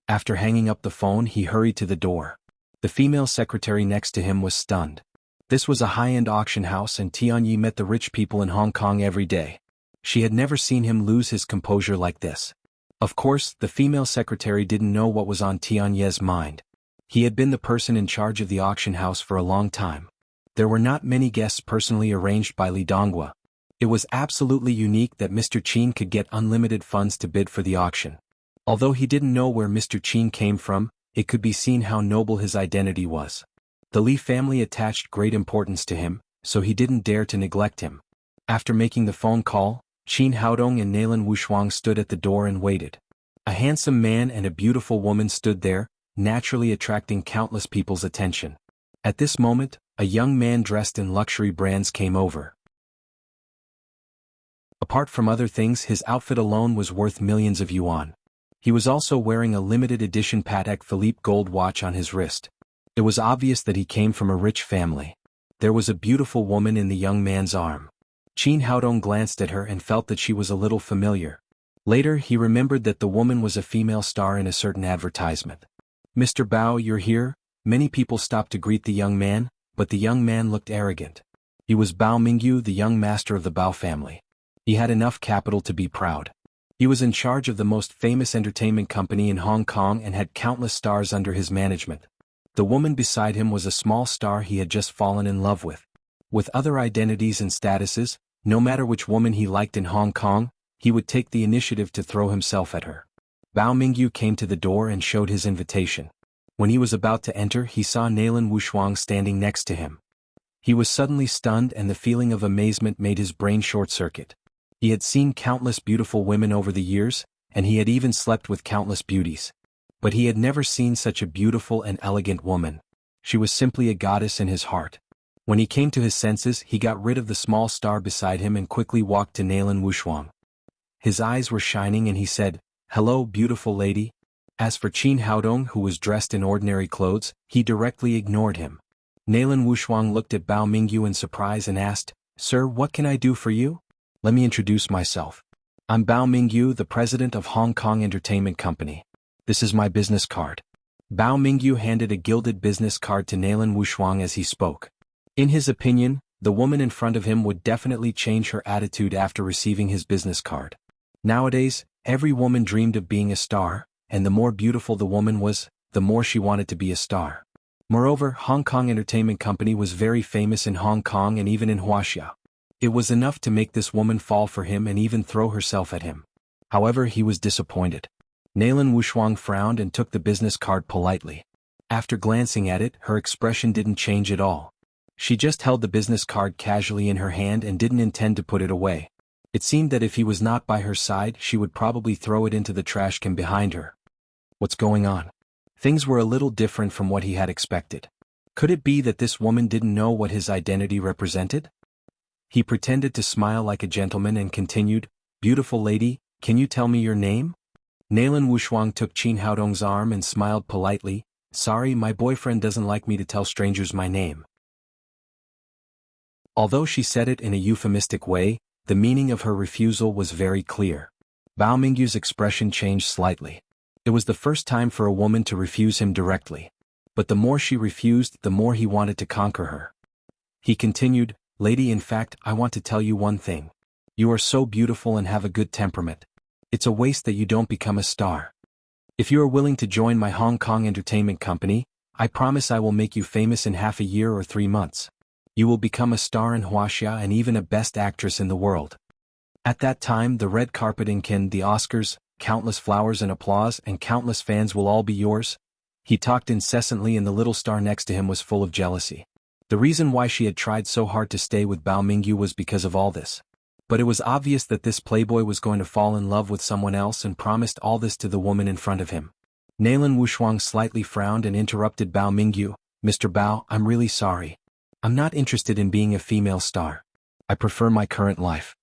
After hanging up the phone, he hurried to the door. The female secretary next to him was stunned. This was a high-end auction house, and Tianyi met the rich people in Hong Kong every day. She had never seen him lose his composure like this. Of course, the female secretary didn't know what was on Tianyi's mind. He had been the person in charge of the auction house for a long time. There were not many guests personally arranged by Li Donghua. It was absolutely unique that Mr. Qin could get unlimited funds to bid for the auction. Although he didn't know where Mr. Qin came from, it could be seen how noble his identity was. The Li family attached great importance to him, so he didn't dare to neglect him. After making the phone call, Qin Haodong and Nailan Wushuang stood at the door and waited. A handsome man and a beautiful woman stood there, naturally attracting countless people's attention. At this moment, a young man dressed in luxury brands came over. Apart from other things, his outfit alone was worth millions of yuan. He was also wearing a limited edition Patek Philippe gold watch on his wrist. It was obvious that he came from a rich family. There was a beautiful woman in the young man's arm. Qin Haodong glanced at her and felt that she was a little familiar. Later he remembered that the woman was a female star in a certain advertisement. "Mr. Bao, you're here?" Many people stopped to greet the young man, but the young man looked arrogant. He was Bao Mingyu, the young master of the Bao family. He had enough capital to be proud. He was in charge of the most famous entertainment company in Hong Kong and had countless stars under his management. The woman beside him was a small star he had just fallen in love with. With other identities and statuses, no matter which woman he liked in Hong Kong, he would take the initiative to throw himself at her. Bao Mingyu came to the door and showed his invitation. When he was about to enter, he saw Nailan Wushuang standing next to him. He was suddenly stunned, and the feeling of amazement made his brain short-circuit. He had seen countless beautiful women over the years, and he had even slept with countless beauties. But he had never seen such a beautiful and elegant woman. She was simply a goddess in his heart. When he came to his senses, he got rid of the small star beside him and quickly walked to Nailan Wushuang. His eyes were shining and he said, "Hello, beautiful lady." As for Qin Haodong, who was dressed in ordinary clothes, he directly ignored him. Nailan Wushuang looked at Bao Mingyu in surprise and asked, "Sir, what can I do for you?" "Let me introduce myself. I'm Bao Mingyu, the president of Hong Kong Entertainment Company. This is my business card." Bao Mingyu handed a gilded business card to Nailan Wushuang as he spoke. In his opinion, the woman in front of him would definitely change her attitude after receiving his business card. Nowadays, every woman dreamed of being a star, and the more beautiful the woman was, the more she wanted to be a star. Moreover, Hong Kong Entertainment Company was very famous in Hong Kong and even in Wuxia. It was enough to make this woman fall for him and even throw herself at him. However, he was disappointed. Nailan Wushuang frowned and took the business card politely. After glancing at it, her expression didn't change at all. She just held the business card casually in her hand and didn't intend to put it away. It seemed that if he was not by her side, she would probably throw it into the trash can behind her. What's going on? Things were a little different from what he had expected. Could it be that this woman didn't know what his identity represented? He pretended to smile like a gentleman and continued, "Beautiful lady, can you tell me your name?" Nailan Wushuang took Qin Haodong's arm and smiled politely, "Sorry, my boyfriend doesn't like me to tell strangers my name." Although she said it in a euphemistic way, the meaning of her refusal was very clear. Bao Mingyu's expression changed slightly. It was the first time for a woman to refuse him directly. But the more she refused, the more he wanted to conquer her. He continued, "Lady, in fact, I want to tell you one thing. You are so beautiful and have a good temperament. It's a waste that you don't become a star. If you are willing to join my Hong Kong Entertainment Company, I promise I will make you famous in half a year or 3 months. You will become a star in Wuxia and even a best actress in the world. At that time, the red carpet in Cannes, the Oscars, countless flowers and applause, and countless fans will all be yours." He talked incessantly and the little star next to him was full of jealousy. The reason why she had tried so hard to stay with Bao Mingyu was because of all this. But it was obvious that this playboy was going to fall in love with someone else and promised all this to the woman in front of him. Nailan Wushuang slightly frowned and interrupted Bao Mingyu, "Mr. Bao, I'm really sorry. I'm not interested in being a female star. I prefer my current life."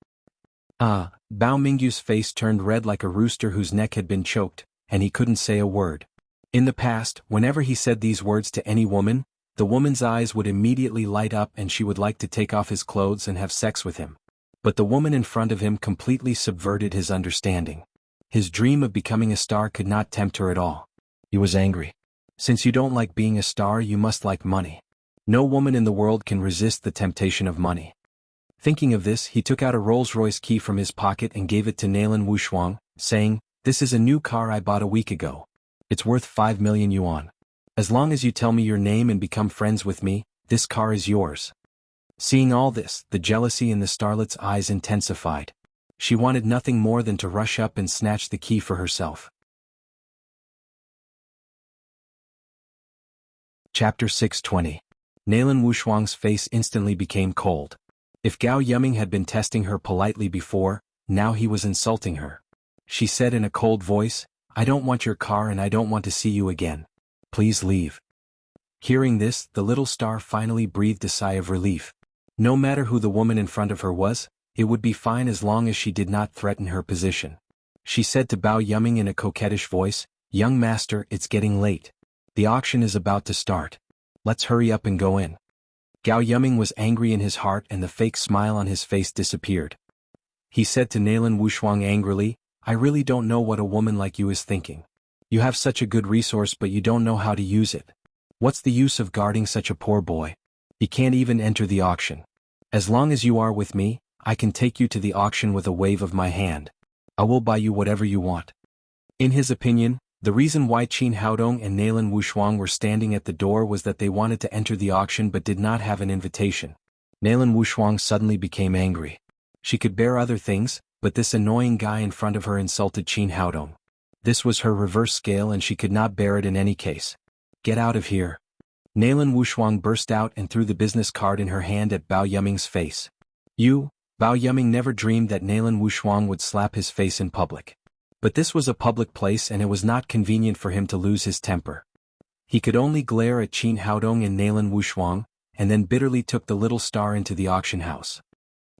Bao Mingyu's face turned red like a rooster whose neck had been choked, and he couldn't say a word. In the past, whenever he said these words to any woman, the woman's eyes would immediately light up and she would like to take off his clothes and have sex with him. But the woman in front of him completely subverted his understanding. His dream of becoming a star could not tempt her at all. He was angry. Since you don't like being a star, you must like money. No woman in the world can resist the temptation of money. Thinking of this, he took out a Rolls-Royce key from his pocket and gave it to Nalan Wushuang, saying, "This is a new car I bought a week ago. It's worth 5 million yuan. As long as you tell me your name and become friends with me, this car is yours." Seeing all this, the jealousy in the starlet's eyes intensified. She wanted nothing more than to rush up and snatch the key for herself. Chapter 620. Nalan Wushuang's face instantly became cold. If Gao Yuming had been testing her politely before, now he was insulting her. She said in a cold voice, "I don't want your car and I don't want to see you again. Please leave." Hearing this, the little star finally breathed a sigh of relief. No matter who the woman in front of her was, it would be fine as long as she did not threaten her position. She said to Bao Yuming in a coquettish voice, "Young master, it's getting late. The auction is about to start. Let's hurry up and go in." Gao Yuming was angry in his heart and the fake smile on his face disappeared. He said to Nalan Wushuang angrily, "I really don't know what a woman like you is thinking. You have such a good resource but you don't know how to use it. What's the use of guarding such a poor boy? He can't even enter the auction. As long as you are with me, I can take you to the auction with a wave of my hand. I will buy you whatever you want." In his opinion, the reason why Qin Haodong and Nalan Wushuang were standing at the door was that they wanted to enter the auction but did not have an invitation. Nalan Wushuang suddenly became angry. She could bear other things, but this annoying guy in front of her insulted Qin Haodong. This was her reverse scale and she could not bear it in any case. "Get out of here." Nalan Wushuang burst out and threw the business card in her hand at Bao Yuming's face. Bao Yuming never dreamed that Nalan Wushuang would slap his face in public. But this was a public place and it was not convenient for him to lose his temper. He could only glare at Qin Haodong and Nalan Wushuang, and then bitterly took the little star into the auction house.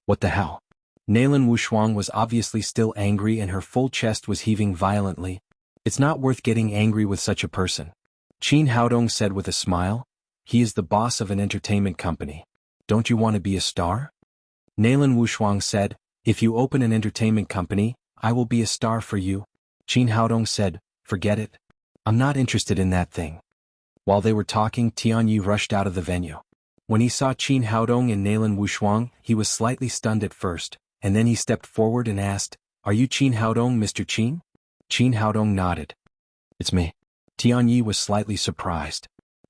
What the hell? Nalan Wushuang was obviously still angry and her full chest was heaving violently. "It's not worth getting angry with such a person," Qin Haodong said with a smile. "He is the boss of an entertainment company. Don't you want to be a star?" Nalan Wushuang said, "If you open an entertainment company, I will be a star for you." Qin Haodong said, "Forget it. I'm not interested in that thing." While they were talking, Tianyi rushed out of the venue. When he saw Qin Haodong and Nalan Wushuang, he was slightly stunned at first, and then he stepped forward and asked, "Are you Qin Haodong, Mr. Qin?" Qin Haodong nodded. "It's me." Tianyi was slightly surprised.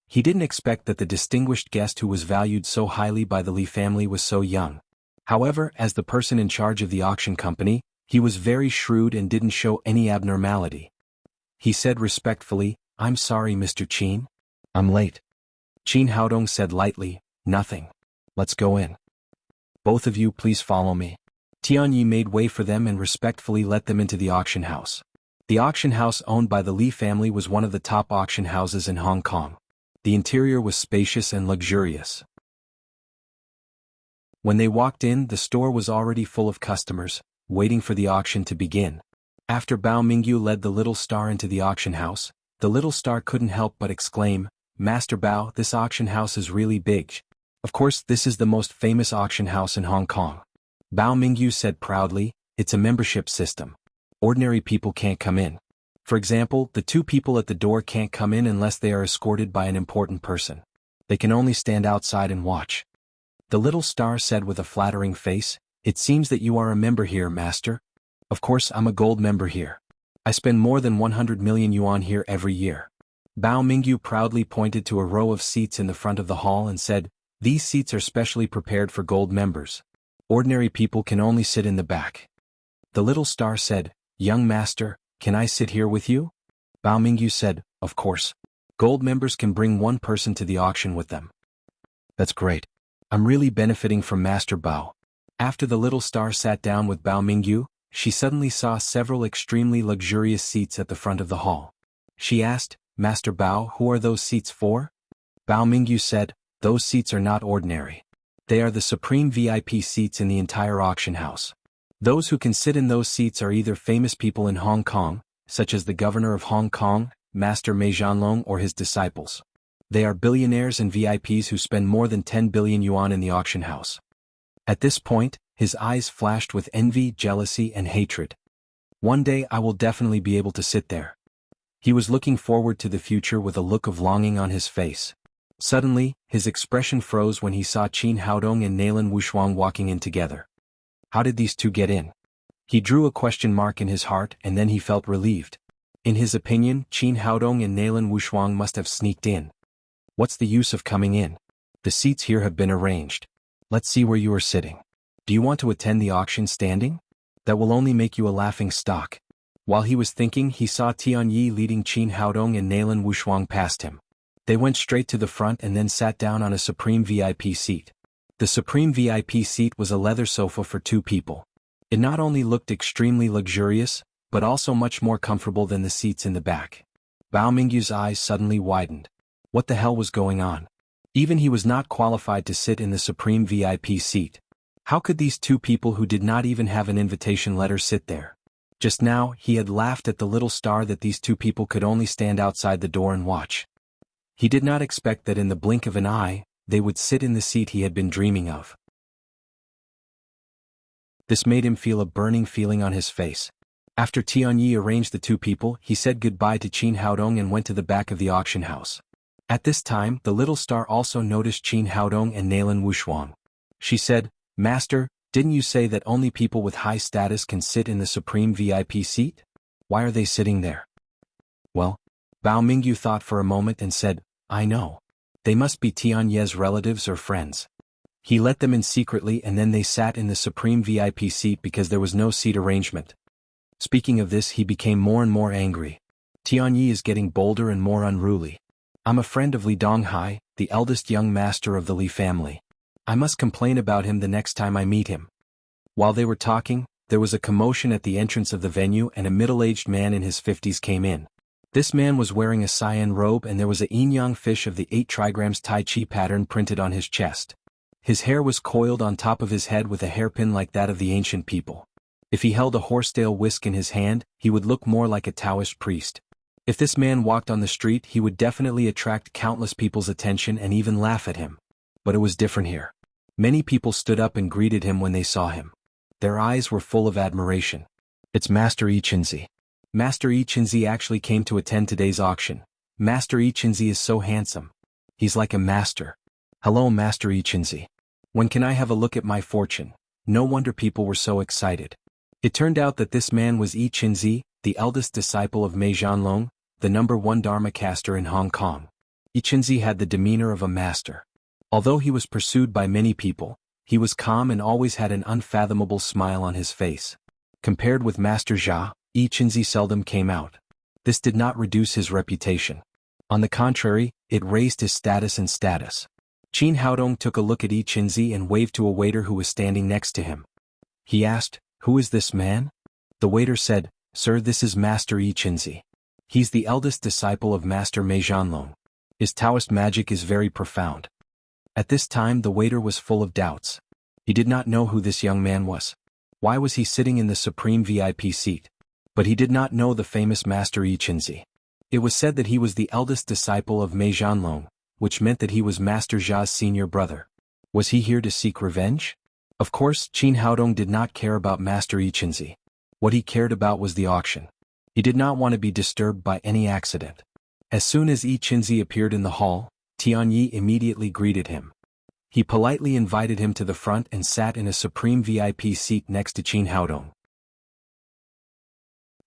He didn't expect that the distinguished guest who was valued so highly by the Li family was so young. However, as the person in charge of the auction company, he was very shrewd and didn't show any abnormality. He said respectfully, "I'm sorry, Mr. Qin. I'm late." Qin Haodong said lightly, "Nothing. Let's go in. Both of you please follow me." Tianyi made way for them and respectfully let them into the auction house. The auction house owned by the Li family was one of the top auction houses in Hong Kong. The interior was spacious and luxurious. When they walked in, the store was already full of customers, waiting for the auction to begin. After Bao Mingyu led the little star into the auction house, the little star couldn't help but exclaim, "Master Bao, this auction house is really big. Of course, this is the most famous auction house in Hong Kong." Bao Mingyu said proudly, "It's a membership system. Ordinary people can't come in. For example, the two people at the door can't come in unless they are escorted by an important person. They can only stand outside and watch." The little star said with a flattering face, "It seems that you are a member here, master." "Of course I'm a gold member here. I spend more than 100 million yuan here every year." Bao Mingyu proudly pointed to a row of seats in the front of the hall and said, "These seats are specially prepared for gold members. Ordinary people can only sit in the back." The little star said, "Young master, can I sit here with you?" Bao Mingyu said, "Of course. Gold members can bring one person to the auction with them." "That's great. I'm really benefiting from Master Bao." After the little star sat down with Bao Mingyu, she suddenly saw several extremely luxurious seats at the front of the hall. She asked, "Master Bao, who are those seats for?" Bao Mingyu said, "Those seats are not ordinary. They are the supreme VIP seats in the entire auction house. Those who can sit in those seats are either famous people in Hong Kong, such as the governor of Hong Kong, Master Mei Jianlong, or his disciples. They are billionaires and VIPs who spend more than 10 billion yuan in the auction house. At this point, his eyes flashed with envy, jealousy, and hatred. One day I will definitely be able to sit there. He was looking forward to the future with a look of longing on his face. Suddenly, his expression froze when he saw Qin Haodong and Nailan Wushuang walking in together. How did these two get in? He drew a question mark in his heart, and then he felt relieved. In his opinion, Qin Haodong and Nailan Wushuang must have sneaked in. What's the use of coming in? The seats here have been arranged. Let's see where you are sitting. Do you want to attend the auction standing? That will only make you a laughing stock. While he was thinking, he saw Tianyi leading Qin Haodong and Nailan Wushuang past him. They went straight to the front and then sat down on a Supreme VIP seat. The Supreme VIP seat was a leather sofa for two people. It not only looked extremely luxurious, but also much more comfortable than the seats in the back. Bao Mingyu's eyes suddenly widened. What the hell was going on? Even he was not qualified to sit in the Supreme VIP seat. How could these two people who did not even have an invitation letter sit there? Just now, he had laughed at the little star that these two people could only stand outside the door and watch. He did not expect that in the blink of an eye, they would sit in the seat he had been dreaming of. This made him feel a burning feeling on his face. After Tianyi arranged the two people, he said goodbye to Qin Haodong and went to the back of the auction house. At this time, the little star also noticed Qin Haodong and Nailan Wushuang. She said, "Master, didn't you say that only people with high status can sit in the Supreme VIP seat? Why are they sitting there?" Well, Bao Mingyu thought for a moment and said, "I know. They must be Tianyi's relatives or friends." He let them in secretly and then they sat in the Supreme VIP seat because there was no seat arrangement. Speaking of this, he became more and more angry. Tianyi is getting bolder and more unruly. I'm a friend of Li Donghai, the eldest young master of the Li family. I must complain about him the next time I meet him. While they were talking, there was a commotion at the entrance of the venue and a middle-aged man in his 50s came in. This man was wearing a cyan robe and there was a yin-yang fish of the 8 trigrams Tai Chi pattern printed on his chest. His hair was coiled on top of his head with a hairpin like that of the ancient people. If he held a horsetail whisk in his hand, he would look more like a Taoist priest. If this man walked on the street, he would definitely attract countless people's attention and even laugh at him. But it was different here. Many people stood up and greeted him when they saw him. Their eyes were full of admiration. It's Master Yi Qinzi. Master Yi Qinzi actually came to attend today's auction. Master Yi Qinzi is so handsome. He's like a master. Hello Master Yi Qinzi. When can I have a look at my fortune? No wonder people were so excited. It turned out that this man was Yi Qinzi, the eldest disciple of Mei Jianlong, the #1 Dharma caster in Hong Kong. Yi Qinzi had the demeanor of a master. Although he was pursued by many people, he was calm and always had an unfathomable smile on his face. Compared with Master Jia, Yi Qinzi seldom came out. This did not reduce his reputation. On the contrary, it raised his status and status. Qin Haodong took a look at Yi Qinzi and waved to a waiter who was standing next to him. He asked, "Who is this man?" The waiter said, "Sir, this is Master Yi Qinzi. He's the eldest disciple of Master Mei Jianlong. His Taoist magic is very profound." At this time the waiter was full of doubts. He did not know who this young man was. Why was he sitting in the Supreme VIP seat? But he did not know the famous Master Yi Qinzi. It was said that he was the eldest disciple of Mei Jianlong, which meant that he was Master Jia's senior brother. Was he here to seek revenge? Of course, Qin Haodong did not care about Master Yi Qinzi. What he cared about was the auction. He did not want to be disturbed by any accident. As soon as Yi Qinzi appeared in the hall, Tianyi immediately greeted him. He politely invited him to the front and sat in a Supreme VIP seat next to Qin Haodong.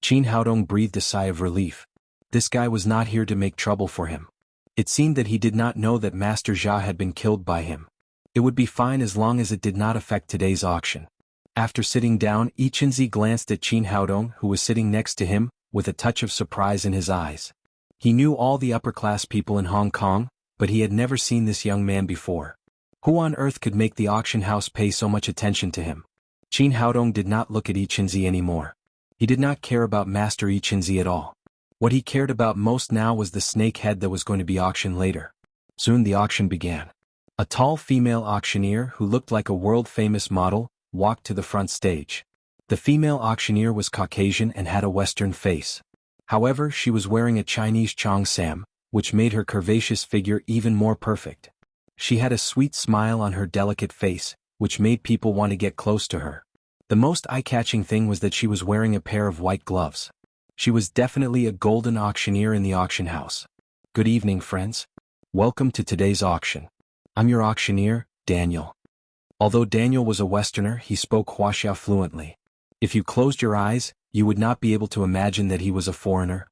Qin Haodong breathed a sigh of relief. This guy was not here to make trouble for him. It seemed that he did not know that Master Jia had been killed by him. It would be fine as long as it did not affect today's auction. After sitting down, Yi Qinzi glanced at Qin Haodong, who was sitting next to him, with a touch of surprise in his eyes. He knew all the upper-class people in Hong Kong, but he had never seen this young man before. Who on earth could make the auction house pay so much attention to him? Qin Haodong did not look at Yi Qinzi anymore. He did not care about Master Yi Qinzi at all. What he cared about most now was the snake head that was going to be auctioned later. Soon the auction began. A tall female auctioneer who looked like a world-famous model walked to the front stage. The female auctioneer was Caucasian and had a Western face. However, she was wearing a Chinese cheongsam, which made her curvaceous figure even more perfect. She had a sweet smile on her delicate face, which made people want to get close to her. The most eye-catching thing was that she was wearing a pair of white gloves. She was definitely a golden auctioneer in the auction house. Good evening, friends. Welcome to today's auction. I'm your auctioneer, Daniel. Although Daniel was a Westerner, he spoke Wuxia fluently. If you closed your eyes, you would not be able to imagine that he was a foreigner.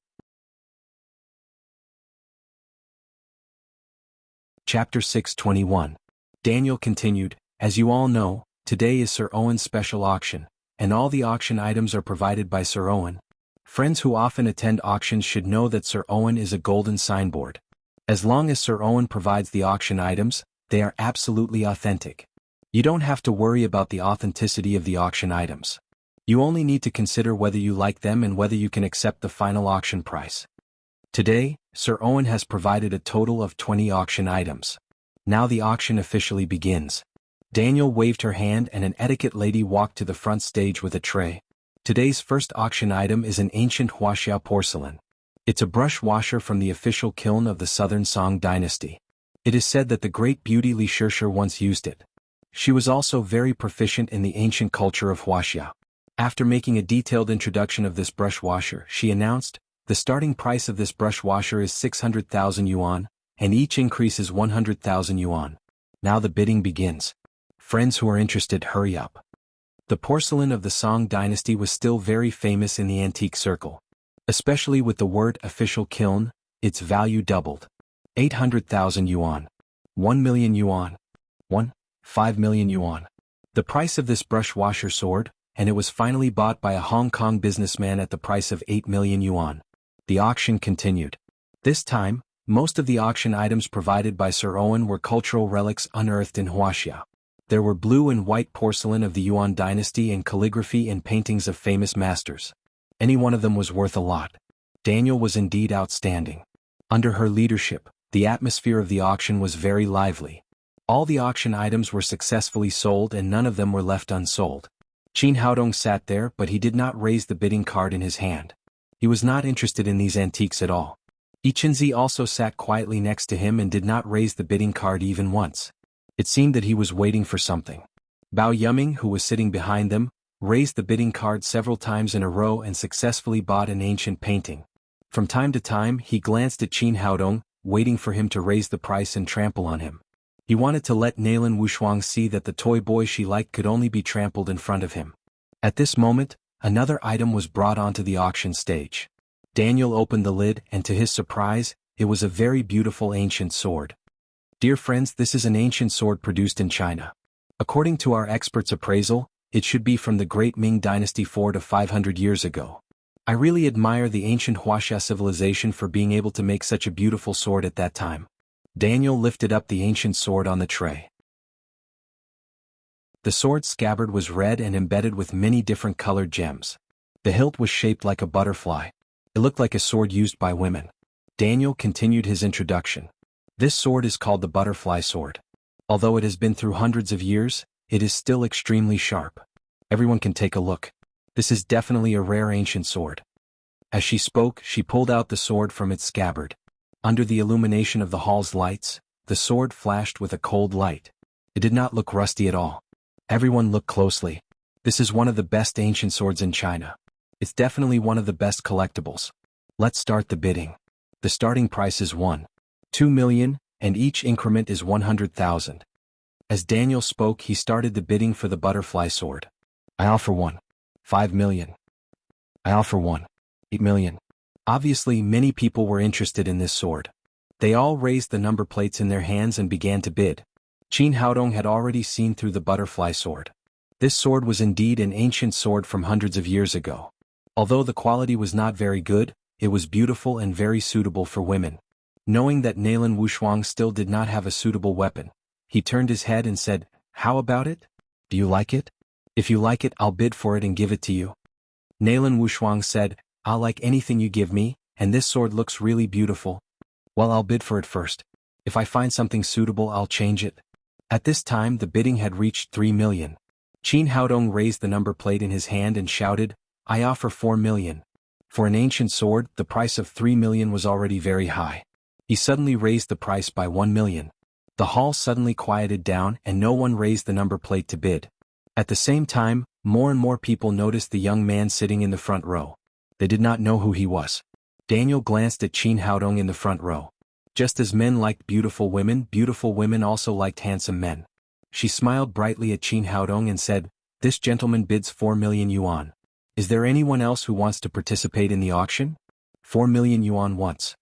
Chapter 621. Daniel continued, as you all know, today is Sir Owen's special auction, and all the auction items are provided by Sir Owen. Friends who often attend auctions should know that Sir Owen is a golden signboard. As long as Sir Owen provides the auction items, they are absolutely authentic. You don't have to worry about the authenticity of the auction items. You only need to consider whether you like them and whether you can accept the final auction price. Today, Sir Owen has provided a total of 20 auction items. Now the auction officially begins. Daniel waved her hand and an etiquette lady walked to the front stage with a tray. Today's first auction item is an ancient Wuxia porcelain. It's a brush washer from the official kiln of the Southern Song dynasty. It is said that the great beauty Li Shishir once used it. She was also very proficient in the ancient culture of Wuxia. After making a detailed introduction of this brush washer, she announced, the starting price of this brush washer is 600,000 yuan, and each increase is 100,000 yuan. Now the bidding begins. Friends who are interested, hurry up. The porcelain of the Song dynasty was still very famous in the antique circle. Especially with the word official kiln, its value doubled. 800,000 yuan. 1 million yuan. 5 million yuan. The price of this brush washer soared, and it was finally bought by a Hong Kong businessman at the price of 8 million yuan. The auction continued. This time, most of the auction items provided by Sir Owen were cultural relics unearthed in Wuxia. There were blue and white porcelain of the Yuan dynasty and calligraphy and paintings of famous masters. Any one of them was worth a lot. Daniel was indeed outstanding. Under her leadership, the atmosphere of the auction was very lively. All the auction items were successfully sold and none of them were left unsold. Qin Haodong sat there, but he did not raise the bidding card in his hand. He was not interested in these antiques at all. Yichenzi also sat quietly next to him and did not raise the bidding card even once. It seemed that he was waiting for something. Bao Yuming, who was sitting behind them, raised the bidding card several times in a row and successfully bought an ancient painting. From time to time, he glanced at Qin Haodong, waiting for him to raise the price and trample on him. He wanted to let Nailan Wushuang see that the toy boy she liked could only be trampled in front of him. At this moment, another item was brought onto the auction stage. Daniel opened the lid and to his surprise, it was a very beautiful ancient sword. Dear friends, this is an ancient sword produced in China. According to our expert's appraisal, it should be from the great Ming dynasty 400 to 500 years ago. I really admire the ancient Wuxia civilization for being able to make such a beautiful sword at that time. Daniel lifted up the ancient sword on the tray. The sword's scabbard was red and embedded with many different colored gems. The hilt was shaped like a butterfly. It looked like a sword used by women. Daniel continued his introduction. This sword is called the butterfly sword. Although it has been through hundreds of years, it is still extremely sharp. Everyone can take a look. This is definitely a rare ancient sword. As she spoke, she pulled out the sword from its scabbard. Under the illumination of the hall's lights, the sword flashed with a cold light. It did not look rusty at all. Everyone looked closely. This is one of the best ancient swords in China. It's definitely one of the best collectibles. Let's start the bidding. The starting price is 2 million, and each increment is 100,000. As Daniel spoke, he started the bidding for the butterfly sword. I offer 5 million. I offer 8 million. Obviously, many people were interested in this sword. They all raised the number plates in their hands and began to bid. Qin Haodong had already seen through the butterfly sword. This sword was indeed an ancient sword from hundreds of years ago. Although the quality was not very good, it was beautiful and very suitable for women. Knowing that Nailan Wushuang still did not have a suitable weapon, he turned his head and said, "How about it? Do you like it? If you like it, I'll bid for it and give it to you." Nailan Wushuang said, "I'll like anything you give me, and this sword looks really beautiful. Well, I'll bid for it first. If I find something suitable, I'll change it." At this time the bidding had reached 3 million. Qin Haodong raised the number plate in his hand and shouted, "I offer 4 million. For an ancient sword, the price of 3 million was already very high. He suddenly raised the price by 1 million. The hall suddenly quieted down and no one raised the number plate to bid. At the same time, more and more people noticed the young man sitting in the front row. They did not know who he was. Daniel glanced at Qin Haodong in the front row. Just as men liked beautiful women also liked handsome men. She smiled brightly at Qin Haodong and said, "This gentleman bids 4 million yuan. Is there anyone else who wants to participate in the auction?" 4 million yuan once.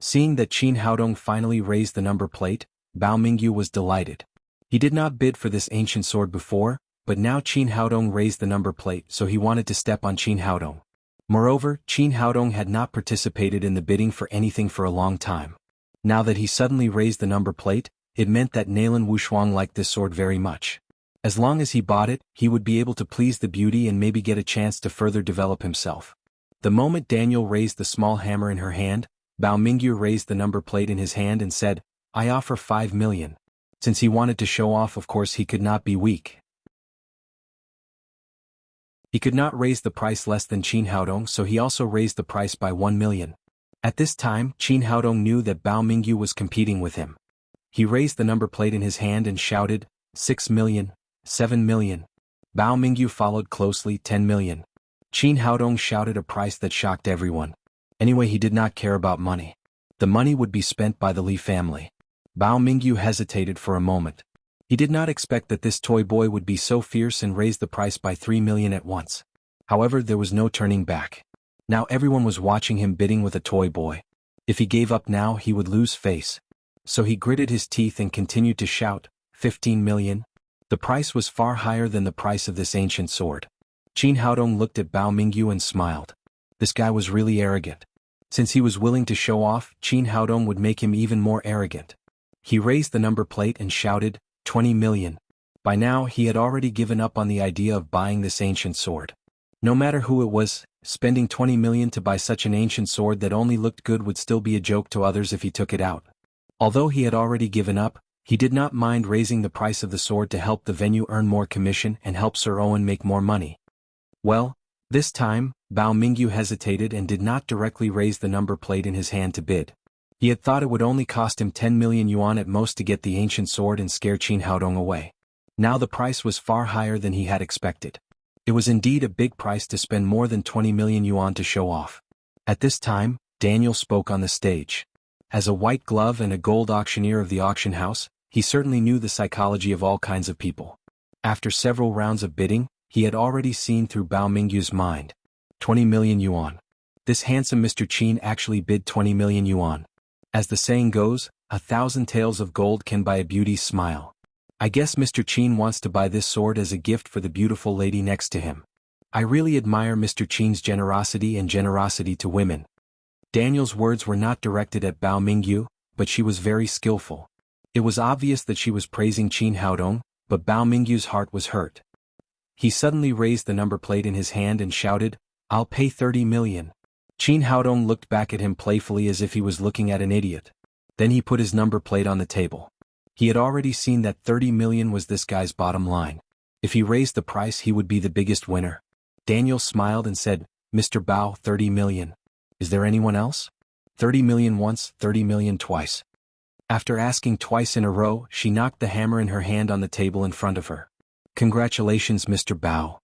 Seeing that Qin Haodong finally raised the number plate, Bao Mingyu was delighted. He did not bid for this ancient sword before, but now Qin Haodong raised the number plate, so he wanted to step on Qin Haodong. Moreover, Qin Haodong had not participated in the bidding for anything for a long time. Now that he suddenly raised the number plate, it meant that Nalan Wushuang liked this sword very much. As long as he bought it, he would be able to please the beauty and maybe get a chance to further develop himself. The moment Daniel raised the small hammer in her hand, Bao Mingyu raised the number plate in his hand and said, "I offer 5 million. Since he wanted to show off, of course he could not be weak. He could not raise the price less than Qin Haodong, so he also raised the price by 1 million. At this time, Qin Haodong knew that Bao Mingyu was competing with him. He raised the number plate in his hand and shouted, 6 million, 7 million. Bao Mingyu followed closely, 10 million. Qin Haodong shouted a price that shocked everyone. Anyway, he did not care about money. The money would be spent by the Li family. Bao Mingyu hesitated for a moment. He did not expect that this toy boy would be so fierce and raise the price by 3 million at once. However, there was no turning back. Now everyone was watching him bidding with a toy boy. If he gave up now, he would lose face. So he gritted his teeth and continued to shout, 15 million. The price was far higher than the price of this ancient sword. Qin Haodong looked at Bao Mingyu and smiled. This guy was really arrogant. Since he was willing to show off, Qin Haodong would make him even more arrogant. He raised the number plate and shouted, 20 million. By now he had already given up on the idea of buying this ancient sword. No matter who it was, spending 20 million to buy such an ancient sword that only looked good would still be a joke to others if he took it out. Although he had already given up, he did not mind raising the price of the sword to help the venue earn more commission and help Sir Owen make more money. Well, this time, Bao Mingyu hesitated and did not directly raise the number plate in his hand to bid. He had thought it would only cost him 10 million yuan at most to get the ancient sword and scare Qin Haodong away. Now the price was far higher than he had expected. It was indeed a big price to spend more than 20 million yuan to show off. At this time, Daniel spoke on the stage. As a white glove and a gold auctioneer of the auction house, he certainly knew the psychology of all kinds of people. After several rounds of bidding, he had already seen through Bao Mingyu's mind. 20 million yuan. This handsome Mr. Qin actually bid 20 million yuan. As the saying goes, 1,000 taels of gold can buy a beauty's smile. I guess Mr. Qin wants to buy this sword as a gift for the beautiful lady next to him. I really admire Mr. Qin's generosity and generosity to women. Daniel's words were not directed at Bao Mingyu, but she was very skillful. It was obvious that she was praising Qin Haodong, but Bao Mingyu's heart was hurt. He suddenly raised the number plate in his hand and shouted, "I'll pay 30 million. Qin Haodong looked back at him playfully as if he was looking at an idiot. Then he put his number plate on the table. He had already seen that 30 million was this guy's bottom line. If he raised the price, he would be the biggest winner. Daniel smiled and said, "Mr. Bao, 30 million. Is there anyone else?" 30 million once, 30 million twice. After asking twice in a row, she knocked the hammer in her hand on the table in front of her. "Congratulations, Mr. Bao.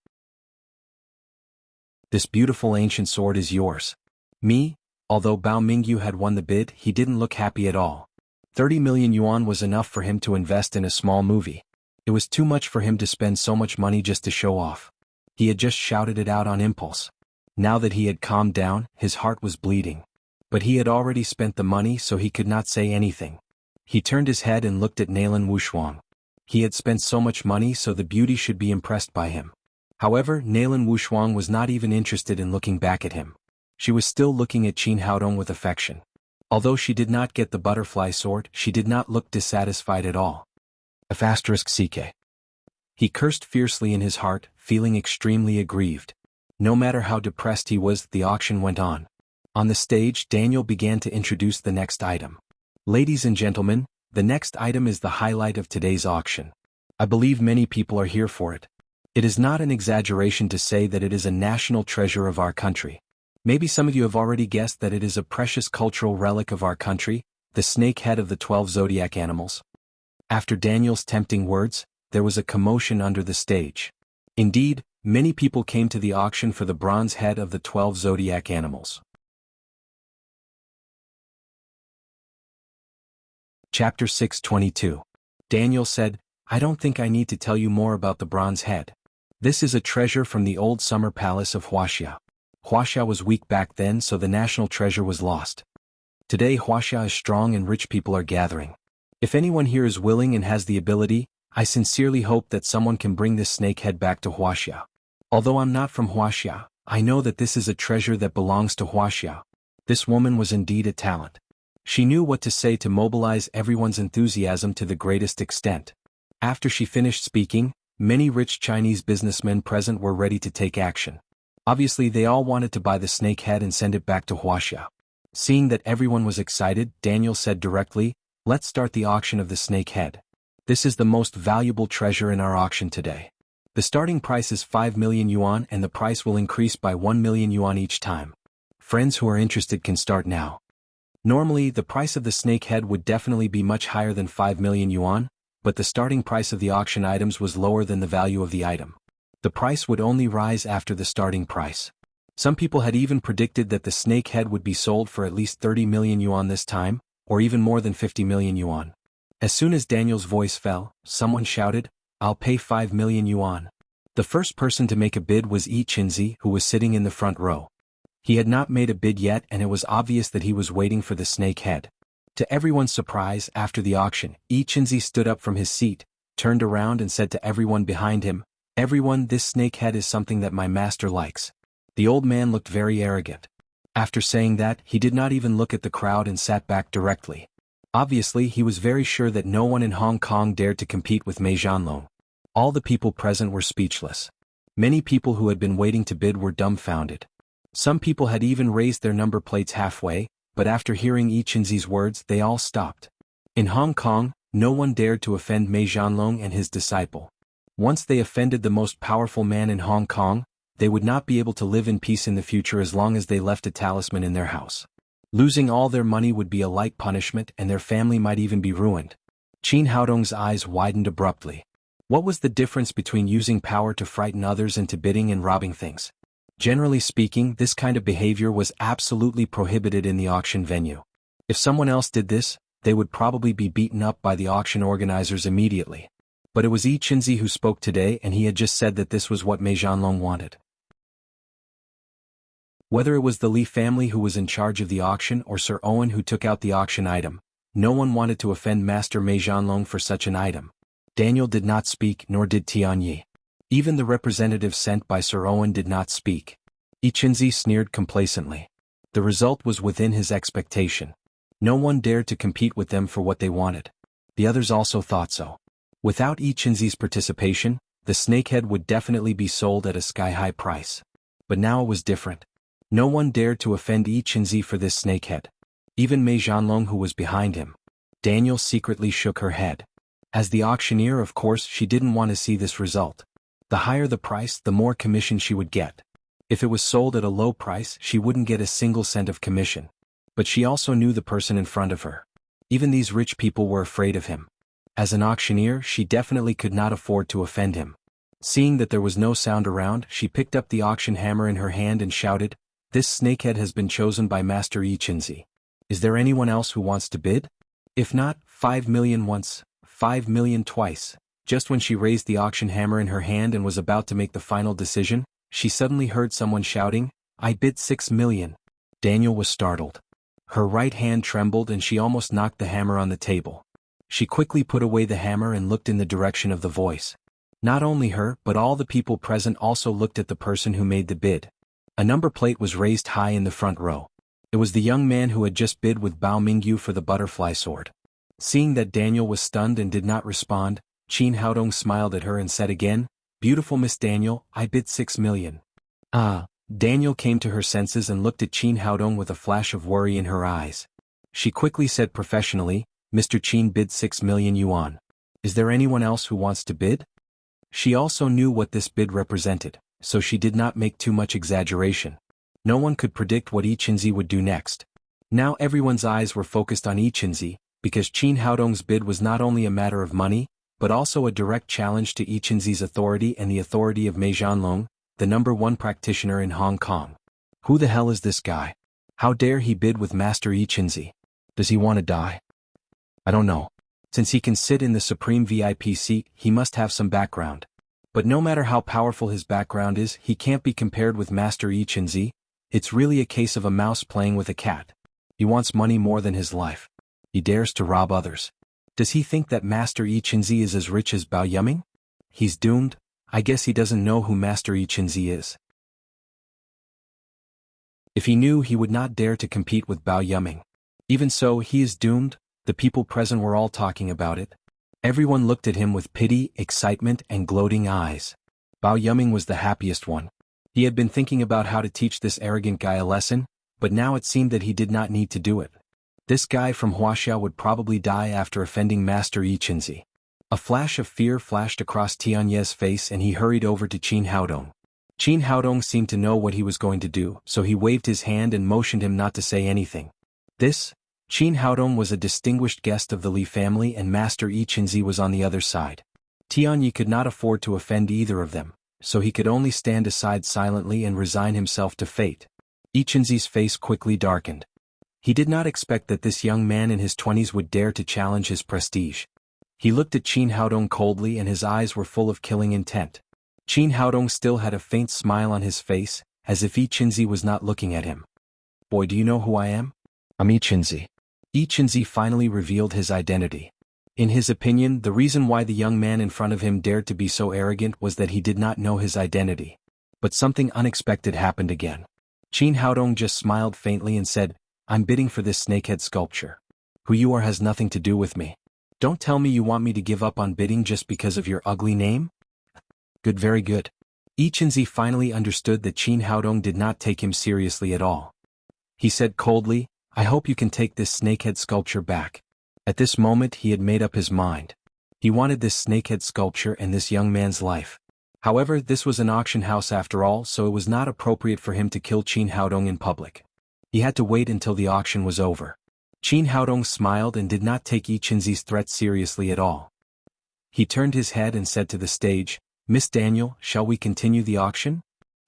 This beautiful ancient sword is yours." Me? Although Bao Mingyu had won the bid, he didn't look happy at all. 30 million yuan was enough for him to invest in a small movie. It was too much for him to spend so much money just to show off. He had just shouted it out on impulse. Now that he had calmed down, his heart was bleeding. But he had already spent the money, so he could not say anything. He turned his head and looked at Nalan Wushuang. He had spent so much money, so the beauty should be impressed by him. However, Nalan Wushuang was not even interested in looking back at him. She was still looking at Qin Haodong with affection. Although she did not get the butterfly sword, she did not look dissatisfied at all. *CK. He cursed fiercely in his heart, feeling extremely aggrieved. No matter how depressed he was, the auction went on. On the stage, Daniel began to introduce the next item. Ladies and gentlemen, the next item is the highlight of today's auction. I believe many people are here for it. It is not an exaggeration to say that it is a national treasure of our country. Maybe some of you have already guessed that it is a precious cultural relic of our country, the snake head of the 12 zodiac animals. After Daniel's tempting words, there was a commotion under the stage. Indeed, many people came to the auction for the bronze head of the 12 zodiac animals. Chapter 6:22. Daniel said, I don't think I need to tell you more about the bronze head. This is a treasure from the old summer palace of Wuxia. Wuxia was weak back then, so the national treasure was lost. Today Wuxia is strong and rich people are gathering. If anyone here is willing and has the ability, I sincerely hope that someone can bring this snake head back to Wuxia. Although I'm not from Wuxia, I know that this is a treasure that belongs to Wuxia. This woman was indeed a talent. She knew what to say to mobilize everyone's enthusiasm to the greatest extent. After she finished speaking, many rich Chinese businessmen present were ready to take action. Obviously they all wanted to buy the snake head and send it back to Wuxia. Seeing that everyone was excited, Daniel said directly, let's start the auction of the snake head. This is the most valuable treasure in our auction today. The starting price is 5 million yuan and the price will increase by 1 million yuan each time. Friends who are interested can start now. Normally, the price of the snake head would definitely be much higher than 5 million yuan, but the starting price of the auction items was lower than the value of the item. The price would only rise after the starting price. Some people had even predicted that the snake head would be sold for at least 30 million yuan this time, or even more than 50 million yuan. As soon as Daniel's voice fell, someone shouted, I'll pay 5 million yuan. The first person to make a bid was Yi Qinzi, who was sitting in the front row. He had not made a bid yet and it was obvious that he was waiting for the snake head. To everyone's surprise, after the auction, Yi Qinzi stood up from his seat, turned around and said to everyone behind him, Everyone, this snake head is something that my master likes. The old man looked very arrogant. After saying that, he did not even look at the crowd and sat back directly. Obviously, he was very sure that no one in Hong Kong dared to compete with Mei Zhanlong. All the people present were speechless. Many people who had been waiting to bid were dumbfounded. Some people had even raised their number plates halfway, but after hearing Yi Qinzi's words they all stopped. In Hong Kong, no one dared to offend Mei Zhanlong and his disciple. Once they offended the most powerful man in Hong Kong, they would not be able to live in peace in the future as long as they left a talisman in their house. Losing all their money would be a light punishment and their family might even be ruined. Qin Haodong's eyes widened abruptly. What was the difference between using power to frighten others and to bidding and robbing things? Generally speaking, this kind of behavior was absolutely prohibited in the auction venue. If someone else did this, they would probably be beaten up by the auction organizers immediately. But it was Yi Qinzi who spoke today and he had just said that this was what Mei Zhanlong wanted. Whether it was the Li family who was in charge of the auction or Sir Owen who took out the auction item, no one wanted to offend Master Mei Zhanlong for such an item. Daniel did not speak, nor did Tianyi. Even the representative sent by Sir Owen did not speak. Yi Qinzi sneered complacently. The result was within his expectation. No one dared to compete with them for what they wanted. The others also thought so. Without Yi Qinzi's participation, the snakehead would definitely be sold at a sky-high price. But now it was different. No one dared to offend Yi Qinzi for this snakehead. Even Mei Zhanlong, who was behind him. Daniel secretly shook her head. As the auctioneer, of course, she didn't want to see this result. The higher the price, the more commission she would get. If it was sold at a low price, she wouldn't get a single cent of commission. But she also knew the person in front of her. Even these rich people were afraid of him. As an auctioneer, she definitely could not afford to offend him. Seeing that there was no sound around, she picked up the auction hammer in her hand and shouted, "This snakehead has been chosen by Master Yi Qinzi. Is there anyone else who wants to bid? If not, 5 million once, 5 million twice." Just when she raised the auction hammer in her hand and was about to make the final decision, she suddenly heard someone shouting, "I bid 6 million." Daniel was startled. Her right hand trembled and she almost knocked the hammer on the table. She quickly put away the hammer and looked in the direction of the voice. Not only her, but all the people present also looked at the person who made the bid. A number plate was raised high in the front row. It was the young man who had just bid with Bao Mingyu for the butterfly sword. Seeing that Daniel was stunned and did not respond, Qin Haodong smiled at her and said again, "Beautiful Miss Daniel, I bid 6 million. Ah. Daniel came to her senses and looked at Qin Haodong with a flash of worry in her eyes. She quickly said professionally, "Mr. Qin bid 6 million yuan. Is there anyone else who wants to bid?" She also knew what this bid represented, so she did not make too much exaggeration. No one could predict what Ichinzi would do next. Now everyone's eyes were focused on Ichinzi, because Qin Haodong's bid was not only a matter of money, but also a direct challenge to Ichinzi's authority and the authority of Mei Zhanlong, the #1 practitioner in Hong Kong. Who the hell is this guy? How dare he bid with Master Ichinzi? Does he want to die? I don't know. Since he can sit in the supreme VIP seat, he must have some background. But no matter how powerful his background is, he can't be compared with Master Ichinzi. It's really a case of a mouse playing with a cat. He wants money more than his life. He dares to rob others. Does he think that Master Ichinzi is as rich as Bao Yuming? He's doomed. I guess he doesn't know who Master Ichinzi is. If he knew, he would not dare to compete with Bao Yuming. Even so, he is doomed. The people present were all talking about it. Everyone looked at him with pity, excitement, and gloating eyes. Bao Yuming was the happiest one. He had been thinking about how to teach this arrogant guy a lesson, but now it seemed that he did not need to do it. This guy from Wuxia would probably die after offending Master Ichinzi. A flash of fear flashed across Tianye's face and he hurried over to Qin Haodong. Qin Haodong seemed to know what he was going to do, so he waved his hand and motioned him not to say anything. Qin Haodong was a distinguished guest of the Li family and Master Ichinzi was on the other side. Tianye could not afford to offend either of them, so he could only stand aside silently and resign himself to fate. Ichinzi's face quickly darkened. He did not expect that this young man in his 20s would dare to challenge his prestige. He looked at Qin Haodong coldly and his eyes were full of killing intent. Qin Haodong still had a faint smile on his face, as if Ichinzi was not looking at him. Boy, do you know who I am? I'm Ichinzi. Ichinzi finally revealed his identity. In his opinion, the reason why the young man in front of him dared to be so arrogant was that he did not know his identity. But something unexpected happened again. Qin Haodong just smiled faintly and said, I'm bidding for this snakehead sculpture. Who you are has nothing to do with me. Don't tell me you want me to give up on bidding just because of your ugly name? Good, very good. Ichinzi finally understood that Qin Haodong did not take him seriously at all. He said coldly, I hope you can take this snakehead sculpture back. At this moment he had made up his mind. He wanted this snakehead sculpture and this young man's life. However, this was an auction house after all, so it was not appropriate for him to kill Qin Haodong in public. He had to wait until the auction was over. Qin Haodong smiled and did not take Ichinzi's threat seriously at all. He turned his head and said to the stage, Miss Daniel, shall we continue the auction?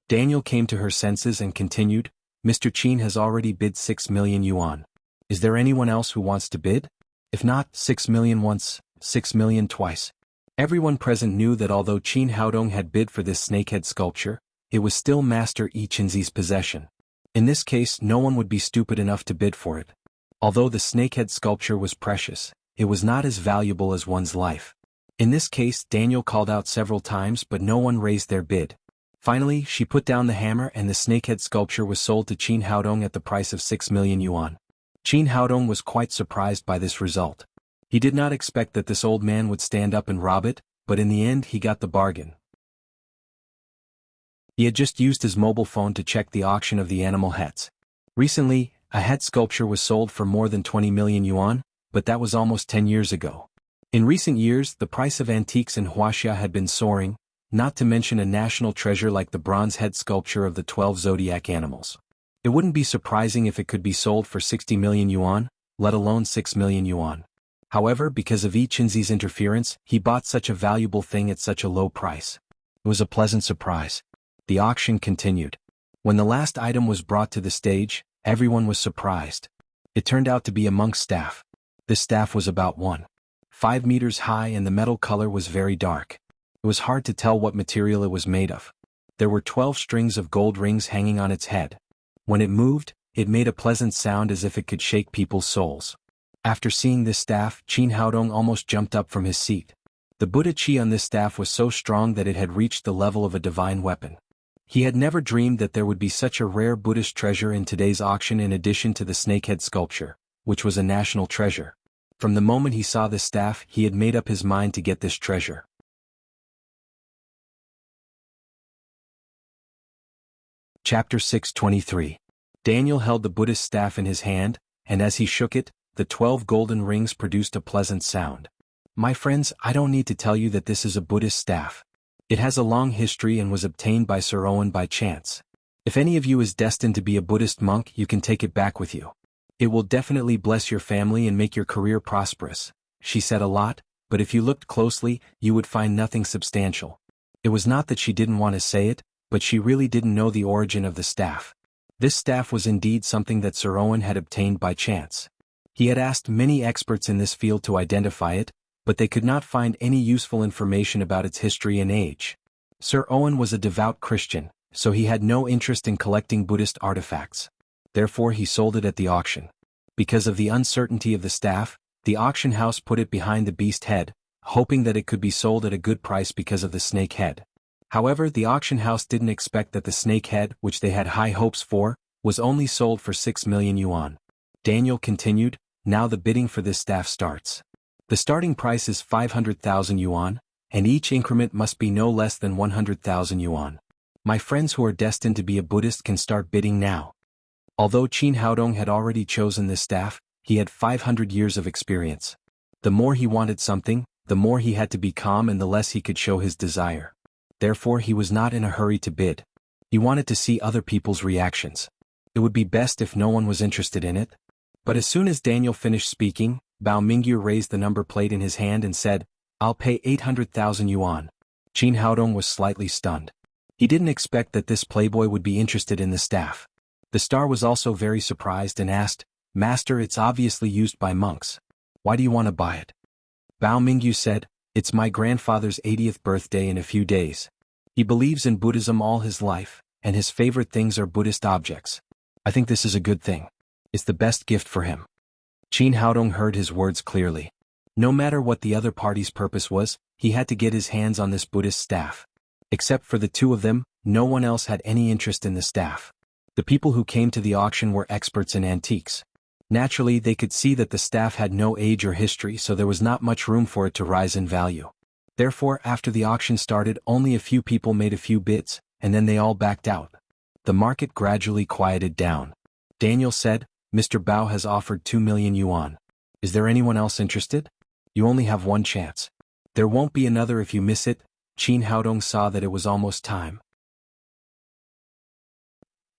Daniel came to her senses and continued, Mr. Qin has already bid 6 million yuan. Is there anyone else who wants to bid? If not, 6 million once, 6 million twice. Everyone present knew that although Qin Haodong had bid for this snakehead sculpture, it was still Master Ichinzi's possession. In this case, no one would be stupid enough to bid for it. Although the snakehead sculpture was precious, it was not as valuable as one's life. In this case, Daniel called out several times but no one raised their bid. Finally, she put down the hammer and the snakehead sculpture was sold to Qin Haodong at the price of 6 million yuan. Qin Haodong was quite surprised by this result. He did not expect that this old man would stand up and rob it, but in the end he got the bargain. He had just used his mobile phone to check the auction of the animal heads. Recently, a head sculpture was sold for more than 20 million yuan, but that was almost 10 years ago. In recent years, the price of antiques in Wuxia had been soaring, not to mention a national treasure like the bronze head sculpture of the 12 zodiac animals. It wouldn't be surprising if it could be sold for 60 million yuan, let alone 6 million yuan. However, because of Ichinzi's interference, he bought such a valuable thing at such a low price. It was a pleasant surprise. The auction continued. When the last item was brought to the stage, everyone was surprised. It turned out to be a monk's staff. This staff was about 1.5 meters high and the metal color was very dark. It was hard to tell what material it was made of. There were 12 strings of gold rings hanging on its head. When it moved, it made a pleasant sound as if it could shake people's souls. After seeing this staff, Qin Haodong almost jumped up from his seat. The Buddha Chi on this staff was so strong that it had reached the level of a divine weapon. He had never dreamed that there would be such a rare Buddhist treasure in today's auction in addition to the snakehead sculpture, which was a national treasure. From the moment he saw this staff, he had made up his mind to get this treasure. Chapter 623. Daniel held the Buddhist staff in his hand, and as he shook it, the 12 golden rings produced a pleasant sound. My friends, I don't need to tell you that this is a Buddhist staff. It has a long history and was obtained by Sir Owen by chance. If any of you is destined to be a Buddhist monk, you can take it back with you. It will definitely bless your family and make your career prosperous. She said a lot, but if you looked closely, you would find nothing substantial. It was not that she didn't want to say it, but she really didn't know the origin of the staff. This staff was indeed something that Sir Owen had obtained by chance. He had asked many experts in this field to identify it, but they could not find any useful information about its history and age. Sir Owen was a devout Christian, so he had no interest in collecting Buddhist artifacts. Therefore he sold it at the auction. Because of the uncertainty of the staff, the auction house put it behind the beast head, hoping that it could be sold at a good price because of the snake head. However, the auction house didn't expect that the snake head, which they had high hopes for, was only sold for 6 million yuan. Daniel continued, now the bidding for this staff starts. The starting price is 500,000 yuan, and each increment must be no less than 100,000 yuan. My friends who are destined to be a Buddhist can start bidding now. Although Qin Haodong had already chosen this staff, he had 500 years of experience. The more he wanted something, the more he had to be calm and the less he could show his desire. Therefore he was not in a hurry to bid. He wanted to see other people's reactions. It would be best if no one was interested in it. But as soon as Daniel finished speaking, Bao Mingyu raised the number plate in his hand and said, I'll pay 800,000 yuan. Qin Haodong was slightly stunned. He didn't expect that this playboy would be interested in the staff. The star was also very surprised and asked, Master, it's obviously used by monks. Why do you want to buy it? Bao Mingyu said, it's my grandfather's 80th birthday in a few days. He believes in Buddhism all his life, and his favorite things are Buddhist objects. I think this is a good thing. It's the best gift for him. Qin Haodong heard his words clearly. No matter what the other party's purpose was, he had to get his hands on this Buddhist staff. Except for the two of them, no one else had any interest in the staff. The people who came to the auction were experts in antiques. Naturally, they could see that the staff had no age or history, so there was not much room for it to rise in value. Therefore, after the auction started, only a few people made a few bids, and then they all backed out. The market gradually quieted down. Daniel said, Mr. Bao has offered 2 million yuan. Is there anyone else interested? You only have one chance. There won't be another if you miss it. Qin Haodong saw that it was almost time.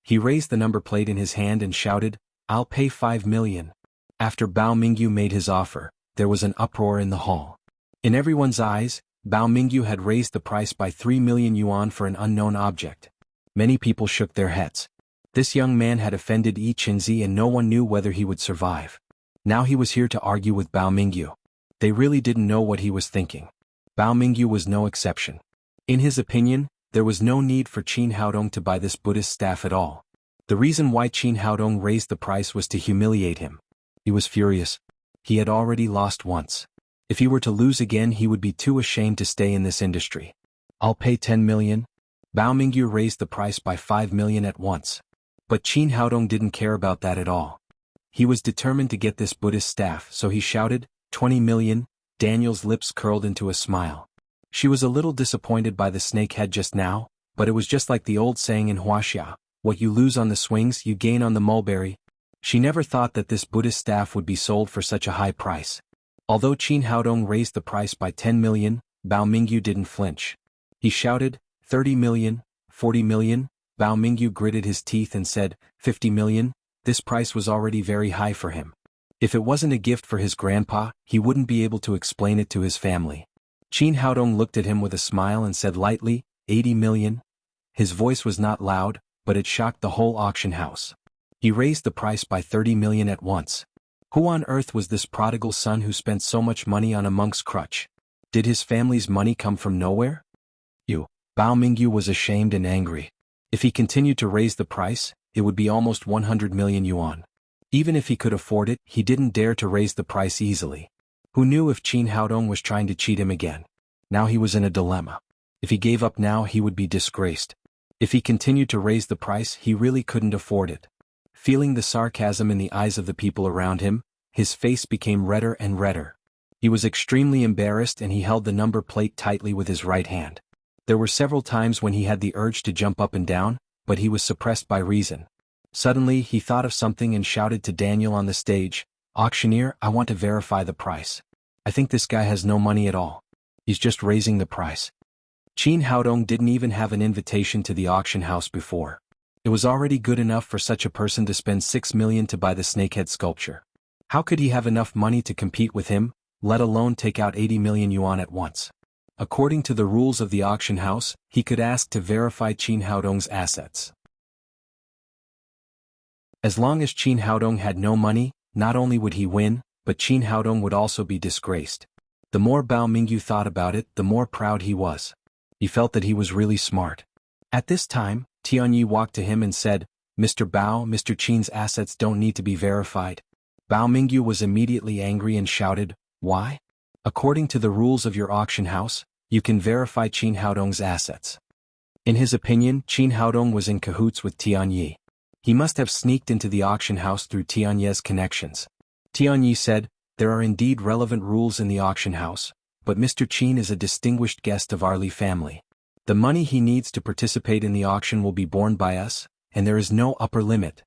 He raised the number plate in his hand and shouted, I'll pay 5 million. After Bao Mingyu made his offer, there was an uproar in the hall. In everyone's eyes, Bao Mingyu had raised the price by 3 million yuan for an unknown object. Many people shook their heads. This young man had offended Yi Qinzi and no one knew whether he would survive. Now he was here to argue with Bao Mingyu. They really didn't know what he was thinking. Bao Mingyu was no exception. In his opinion, there was no need for Qin Haodong to buy this Buddhist staff at all. The reason why Qin Haodong raised the price was to humiliate him. He was furious. He had already lost once. If he were to lose again, he would be too ashamed to stay in this industry. I'll pay 10 million. Bao Mingyu raised the price by 5 million at once. But Qin Haodong didn't care about that at all. He was determined to get this Buddhist staff, so he shouted, 20 million. Daniel's lips curled into a smile. She was a little disappointed by the snake head just now, but it was just like the old saying in Wuxia, what you lose on the swings you gain on the mulberry. She never thought that this Buddhist staff would be sold for such a high price. Although Qin Haodong raised the price by 10 million, Bao Mingyu didn't flinch. He shouted, 30 million, 40 million. Bao Mingyu gritted his teeth and said, 50 million. This price was already very high for him. If it wasn't a gift for his grandpa, he wouldn't be able to explain it to his family. Qin Haodong looked at him with a smile and said lightly, 80 million. His voice was not loud, but it shocked the whole auction house. He raised the price by 30 million at once. Who on earth was this prodigal son who spent so much money on a monk's crutch? Did his family's money come from nowhere? Bao Mingyu was ashamed and angry. If he continued to raise the price, it would be almost 100 million yuan. Even if he could afford it, he didn't dare to raise the price easily. Who knew if Qin Haodong was trying to cheat him again? Now he was in a dilemma. If he gave up now, he would be disgraced. If he continued to raise the price, he really couldn't afford it. Feeling the sarcasm in the eyes of the people around him, his face became redder and redder. He was extremely embarrassed and he held the number plate tightly with his right hand. There were several times when he had the urge to jump up and down, but he was suppressed by reason. Suddenly, he thought of something and shouted to Daniel on the stage, Auctioneer, I want to verify the price. I think this guy has no money at all. He's just raising the price. Qin Haodong didn't even have an invitation to the auction house before. It was already good enough for such a person to spend 6 million to buy the snakehead sculpture. How could he have enough money to compete with him, let alone take out 80 million yuan at once? According to the rules of the auction house, he could ask to verify Qin Haodong's assets. As long as Qin Haodong had no money, not only would he win, but Qin Haodong would also be disgraced. The more Bao Mingyu thought about it, the more proud he was. He felt that he was really smart. At this time, Tianyi walked to him and said, "Mr. Bao, Mr. Qin's assets don't need to be verified." Bao Mingyu was immediately angry and shouted, "Why? According to the rules of your auction house, you can verify Qin Haodong's assets." In his opinion, Qin Haodong was in cahoots with Tianyi. He must have sneaked into the auction house through Tianyi's connections. Tianyi said, "There are indeed relevant rules in the auction house, but Mr. Qin is a distinguished guest of our Li family. The money he needs to participate in the auction will be borne by us, and there is no upper limit."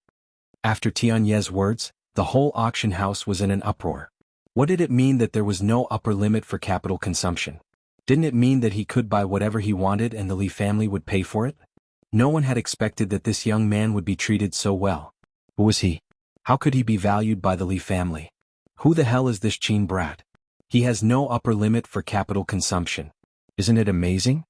After Tianyi's words, the whole auction house was in an uproar. What did it mean that there was no upper limit for capital consumption? Didn't it mean that he could buy whatever he wanted and the Li family would pay for it? No one had expected that this young man would be treated so well. Who was he? How could he be valued by the Li family? Who the hell is this Qin brat? He has no upper limit for capital consumption. Isn't it amazing?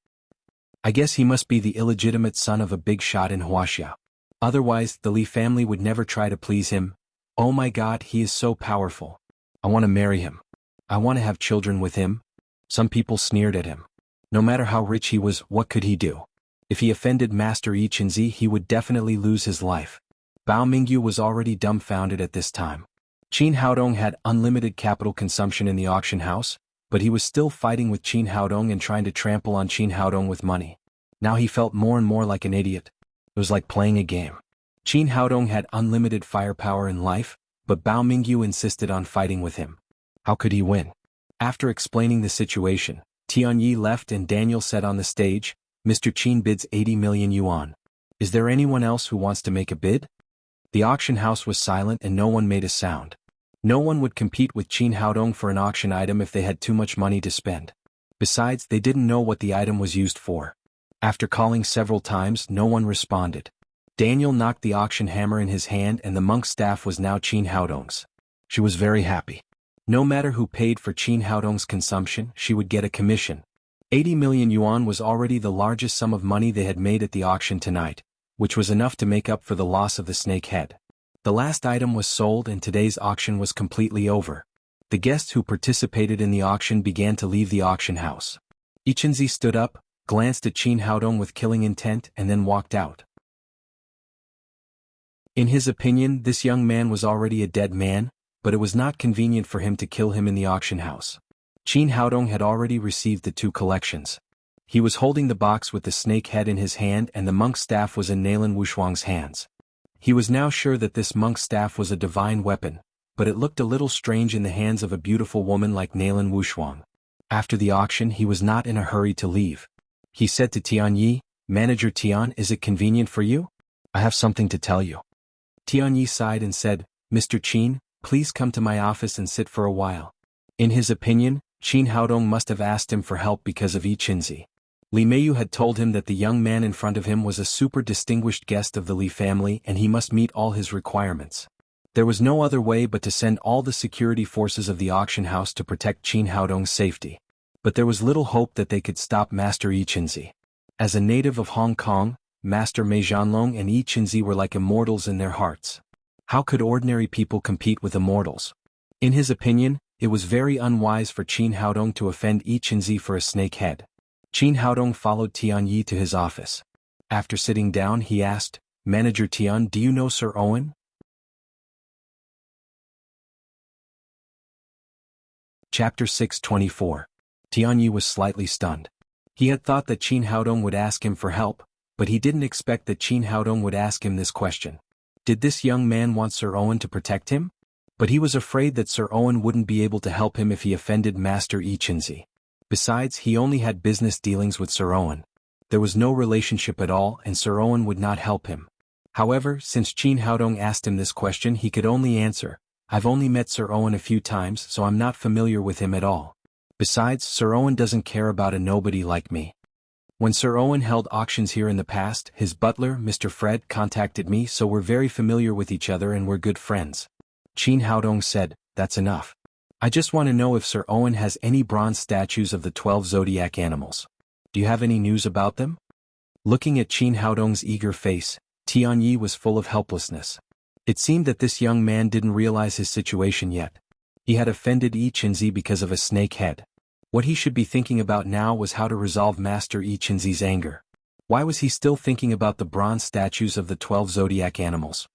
I guess he must be the illegitimate son of a big shot in Wuxia. Otherwise, the Li family would never try to please him. Oh my God, he is so powerful. I want to marry him. I want to have children with him. Some people sneered at him. No matter how rich he was, what could he do? If he offended Master Yi Qinzi, he would definitely lose his life. Bao Mingyu was already dumbfounded at this time. Qin Haodong had unlimited capital consumption in the auction house, but he was still fighting with Qin Haodong and trying to trample on Qin Haodong with money. Now he felt more and more like an idiot. It was like playing a game. Qin Haodong had unlimited firepower in life, but Bao Mingyu insisted on fighting with him. How could he win? After explaining the situation, Tianyi left and Daniel said on the stage, "Mr. Qin bids 80 million yuan. Is there anyone else who wants to make a bid?" The auction house was silent and no one made a sound. No one would compete with Qin Haodong for an auction item if they had too much money to spend. Besides, they didn't know what the item was used for. After calling several times, no one responded. Daniel knocked the auction hammer in his hand and the monk's staff was now Qin Haodong's. She was very happy. No matter who paid for Qin Haodong's consumption, she would get a commission. 80 million yuan was already the largest sum of money they had made at the auction tonight, which was enough to make up for the loss of the snake head. The last item was sold and today's auction was completely over. The guests who participated in the auction began to leave the auction house. Ichenzi stood up, glanced at Qin Haodong with killing intent and then walked out. In his opinion, this young man was already a dead man, but it was not convenient for him to kill him in the auction house. Qin Haodong had already received the 2 collections. He was holding the box with the snake head in his hand and the monk's staff was in Nalan Wushuang's hands. He was now sure that this monk's staff was a divine weapon, but it looked a little strange in the hands of a beautiful woman like Nalan Wushuang. After the auction, he was not in a hurry to leave. He said to Tianyi, "Manager Tian, is it convenient for you? I have something to tell you." Tianyi sighed and said, "Mr. Qin, please come to my office and sit for a while." In his opinion, Qin Haodong must have asked him for help because of Yi Qinzi. Li Meiyu had told him that the young man in front of him was a super distinguished guest of the Li family and he must meet all his requirements. There was no other way but to send all the security forces of the auction house to protect Qin Haodong's safety. But there was little hope that they could stop Master Yi Qinzi. As a native of Hong Kong, Master Mei Zhanlong and Yi Qinzi were like immortals in their hearts. How could ordinary people compete with immortals? In his opinion, it was very unwise for Qin Haodong to offend Yi Qinzi for a snake head. Qin Haodong followed Tianyi to his office. After sitting down, he asked, "Manager Tian, do you know Sir Owen?" Chapter 624. Tianyi was slightly stunned. He had thought that Qin Haodong would ask him for help, but he didn't expect that Qin Haodong would ask him this question. Did this young man want Sir Owen to protect him? But he was afraid that Sir Owen wouldn't be able to help him if he offended Master Yi Qinzi. Besides, he only had business dealings with Sir Owen. There was no relationship at all and Sir Owen would not help him. However, since Qin Haodong asked him this question, he could only answer, "I've only met Sir Owen a few times, so I'm not familiar with him at all. Besides, Sir Owen doesn't care about a nobody like me." When Sir Owen held auctions here in the past, his butler, Mr. Fred, contacted me, so we're very familiar with each other and we're good friends. Qin Haodong said, "That's enough. I just want to know if Sir Owen has any bronze statues of the 12 zodiac animals. Do you have any news about them?" Looking at Qin Haodong's eager face, Tianyi was full of helplessness. It seemed that this young man didn't realize his situation yet. He had offended Yi Qinzi because of a snake head. What he should be thinking about now was how to resolve Master Yi Qinzi's anger. Why was he still thinking about the bronze statues of the 12 zodiac animals?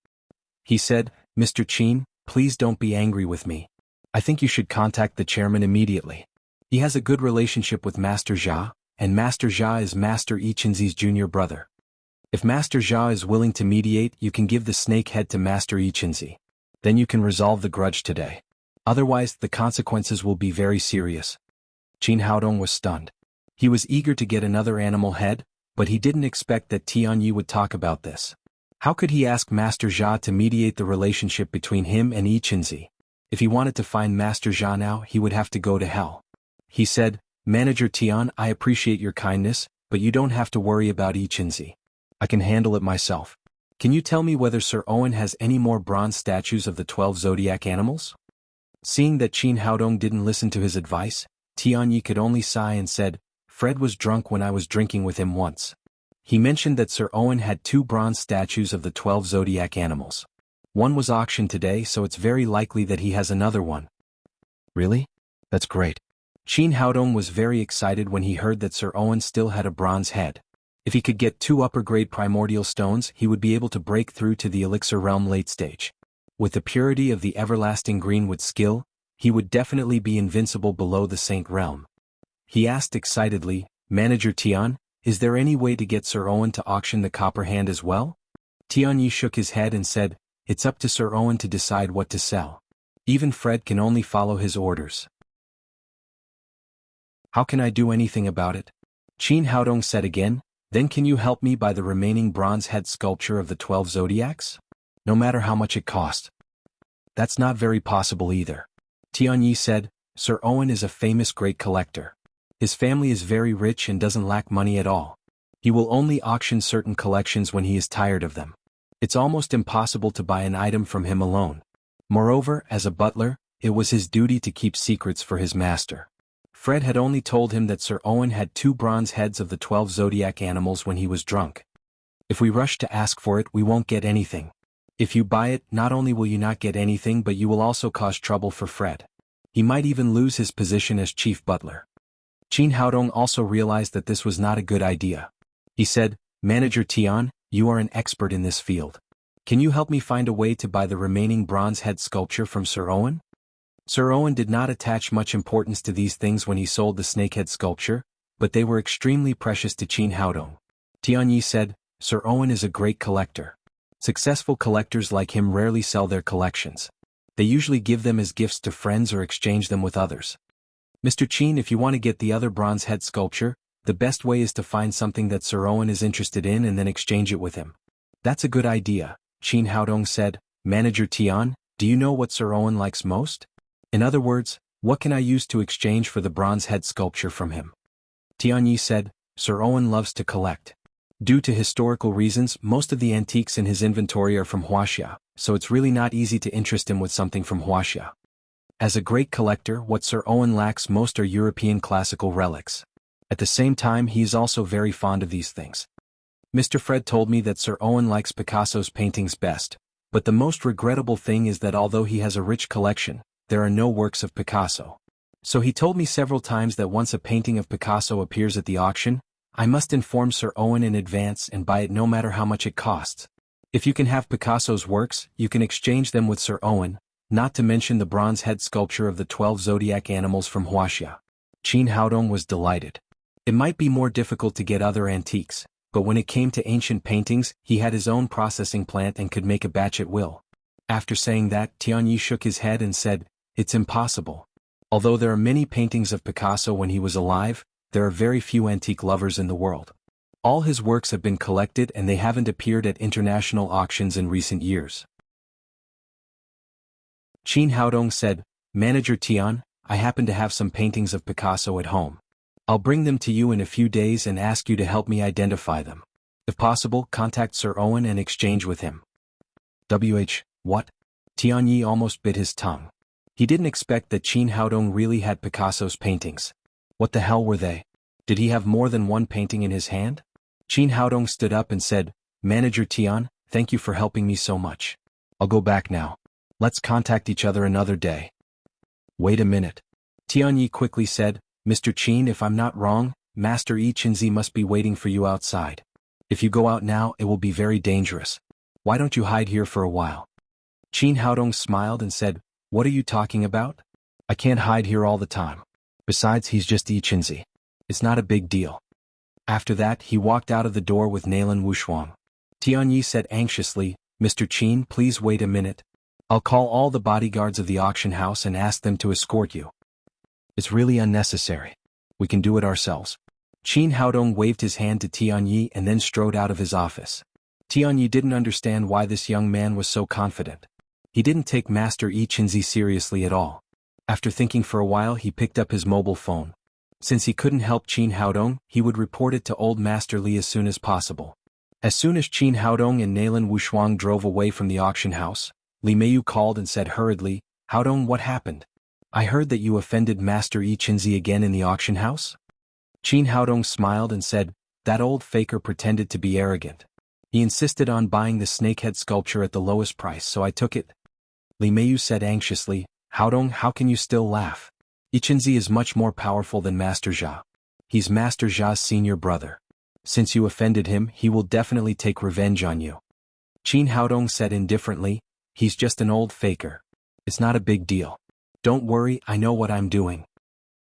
He said, "Mr. Qin, please don't be angry with me. I think you should contact the chairman immediately. He has a good relationship with Master Jia, and Master Jia is Master Yi Qinzi's junior brother. If Master Jia is willing to mediate, you can give the snake head to Master Yi Qinzi. Then you can resolve the grudge today. Otherwise, the consequences will be very serious." Qin Haodong was stunned. He was eager to get another animal head, but he didn't expect that Tianyi would talk about this. How could he ask Master Jia to mediate the relationship between him and Yi Qinzi? If he wanted to find Master Jia now, he would have to go to hell. He said, "Manager Tian, I appreciate your kindness, but you don't have to worry about Yi Qinzi. I can handle it myself. Can you tell me whether Sir Owen has any more bronze statues of the 12 zodiac animals?" Seeing that Qin Haodong didn't listen to his advice, Tianyi could only sigh and said, "Fred was drunk when I was drinking with him once. He mentioned that Sir Owen had 2 bronze statues of the 12 zodiac animals. One was auctioned today, so it's very likely that he has another one." "Really? That's great." Qin Haodong was very excited when he heard that Sir Owen still had a bronze head. If he could get 2 upper-grade primordial stones, he would be able to break through to the elixir realm late stage. With the purity of the everlasting greenwood skill, he would definitely be invincible below the Saint realm. He asked excitedly, "Manager Tian, is there any way to get Sir Owen to auction the copper hand as well?" Tianyi shook his head and said, "It's up to Sir Owen to decide what to sell. Even Fred can only follow his orders." "How can I do anything about it?" Qin Haodong said again, "Then can you help me buy the remaining bronze head sculpture of the 12 zodiacs? No matter how much it cost." "That's not very possible either." Tianyi said, "Sir Owen is a famous great collector. His family is very rich and doesn't lack money at all. He will only auction certain collections when he is tired of them. It's almost impossible to buy an item from him alone. Moreover, as a butler, it was his duty to keep secrets for his master. Fred had only told him that Sir Owen had 2 bronze heads of the 12 zodiac animals when he was drunk. If we rush to ask for it, we won't get anything. If you buy it, not only will you not get anything, but you will also cause trouble for Fred. He might even lose his position as chief butler." Qin Haodong also realized that this was not a good idea. He said, "Manager Tian, you are an expert in this field. Can you help me find a way to buy the remaining bronze head sculpture from Sir Owen?" Sir Owen did not attach much importance to these things when he sold the snakehead sculpture, but they were extremely precious to Qin Haodong. Tianyi said, "Sir Owen is a great collector. Successful collectors like him rarely sell their collections. They usually give them as gifts to friends or exchange them with others. Mr. Qin, if you want to get the other bronze head sculpture, the best way is to find something that Sir Owen is interested in and then exchange it with him." "That's a good idea," Qin Haodong said. "Manager Tian, do you know what Sir Owen likes most? In other words, what can I use to exchange for the bronze head sculpture from him?" Tianyi said, "Sir Owen loves to collect. Due to historical reasons, most of the antiques in his inventory are from Wuxia, so it's really not easy to interest him with something from Wuxia. As a great collector, what Sir Owen lacks most are European classical relics. At the same time, he is also very fond of these things. Mr. Fred told me that Sir Owen likes Picasso's paintings best, but the most regrettable thing is that although he has a rich collection, there are no works of Picasso. So he told me several times that once a painting of Picasso appears at the auction, I must inform Sir Owen in advance and buy it no matter how much it costs. If you can have Picasso's works, you can exchange them with Sir Owen, not to mention the bronze head sculpture of the 12 zodiac animals from Wuxia." Qin Haodong was delighted. It might be more difficult to get other antiques, but when it came to ancient paintings, he had his own processing plant and could make a batch at will. After saying that, Tianyi shook his head and said, "It's impossible. Although there are many paintings of Picasso when he was alive, there are very few antique lovers in the world. All his works have been collected and they haven't appeared at international auctions in recent years." Qin Haodong said, "Manager Tian, I happen to have some paintings of Picasso at home. I'll bring them to you in a few days and ask you to help me identify them. If possible, contact Sir Owen and exchange with him. What? Tianyi almost bit his tongue. He didn't expect that Qin Haodong really had Picasso's paintings. What the hell were they? Did he have more than one painting in his hand? Qin Haodong stood up and said, Manager Tian, thank you for helping me so much. I'll go back now. Let's contact each other another day. Wait a minute. Tianyi quickly said, Mr. Qin, if I'm not wrong, Master Yi Qinzi must be waiting for you outside. If you go out now, it will be very dangerous. Why don't you hide here for a while? Qin Haodong smiled and said, What are you talking about? I can't hide here all the time. Besides, he's just Yi Qinzi. It's not a big deal. After that, he walked out of the door with Nalan Wushuang. Tianyi said anxiously, Mr. Qin, please wait a minute. I'll call all the bodyguards of the auction house and ask them to escort you. It's really unnecessary. We can do it ourselves. Qin Haodong waved his hand to Tianyi and then strode out of his office. Tianyi didn't understand why this young man was so confident. He didn't take Master Yi Qinzi seriously at all. After thinking for a while, he picked up his mobile phone. Since he couldn't help Qin Haodong, he would report it to old Master Li as soon as possible. As soon as Qin Haodong and Nalan Wushuang drove away from the auction house, Li Meiyu called and said hurriedly, Haodong, what happened? I heard that you offended Master Yi Qinzi again in the auction house? Qin Haodong smiled and said, that old faker pretended to be arrogant. He insisted on buying the snakehead sculpture at the lowest price, so I took it. Li Meiyu said anxiously, Haodong, how can you still laugh? Yi Qinzi is much more powerful than Master Jia. He's Master Jia's senior brother. Since you offended him, he will definitely take revenge on you. Qin Haodong said indifferently, he's just an old faker. It's not a big deal. Don't worry, I know what I'm doing.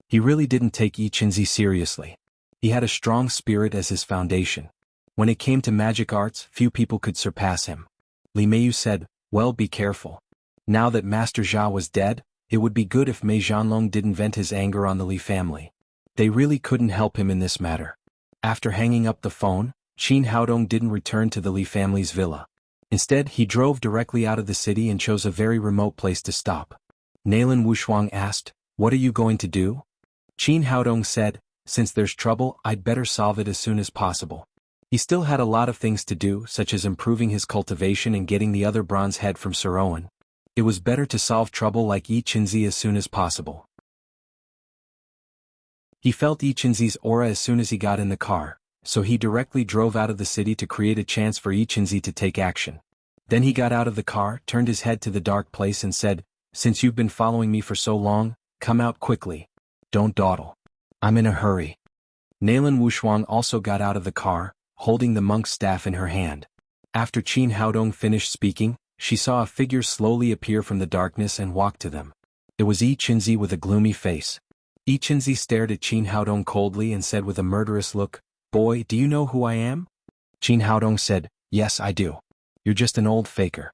He really didn't take Yi Qinzi seriously. He had a strong spirit as his foundation. When it came to magic arts, few people could surpass him. Li Meiyu said, well, be careful. Now that Master Jia was dead, it would be good if Mei Zhanlong didn't vent his anger on the Li family. They really couldn't help him in this matter. After hanging up the phone, Qin Haodong didn't return to the Li family's villa. Instead, he drove directly out of the city and chose a very remote place to stop. Nalan Wushuang asked, what are you going to do? Qin Haodong said, since there's trouble, I'd better solve it as soon as possible. He still had a lot of things to do, such as improving his cultivation and getting the other bronze head from Sir Owen. It was better to solve trouble like Yi Qinzi as soon as possible. He felt Yi Qinzi's aura as soon as he got in the car, so he directly drove out of the city to create a chance for Yi Qinzi to take action. Then he got out of the car, turned his head to the dark place and said, since you've been following me for so long, come out quickly. Don't dawdle. I'm in a hurry. Nalan Wushuang also got out of the car, holding the monk's staff in her hand. After Qin Haodong finished speaking, she saw a figure slowly appear from the darkness and walk to them. It was Yi Qinzi with a gloomy face. Yi Qinzi stared at Qin Haodong coldly and said with a murderous look, boy, do you know who I am? Qin Haodong said, yes, I do. You're just an old faker.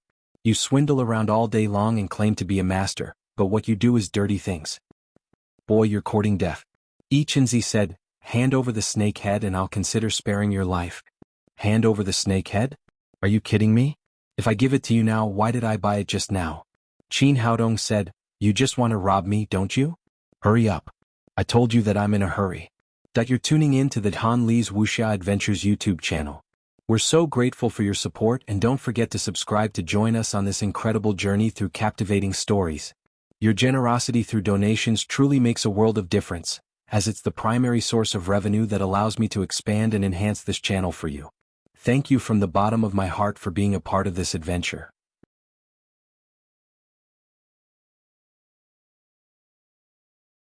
You swindle around all day long and claim to be a master, but what you do is dirty things. Boy, you're courting death. Yi Qinzi said, hand over the snake head and I'll consider sparing your life. Hand over the snake head? Are you kidding me? If I give it to you now, why did I buy it just now? Qin Haodong said, you just want to rob me, don't you? Hurry up. I told you that I'm in a hurry. That you're tuning in to the Han Li's Wuxia Adventures YouTube channel. We're so grateful for your support, and don't forget to subscribe to join us on this incredible journey through captivating stories. Your generosity through donations truly makes a world of difference, as it's the primary source of revenue that allows me to expand and enhance this channel for you. Thank you from the bottom of my heart for being a part of this adventure.